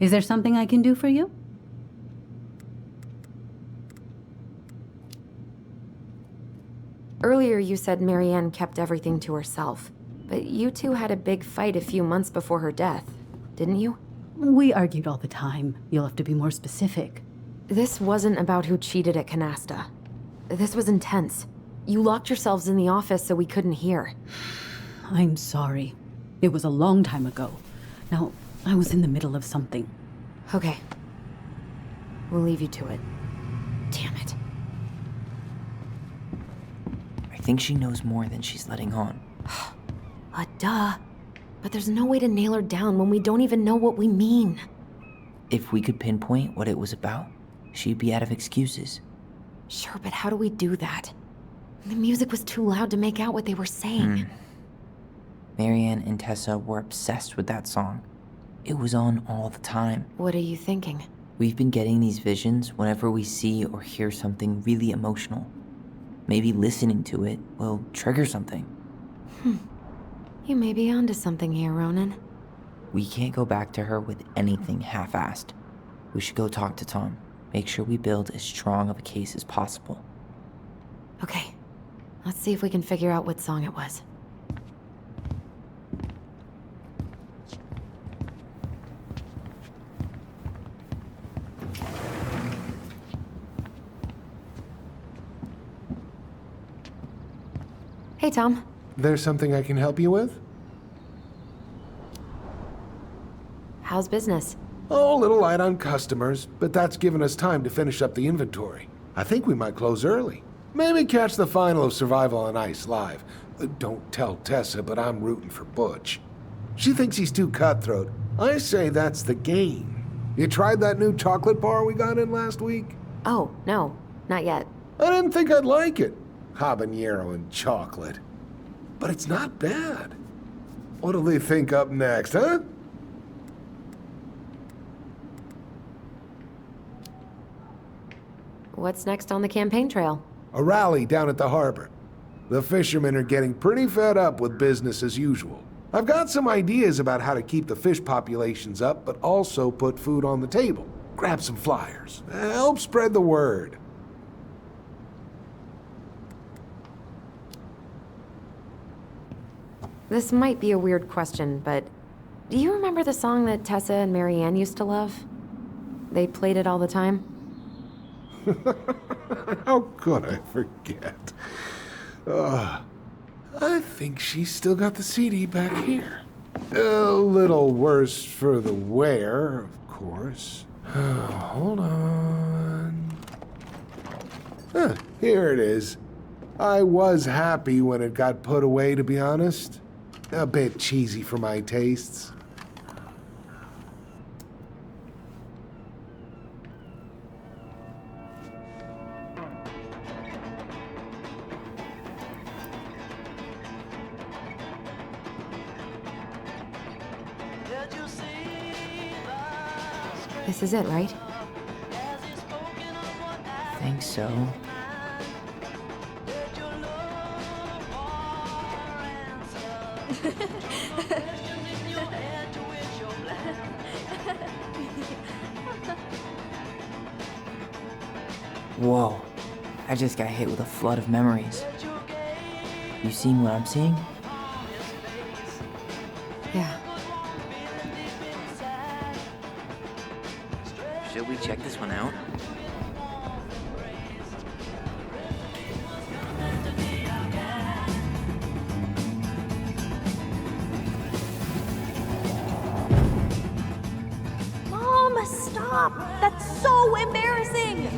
Is there something I can do for you? Earlier you said Marianne kept everything to herself, but you two had a big fight a few months before her death, didn't you? We argued all the time. You'll have to be more specific. This wasn't about who cheated at Canasta. This was intense. You locked yourselves in the office so we couldn't hear. I'm sorry. It was a long time ago. Now, I was in the middle of something. Okay. We'll leave you to it. Damn it. I think she knows more than she's letting on. Duh. But there's no way to nail her down when we don't even know what we mean. If we could pinpoint what it was about, she'd be out of excuses. Sure, but how do we do that? The music was too loud to make out what they were saying. Marianne and Tessa were obsessed with that song. It was on all the time. What are you thinking? We've been getting these visions whenever we see or hear something really emotional. Maybe listening to it will trigger something. You may be onto something here, Ronan. We can't go back to her with anything half-assed. We should go talk to Tom. Make sure we build as strong of a case as possible. Okay, let's see if we can figure out what song it was. Hey, Tom. There's something I can help you with? How's business? Oh, a little light on customers, but that's given us time to finish up the inventory. I think we might close early. Maybe catch the final of Survival on Ice live. Don't tell Tessa, but I'm rooting for Butch. She thinks he's too cutthroat. I say that's the game. You tried that new chocolate bar we got in last week? Oh, no, not yet. I didn't think I'd like it. Habanero and chocolate. But it's not bad. What'll they think up next, huh? What's next on the campaign trail? A rally down at the harbor. The fishermen are getting pretty fed up with business as usual. I've got some ideas about how to keep the fish populations up, but also put food on the table. Grab some flyers. Help spread the word. This might be a weird question, but do you remember the song that Tessa and Marianne used to love? They played it all the time. How could I forget? I think she's still got the CD back here. A little worse for the wear, of course. Hold on. Here it is. I was happy when it got put away, to be honest. A bit cheesy for my tastes. This is it, right? I think so. Whoa, I just got hit with a flood of memories. You seeing what I'm seeing? Yeah. Should we check this one out? Mom, stop! That's so embarrassing!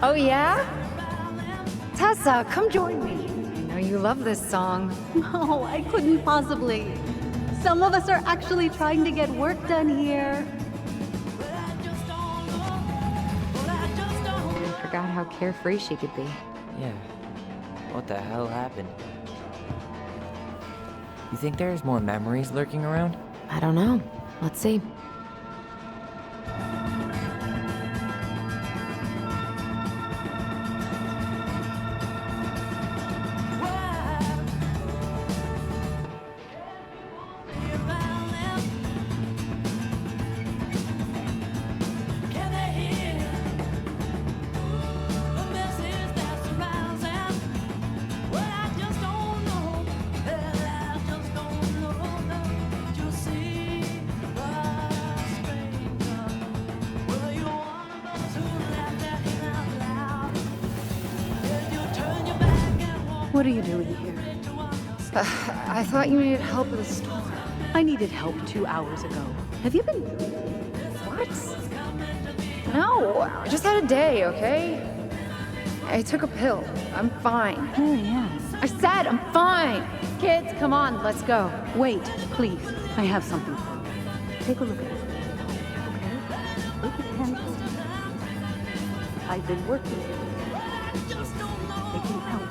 Oh, yeah? Tessa, come join me. I know you love this song. No, I couldn't possibly. Some of us are actually trying to get work done here. I forgot how carefree she could be. Yeah. What the hell happened? You think there's more memories lurking around? I don't know. Let's see. What are you doing here? I thought you needed help with the store. I needed help 2 hours ago. Have you been... What? No, I just had a day, okay? I took a pill. I'm fine. Marianne. I said I'm fine. Kids, come on, let's go. Wait, please. I have something for you. Take a look at it. Okay? Look at pencil. I've been working here. They can help.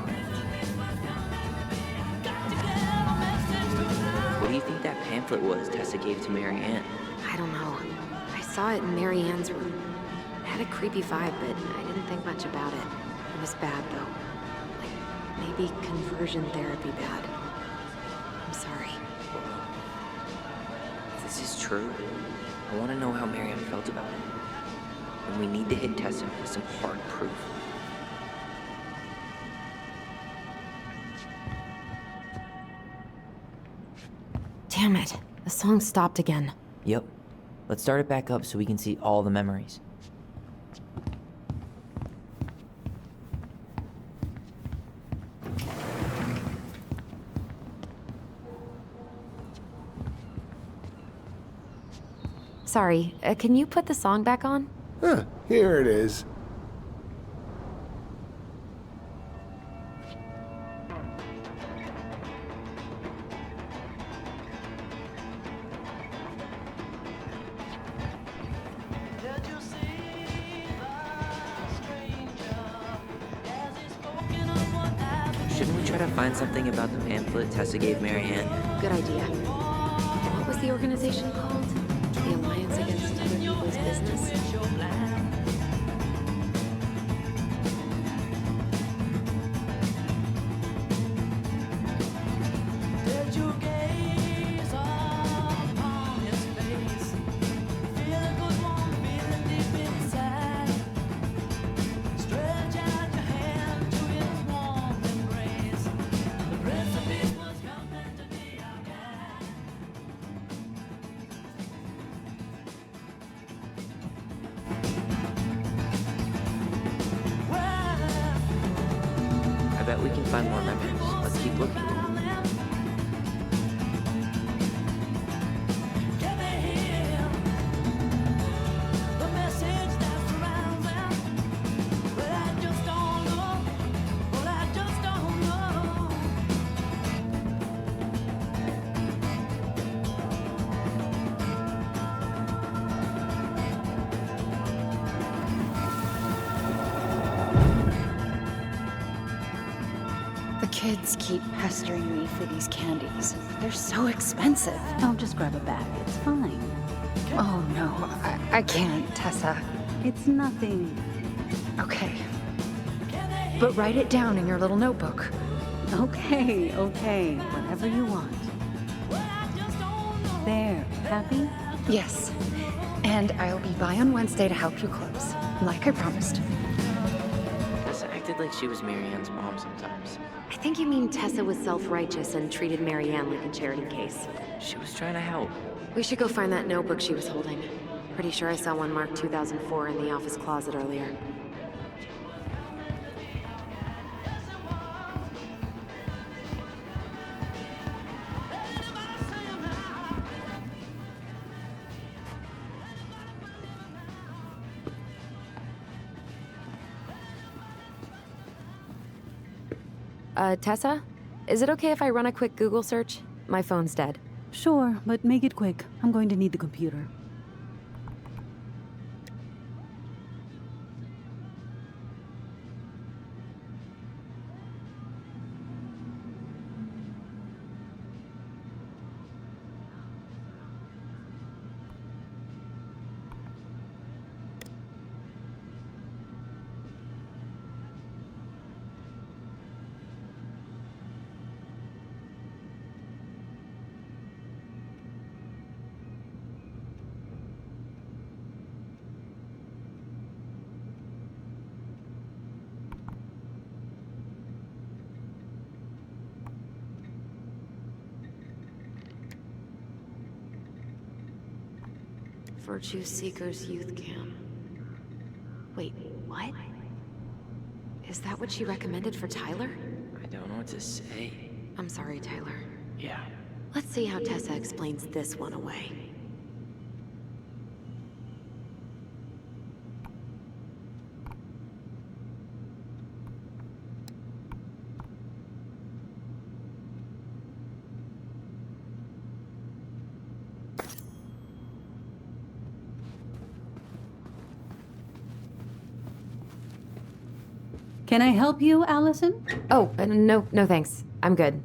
What do you think that pamphlet was Tessa gave to Mary Ann? I don't know. I saw it in Mary Ann's room. It had a creepy vibe, but I didn't think much about it. It was bad, though. Like, maybe conversion therapy bad. I'm sorry. If this is true, I want to know how Mary Ann felt about it. And we need to hit Tessa with some hard proof. Damn it. The song stopped again. Yep. Let's start it back up so we can see all the memories. Sorry, can you put the song back on? Huh, here it is. Shouldn't we try to find something about the pamphlet Tessa gave Mary Ann? Good idea. What was the organization called? The Alliance Against Other People's Business? I bet we can find more memories. Let's keep looking. Kids keep pestering me for these candies. They're so expensive. I'll just grab a bag. It's fine. Oh no, I can't, Tessa. It's nothing. Okay. But write it down in your little notebook. Okay, okay. Whatever you want. There. Happy? Yes. And I'll be by on Wednesday to help you close, like I promised. Tessa acted like she was Mary Ann's mom sometimes. I think you mean Tessa was self-righteous and treated Mary Ann like a charity case. She was trying to help. We should go find that notebook she was holding. Pretty sure I saw one marked 2004 in the office closet earlier. Tessa? Is it okay if I run a quick Google search? My phone's dead. Sure, but make it quick. I'm going to need the computer. Virtue Seekers Youth Camp. Wait, what? Is that what she recommended for Tyler? I don't know what to say. I'm sorry, Tyler. Yeah. Let's see how Tessa explains this one away. Can I help you, Allison? Oh, no thanks. I'm good.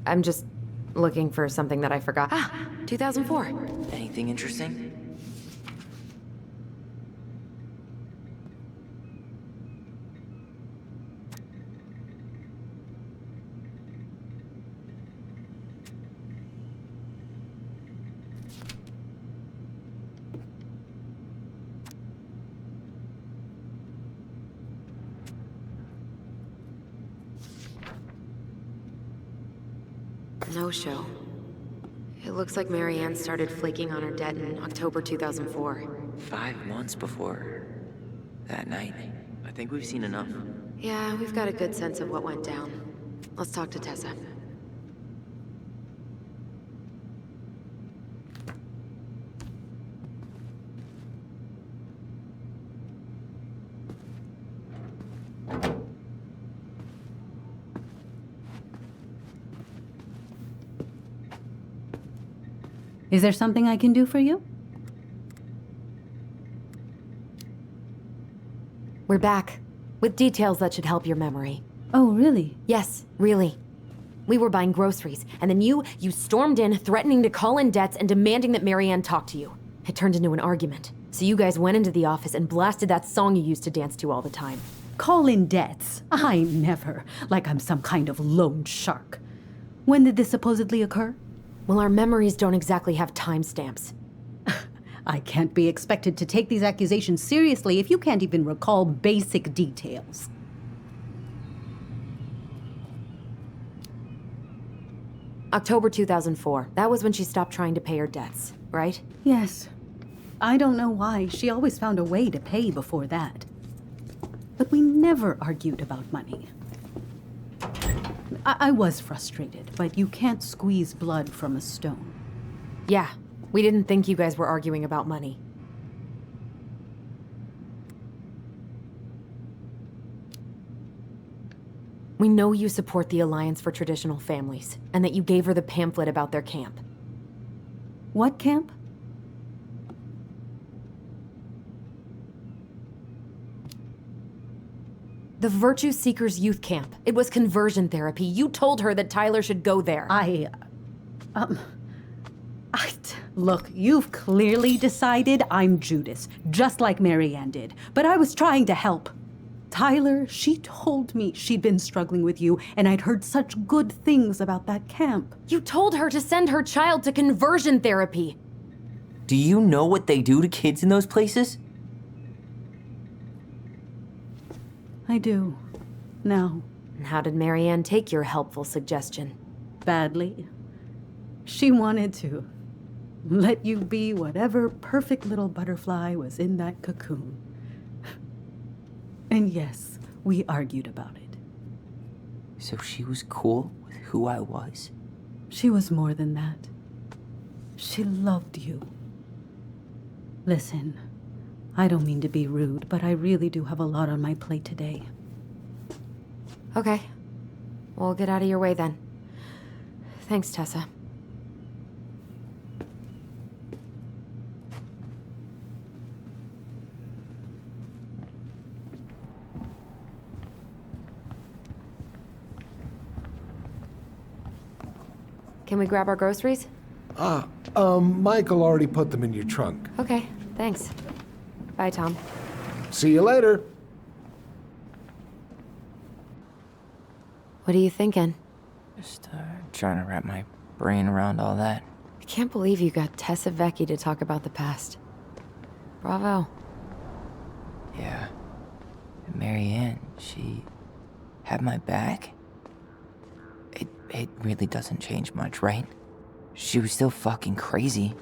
I'm just looking for something that I forgot. Ah, 2004. Anything interesting? No show. It looks like Marianne started flaking on her debt in October 2004. 5 months before that night. I think we've seen enough. Yeah, we've got a good sense of what went down. Let's talk to Tessa. Is there something I can do for you? We're back, with details that should help your memory. Oh, really? Yes, really. We were buying groceries, and then you stormed in, threatening to call in debts and demanding that Marianne talk to you. It turned into an argument. So you guys went into the office and blasted that song you used to dance to all the time. Call in debts? I never. Like I'm some kind of loan shark. When did this supposedly occur? Well, our memories don't exactly have timestamps. I can't be expected to take these accusations seriously if you can't even recall basic details. October 2004. That was when she stopped trying to pay her debts, right? Yes. I don't know why. She always found a way to pay before that. But we never argued about money. I was frustrated, but you can't squeeze blood from a stone. Yeah, we didn't think you guys were arguing about money. We know you support the Alliance for Traditional Families, and that you gave her the pamphlet about their camp. What camp? The Virtue Seekers Youth Camp. It was conversion therapy. You told her that Tyler should go there. Look, you've clearly decided I'm Judas, just like Marianne did. But I was trying to help. Tyler, she told me she'd been struggling with you, and I'd heard such good things about that camp. You told her to send her child to conversion therapy. Do you know what they do to kids in those places? I do. Now. And how did Marianne take your helpful suggestion? Badly. She wanted to let you be whatever perfect little butterfly was in that cocoon. And yes, we argued about it. So she was cool with who I was? She was more than that. She loved you. Listen, I don't mean to be rude, but I really do have a lot on my plate today. Okay. We'll get out of your way then. Thanks, Tessa. Can we grab our groceries? Michael already put them in your trunk. Okay, thanks. Bye, Tom. See you later. What are you thinking? Just trying to wrap my brain around all that. I can't believe you got Tessa Vecchi to talk about the past. Bravo. Yeah. And Marianne, she had my back. It really doesn't change much, right? She was still fucking crazy.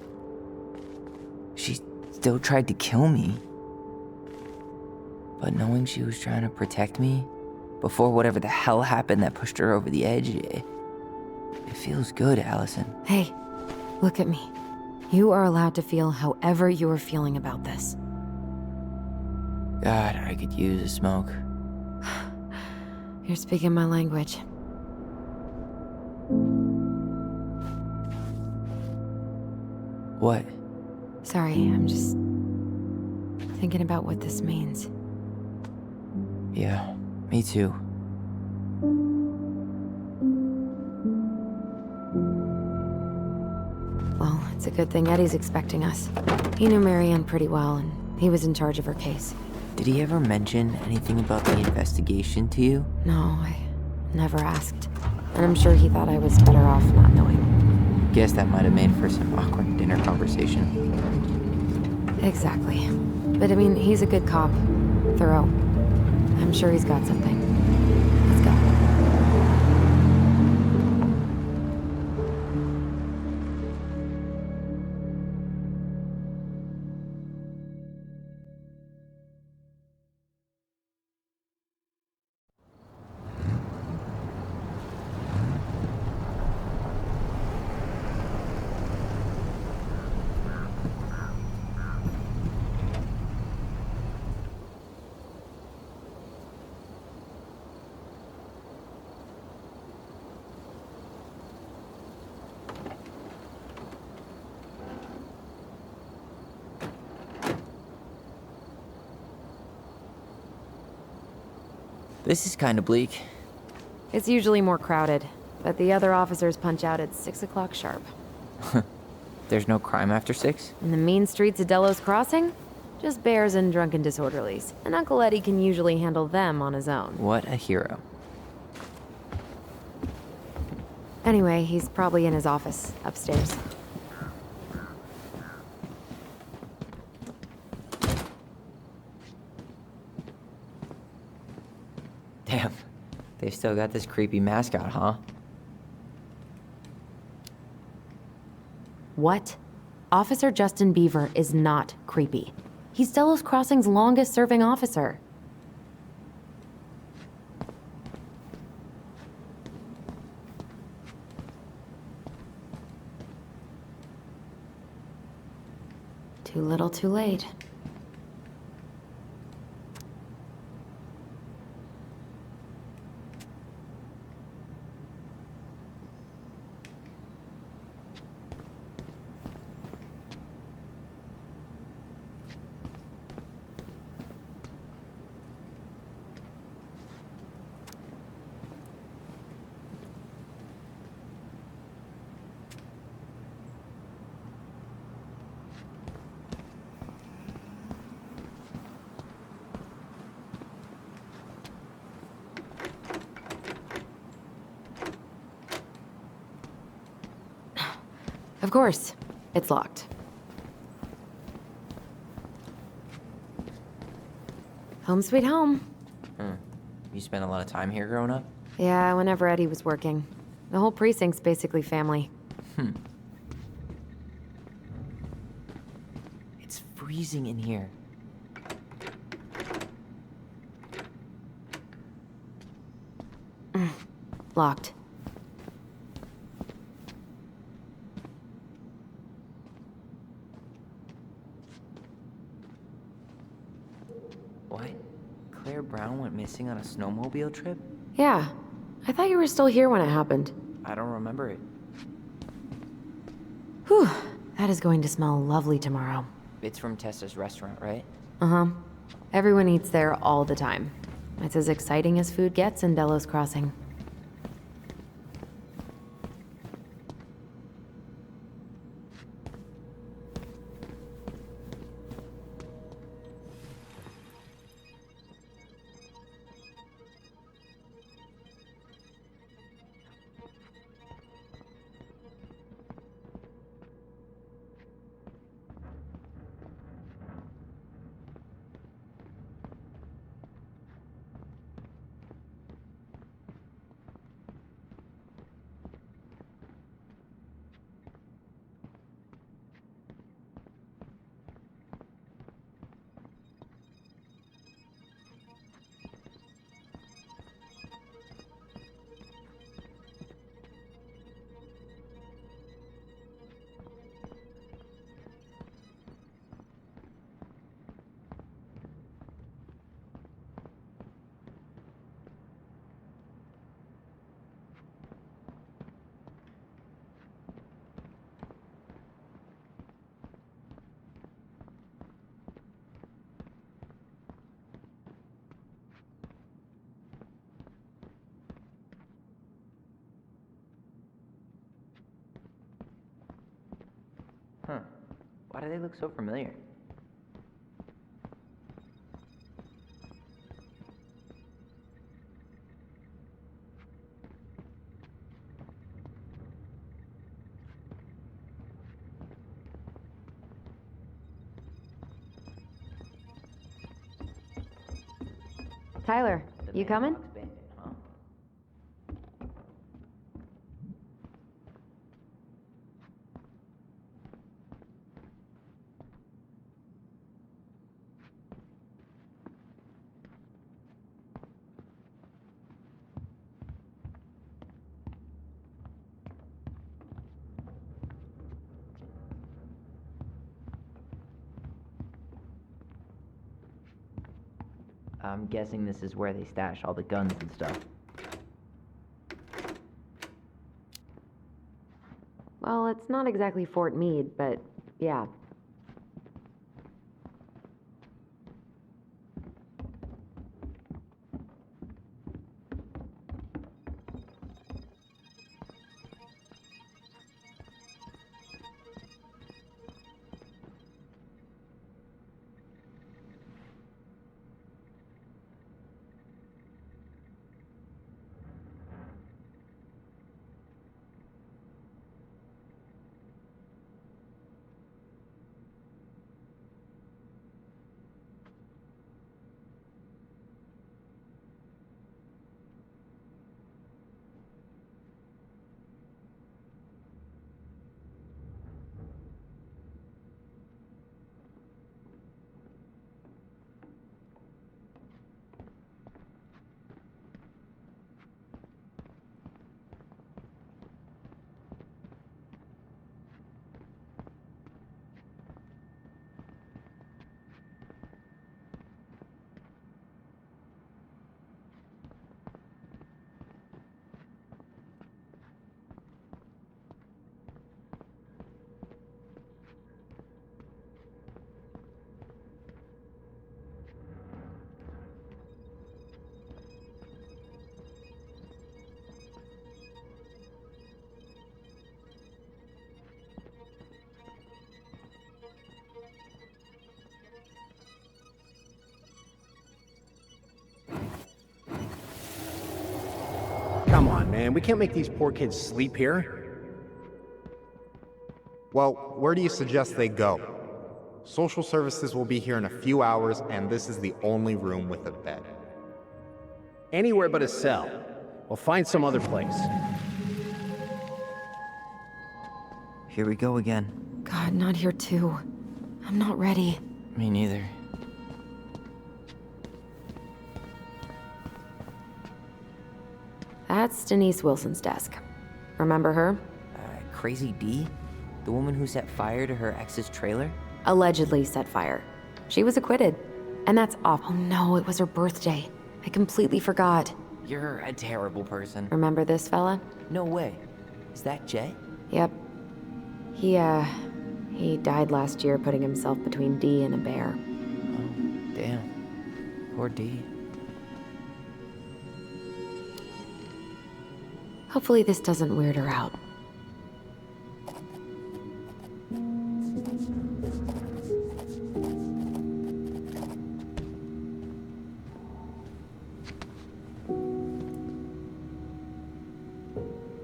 She still tried to kill me. But knowing she was trying to protect me before whatever the hell happened that pushed her over the edge, it feels good, Allison. Hey, look at me. You are allowed to feel however you are feeling about this. God, I could use a smoke. You're speaking my language. What? Sorry, I'm just thinking about what this means. Yeah, Me too. Well, it's a good thing Eddie's expecting us. He knew Marianne pretty well, and he was in charge of her case. Did he ever mention anything about the investigation to you? No, I never asked. And I'm sure he thought I was better off not knowing. Guess that might have made for some awkward dinner conversation. Exactly. But I mean, he's a good cop. Thorough. I'm sure he's got something. Let's go. This is kind of bleak. It's usually more crowded, but the other officers punch out at 6 o'clock sharp. There's no crime after 6? In the mean streets of Delos Crossing? Just bears and drunken disorderlies. And Uncle Eddie can usually handle them on his own. What a hero. Anyway, he's probably in his office, upstairs. Damn, they still got this creepy mascot, huh? What? Officer Justin Beaver is not creepy. He's Delos Crossing's longest-serving officer. Too little, too late. Of course, it's locked. Home sweet home. You spent a lot of time here growing up? Yeah, whenever Eddie was working. The whole precinct's basically family. It's freezing in here. Locked. What? Claire Brown went missing on a snowmobile trip? Yeah. I thought you were still here when it happened. I don't remember it. Whew. That is going to smell lovely tomorrow. It's from Tessa's restaurant, right? Uh-huh. Everyone eats there all the time. It's as exciting as food gets in Delos Crossing. Why do they look so familiar? Tyler, you coming? I'm guessing this is where they stash all the guns and stuff. Well, it's not exactly Fort Meade, but yeah. Come on, man. We can't make these poor kids sleep here. Well, where do you suggest they go? Social services will be here in a few hours, and this is the only room with a bed. Anywhere but a cell. We'll find some other place. Here we go again. God, not here too. I'm not ready. Me neither. That's Denise Wilson's desk. Remember her? Crazy D? The woman who set fire to her ex's trailer? Allegedly set fire. She was acquitted. And that's awful. Oh no, it was her birthday. I completely forgot. You're a terrible person. Remember this fella? No way. Is that Jay? Yep. He died last year putting himself between D and a bear. Oh, damn. Poor D. Hopefully this doesn't weird her out.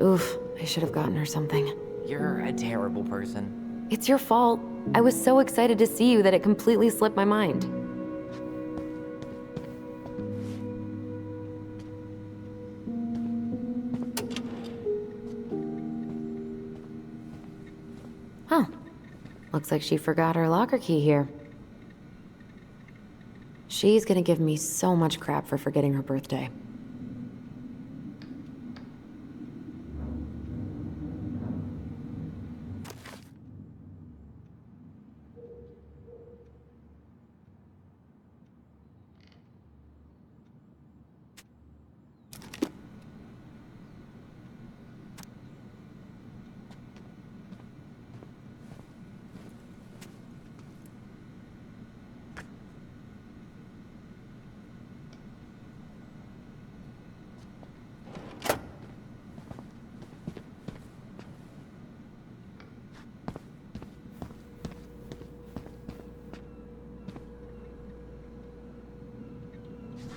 Oof, I should have gotten her something. You're a terrible person. It's your fault. I was so excited to see you that it completely slipped my mind. Huh. Looks like she forgot her locker key here. She's gonna give me so much crap for forgetting her birthday.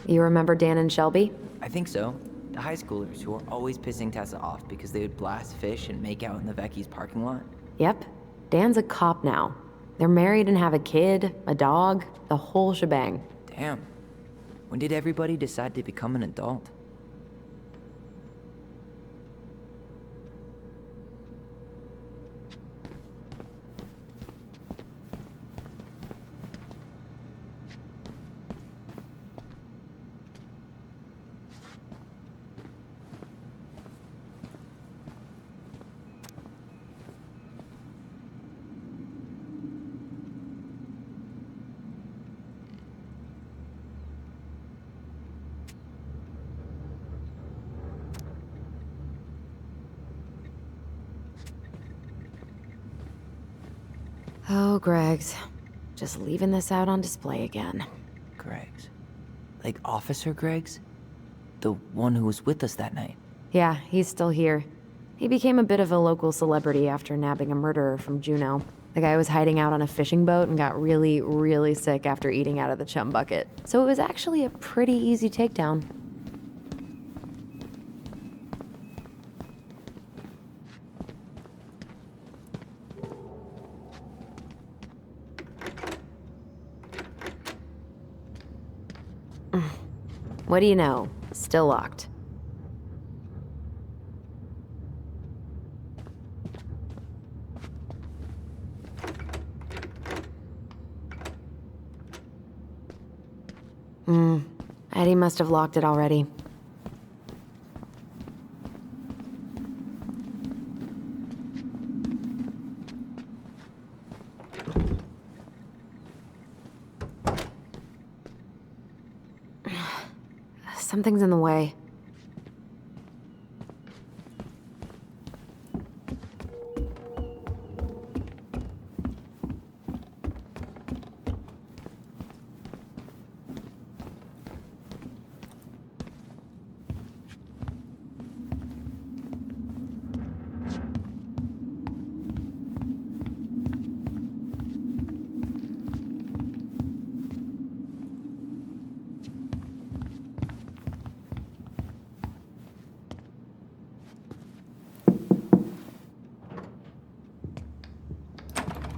You remember Dan and Shelby? I think so. The high schoolers who were always pissing Tessa off because they would blast fish and make out in the Vecchi's parking lot. Yep. Dan's a cop now. They're married and have a kid, a dog, the whole shebang. Damn. When did everybody decide to become an adult? Oh, Greg's. Just leaving this out on display again. Greg's. Like Officer Greg's? The one who was with us that night. Yeah, he's still here. He became a bit of a local celebrity after nabbing a murderer from Juneau. The guy was hiding out on a fishing boat and got really, really sick after eating out of the chum bucket. So it was actually a pretty easy takedown. What do you know? Still locked. Eddie must have locked it already. Something's in the way.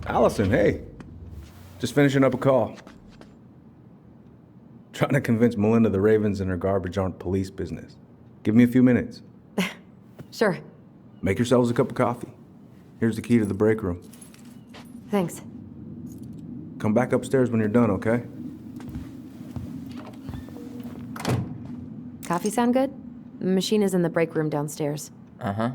Allison, hey. Just finishing up a call. Trying to convince Melinda the Ravens and her garbage aren't police business. Give me a few minutes. Sure. Make yourselves a cup of coffee. Here's the key to the break room. Thanks. Come back upstairs when you're done, okay? Coffee sound good? The machine is in the break room downstairs. Uh-huh.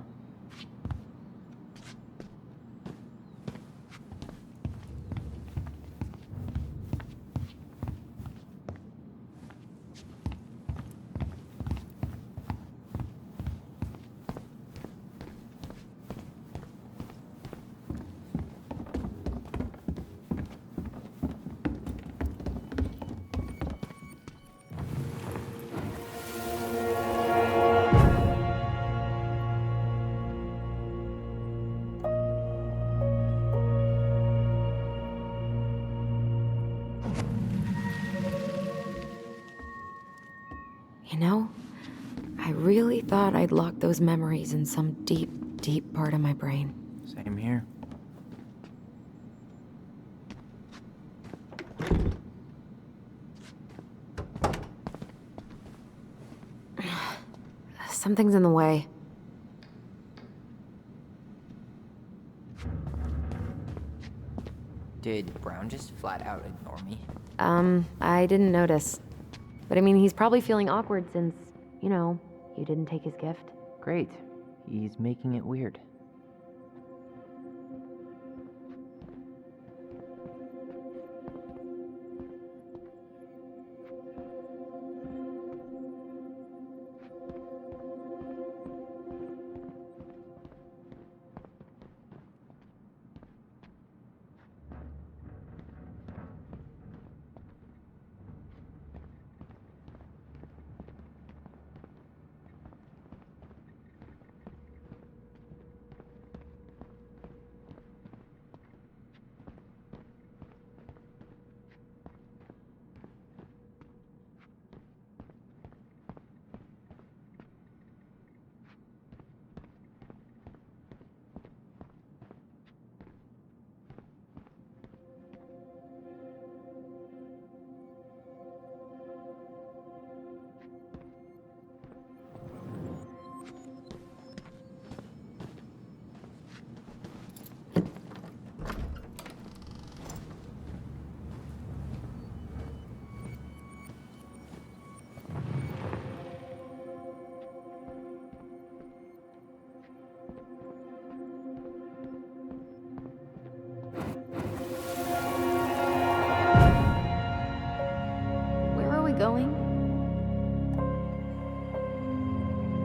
You know, I really thought I'd locked those memories in some deep, deep part of my brain. Same here. Something's in the way. Did Brown just flat out ignore me? I didn't notice. But I mean, he's probably feeling awkward since, you know, you didn't take his gift. Great. He's making it weird.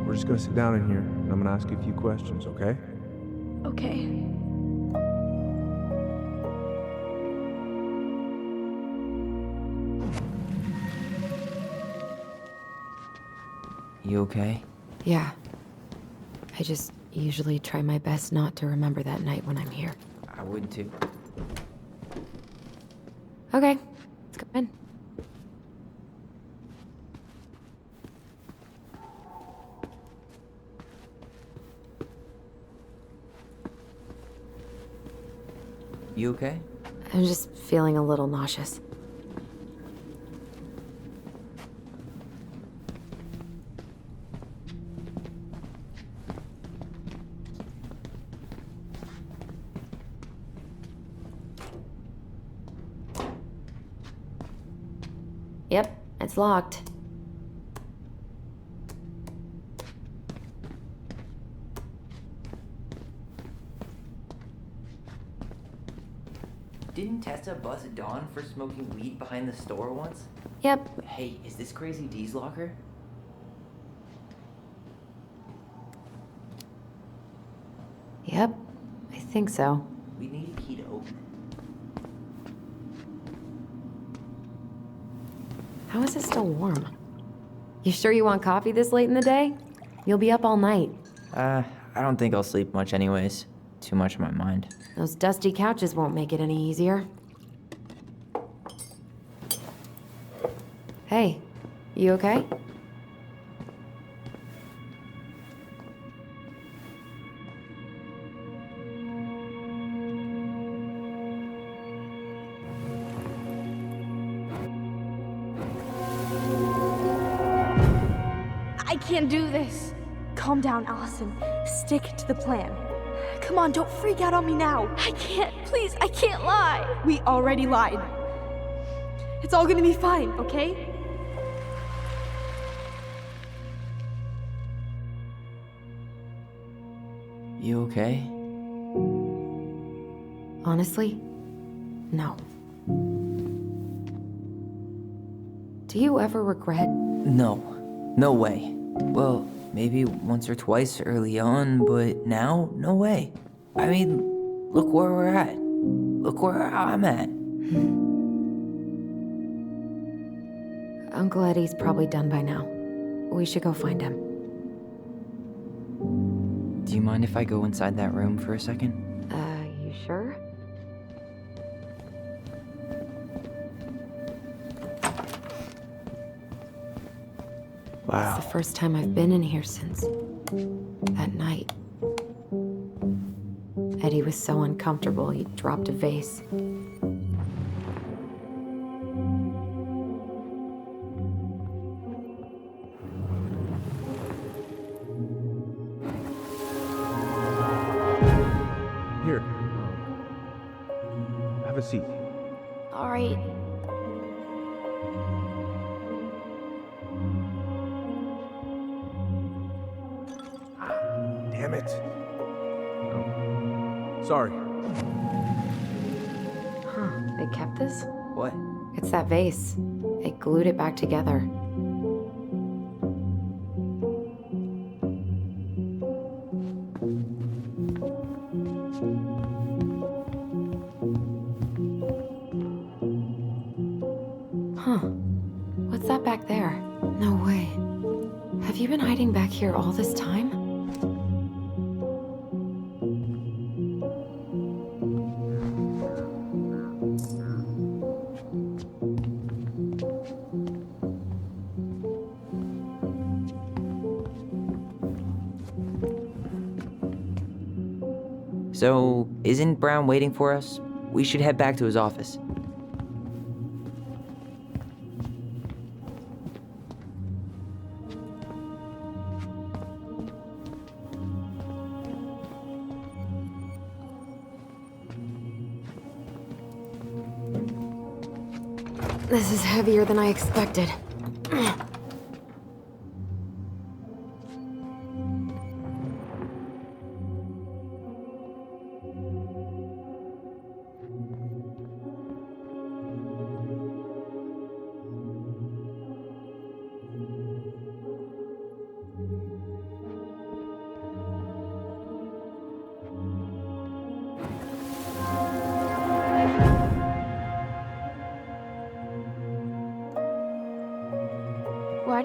we're just gonna sit down in here, and I'm gonna ask you a few questions, okay? Okay. You okay? Yeah. I just usually try my best not to remember that night when I'm here. I would too. Okay, let's go in. You okay? I'm just feeling a little nauseous. Yep, it's locked. Didn't Tessa bust Dawn for smoking weed behind the store once? Yep. Hey, is this Crazy D's locker? Yep, I think so. We need a key to open it. How is it still warm? You sure you want coffee this late in the day? You'll be up all night. I don't think I'll sleep much anyways. Too much on my mind. Those dusty couches won't make it any easier. Hey, you okay? I can't do this. Calm down, Allison. Stick to the plan. Come on, don't freak out on me now. I can't, please, I can't lie. We already lied. It's all gonna be fine, okay? You okay? Honestly, no. Do you ever regret? No. No way. Well, maybe once or twice early on, but now, no way. I mean, look where we're at. Look where I'm at. Uncle Eddie's probably done by now. We should go find him. Do you mind if I go inside that room for a second? You sure? Wow. It's the first time I've been in here since that night. Eddie was so uncomfortable, he dropped a vase. Here. Have a seat. All right. Damn it. Sorry. Huh, they kept this? What? It's that vase. They glued it back together. Huh. What's that back there? No way. Have you been hiding back here all this time? So, isn't Brown waiting for us? We should head back to his office. This is heavier than I expected.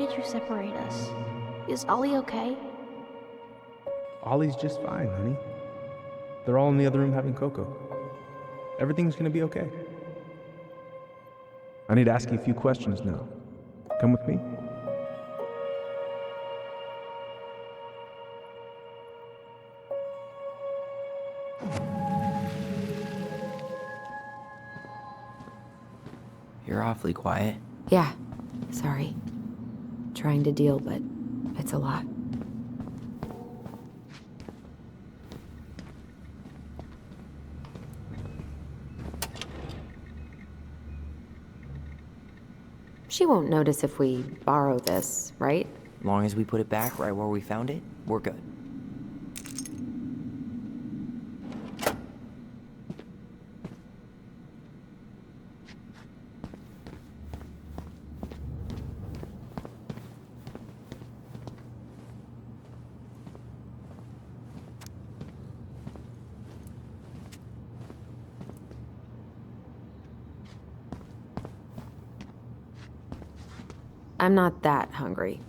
did you separate us? Is Ollie okay? Ollie's just fine, honey. They're all in the other room having cocoa. Everything's gonna be okay. I need to ask you a few questions now. Come with me? You're awfully quiet. Yeah, sorry. Trying to deal, but it's a lot. She won't notice if we borrow this, right? Long as we put it back right where we found it, we're good. I'm not that hungry.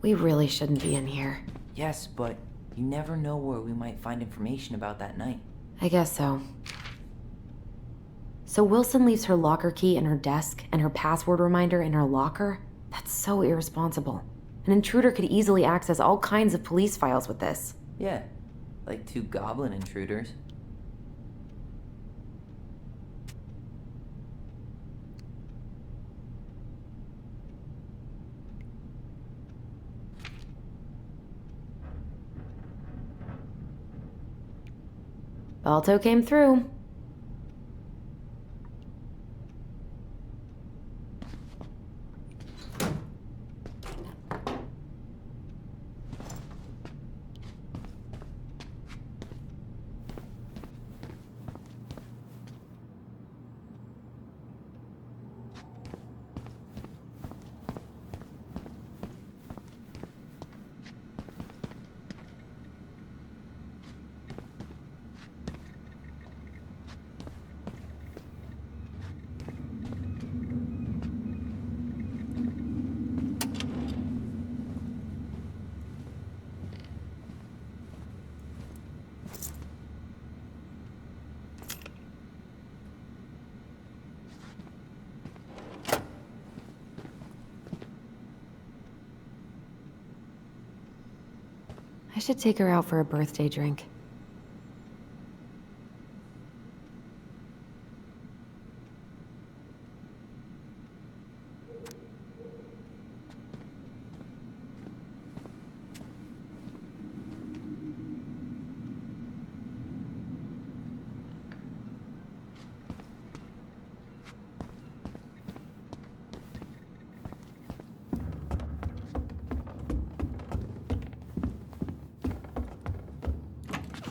We really shouldn't be in here. Yes, but you never know where we might find information about that night. I guess so. So Wilson leaves her locker key in her desk and her password reminder in her locker? That's so irresponsible. An intruder could easily access all kinds of police files with this. Yeah, like 2 goblin intruders. Balto came through. I should take her out for a birthday drink.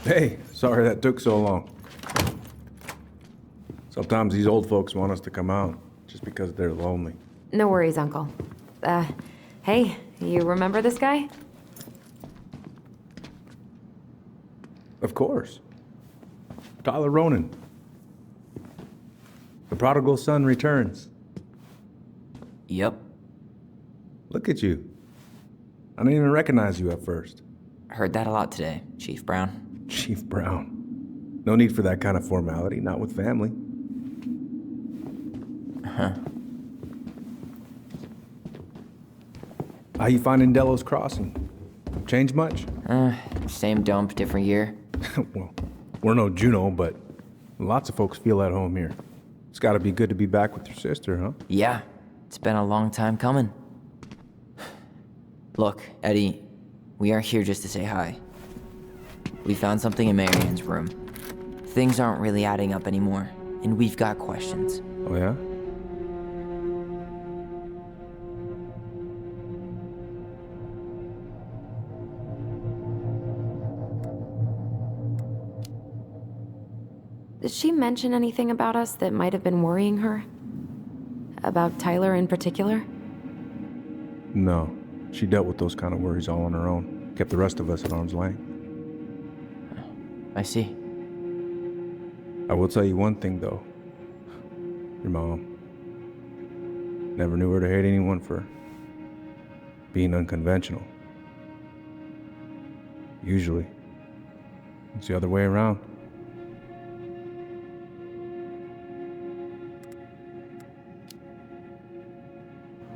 Hey, sorry that took so long. Sometimes these old folks want us to come out just because they're lonely. No worries, Uncle. Hey, you remember this guy? Of course. Tyler Ronan. The prodigal son returns. Yep. Look at you. I didn't even recognize you at first. Heard that a lot today, Chief Brown. Chief Brown. No need for that kind of formality, not with family. Huh. How you finding Delos Crossing? Changed much? Same dump, different year. Well, we're no Juno, but lots of folks feel at home here. It's gotta be good to be back with your sister, huh? Yeah, it's been a long time coming. Look, Eddie, we aren't here just to say hi. We found something in Marianne's room. Things aren't really adding up anymore, and we've got questions. Oh, yeah? Did she mention anything about us that might have been worrying her? About Tyler in particular? No. She dealt with those kind of worries all on her own. Kept the rest of us at arm's length. I see. I will tell you one thing, though. Your mom. Never knew her to hate anyone for being unconventional. Usually, it's the other way around.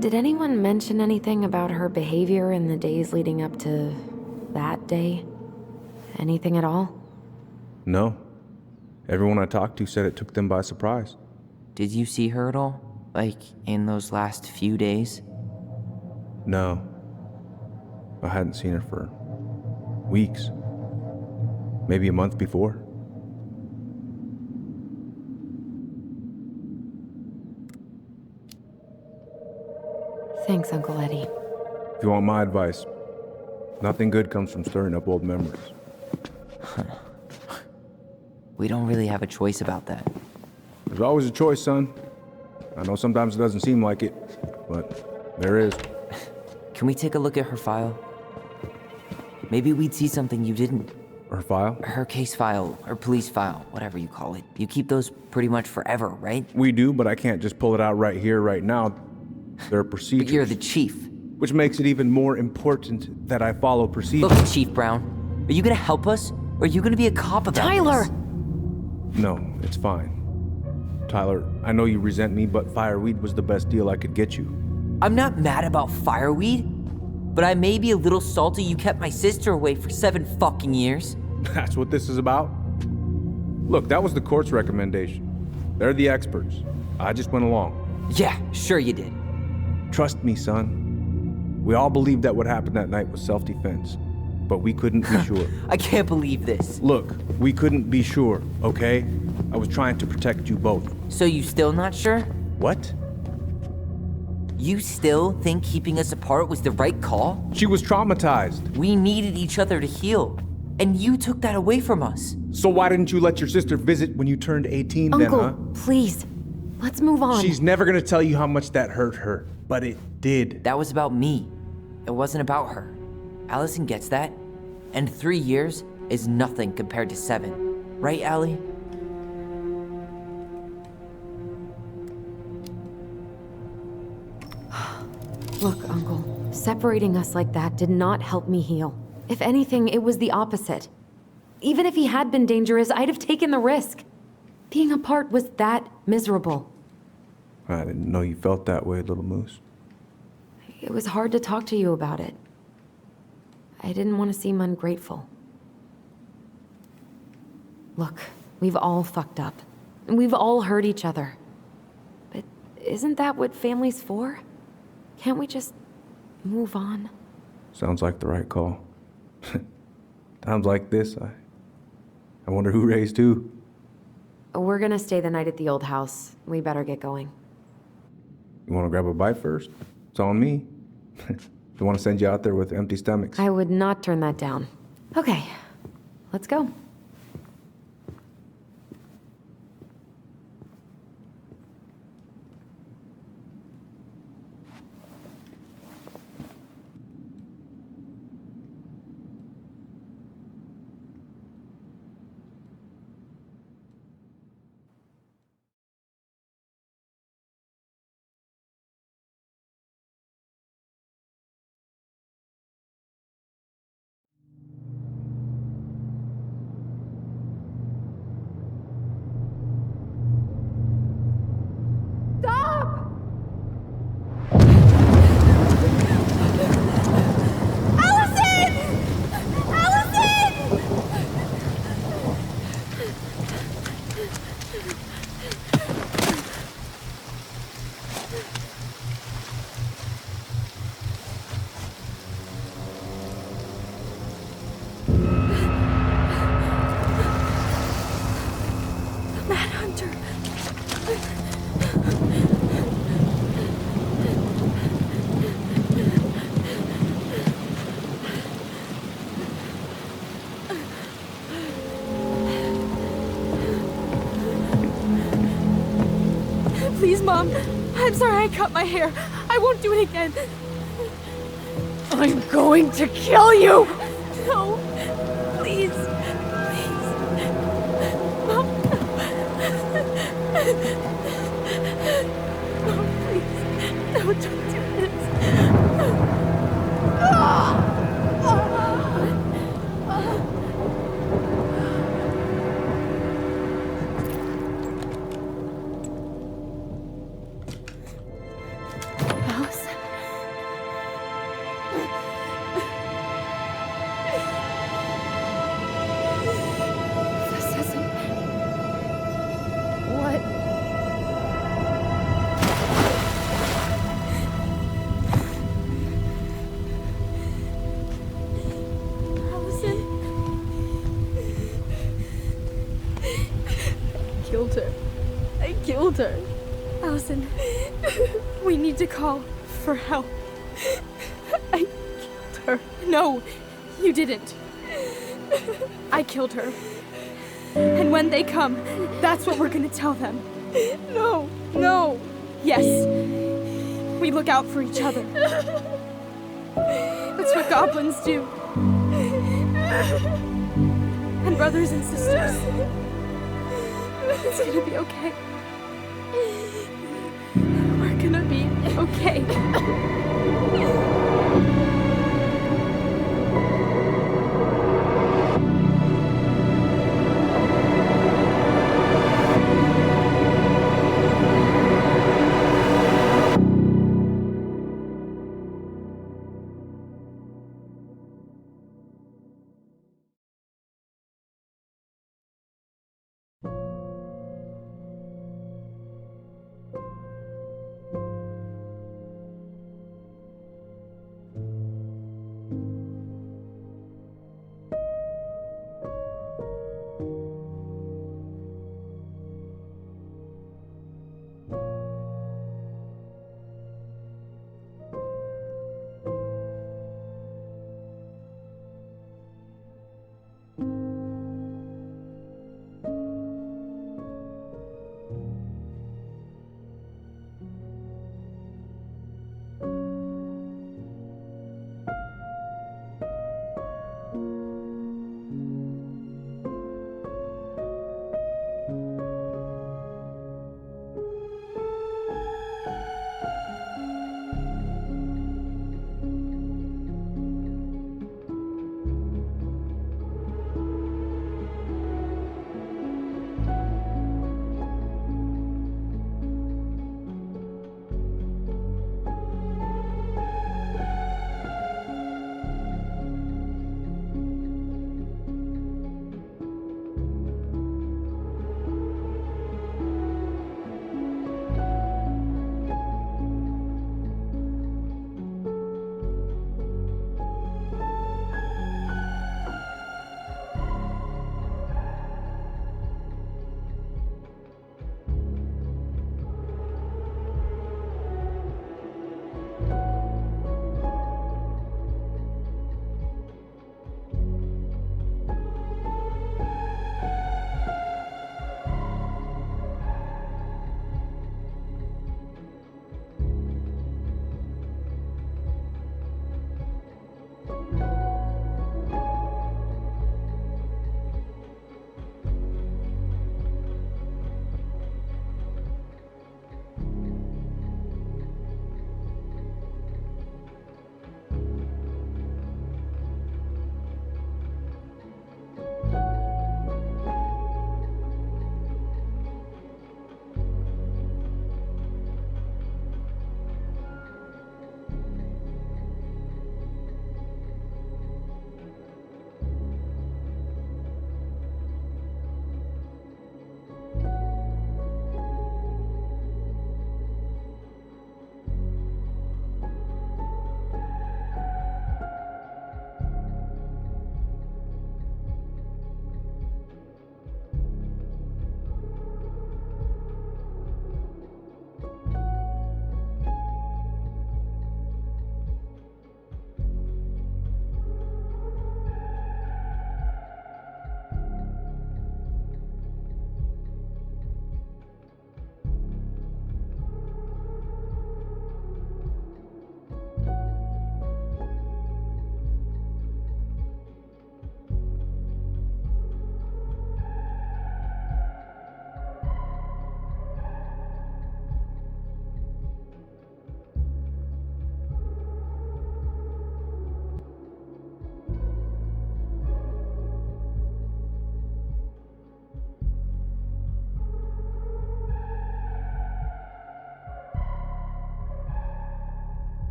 Did anyone mention anything about her behavior in the days leading up to that day? Anything at all? No. Everyone I talked to said it took them by surprise. Did you see her at all? Like, in those last few days? No. I hadn't seen her for weeks. Maybe a month before. Thanks, Uncle Eddie. If you want my advice, nothing good comes from stirring up old memories. We don't really have a choice about that. There's always a choice, son. I know sometimes it doesn't seem like it, but there is. Can we take a look at her file? Maybe we'd see something you didn't. Her file? Her case file, or police file, whatever you call it. You keep those pretty much forever, right? We do, but I can't just pull it out right here, right now. There are procedures. But you're the chief. Which makes it even more important that I follow procedures. Look, Chief Brown, are you gonna help us? Or are you gonna be a cop about Tyler! this? No, it's fine. Tyler, I know you resent me, but fireweed was the best deal I could get you. I'm not mad about fireweed, but I may be a little salty you kept my sister away for 7 fucking years. That's what this is about? Look, that was the court's recommendation. They're the experts. I just went along. Yeah, sure you did. Trust me, son. We all believed that what happened that night was self-defense, but we couldn't be sure. I can't believe this. Look, we couldn't be sure, okay? I was trying to protect you both. So you still not sure? What? You still think keeping us apart was the right call? She was traumatized. We needed each other to heal, and you took that away from us. So why didn't you let your sister visit when you turned 18 Uncle, then, huh? please. Let's move on. She's never gonna tell you how much that hurt her, but it did. That was about me. It wasn't about her. Allison gets that, and 3 years is nothing compared to 7. Right, Allie? Look, Uncle, separating us like that did not help me heal. If anything, it was the opposite. Even if he had been dangerous, I'd have taken the risk. Being apart was that miserable. I didn't know you felt that way, little moose. It was hard to talk to you about it. I didn't want to seem ungrateful. Look, we've all fucked up. And we've all hurt each other. But isn't that what family's for? Can't we just move on? Sounds like the right call. Times like this, I wonder who raised who. We're gonna stay the night at the old house. We better get going. You wanna grab a bite first? It's on me. Don't wanna send you out there with empty stomachs. I would not turn that down. Okay, let's go. Please, Mom. I'm sorry I cut my hair. I won't do it again. I'm going to kill you! No. Please. Please. killed her. I killed her. Allison, we need to call for help. I killed her. No, you didn't. I killed her. And when they come, that's what we're gonna tell them. No, no. Yes. We look out for each other. That's what goblins do. And brothers and sisters. It's gonna be okay. We're gonna be okay.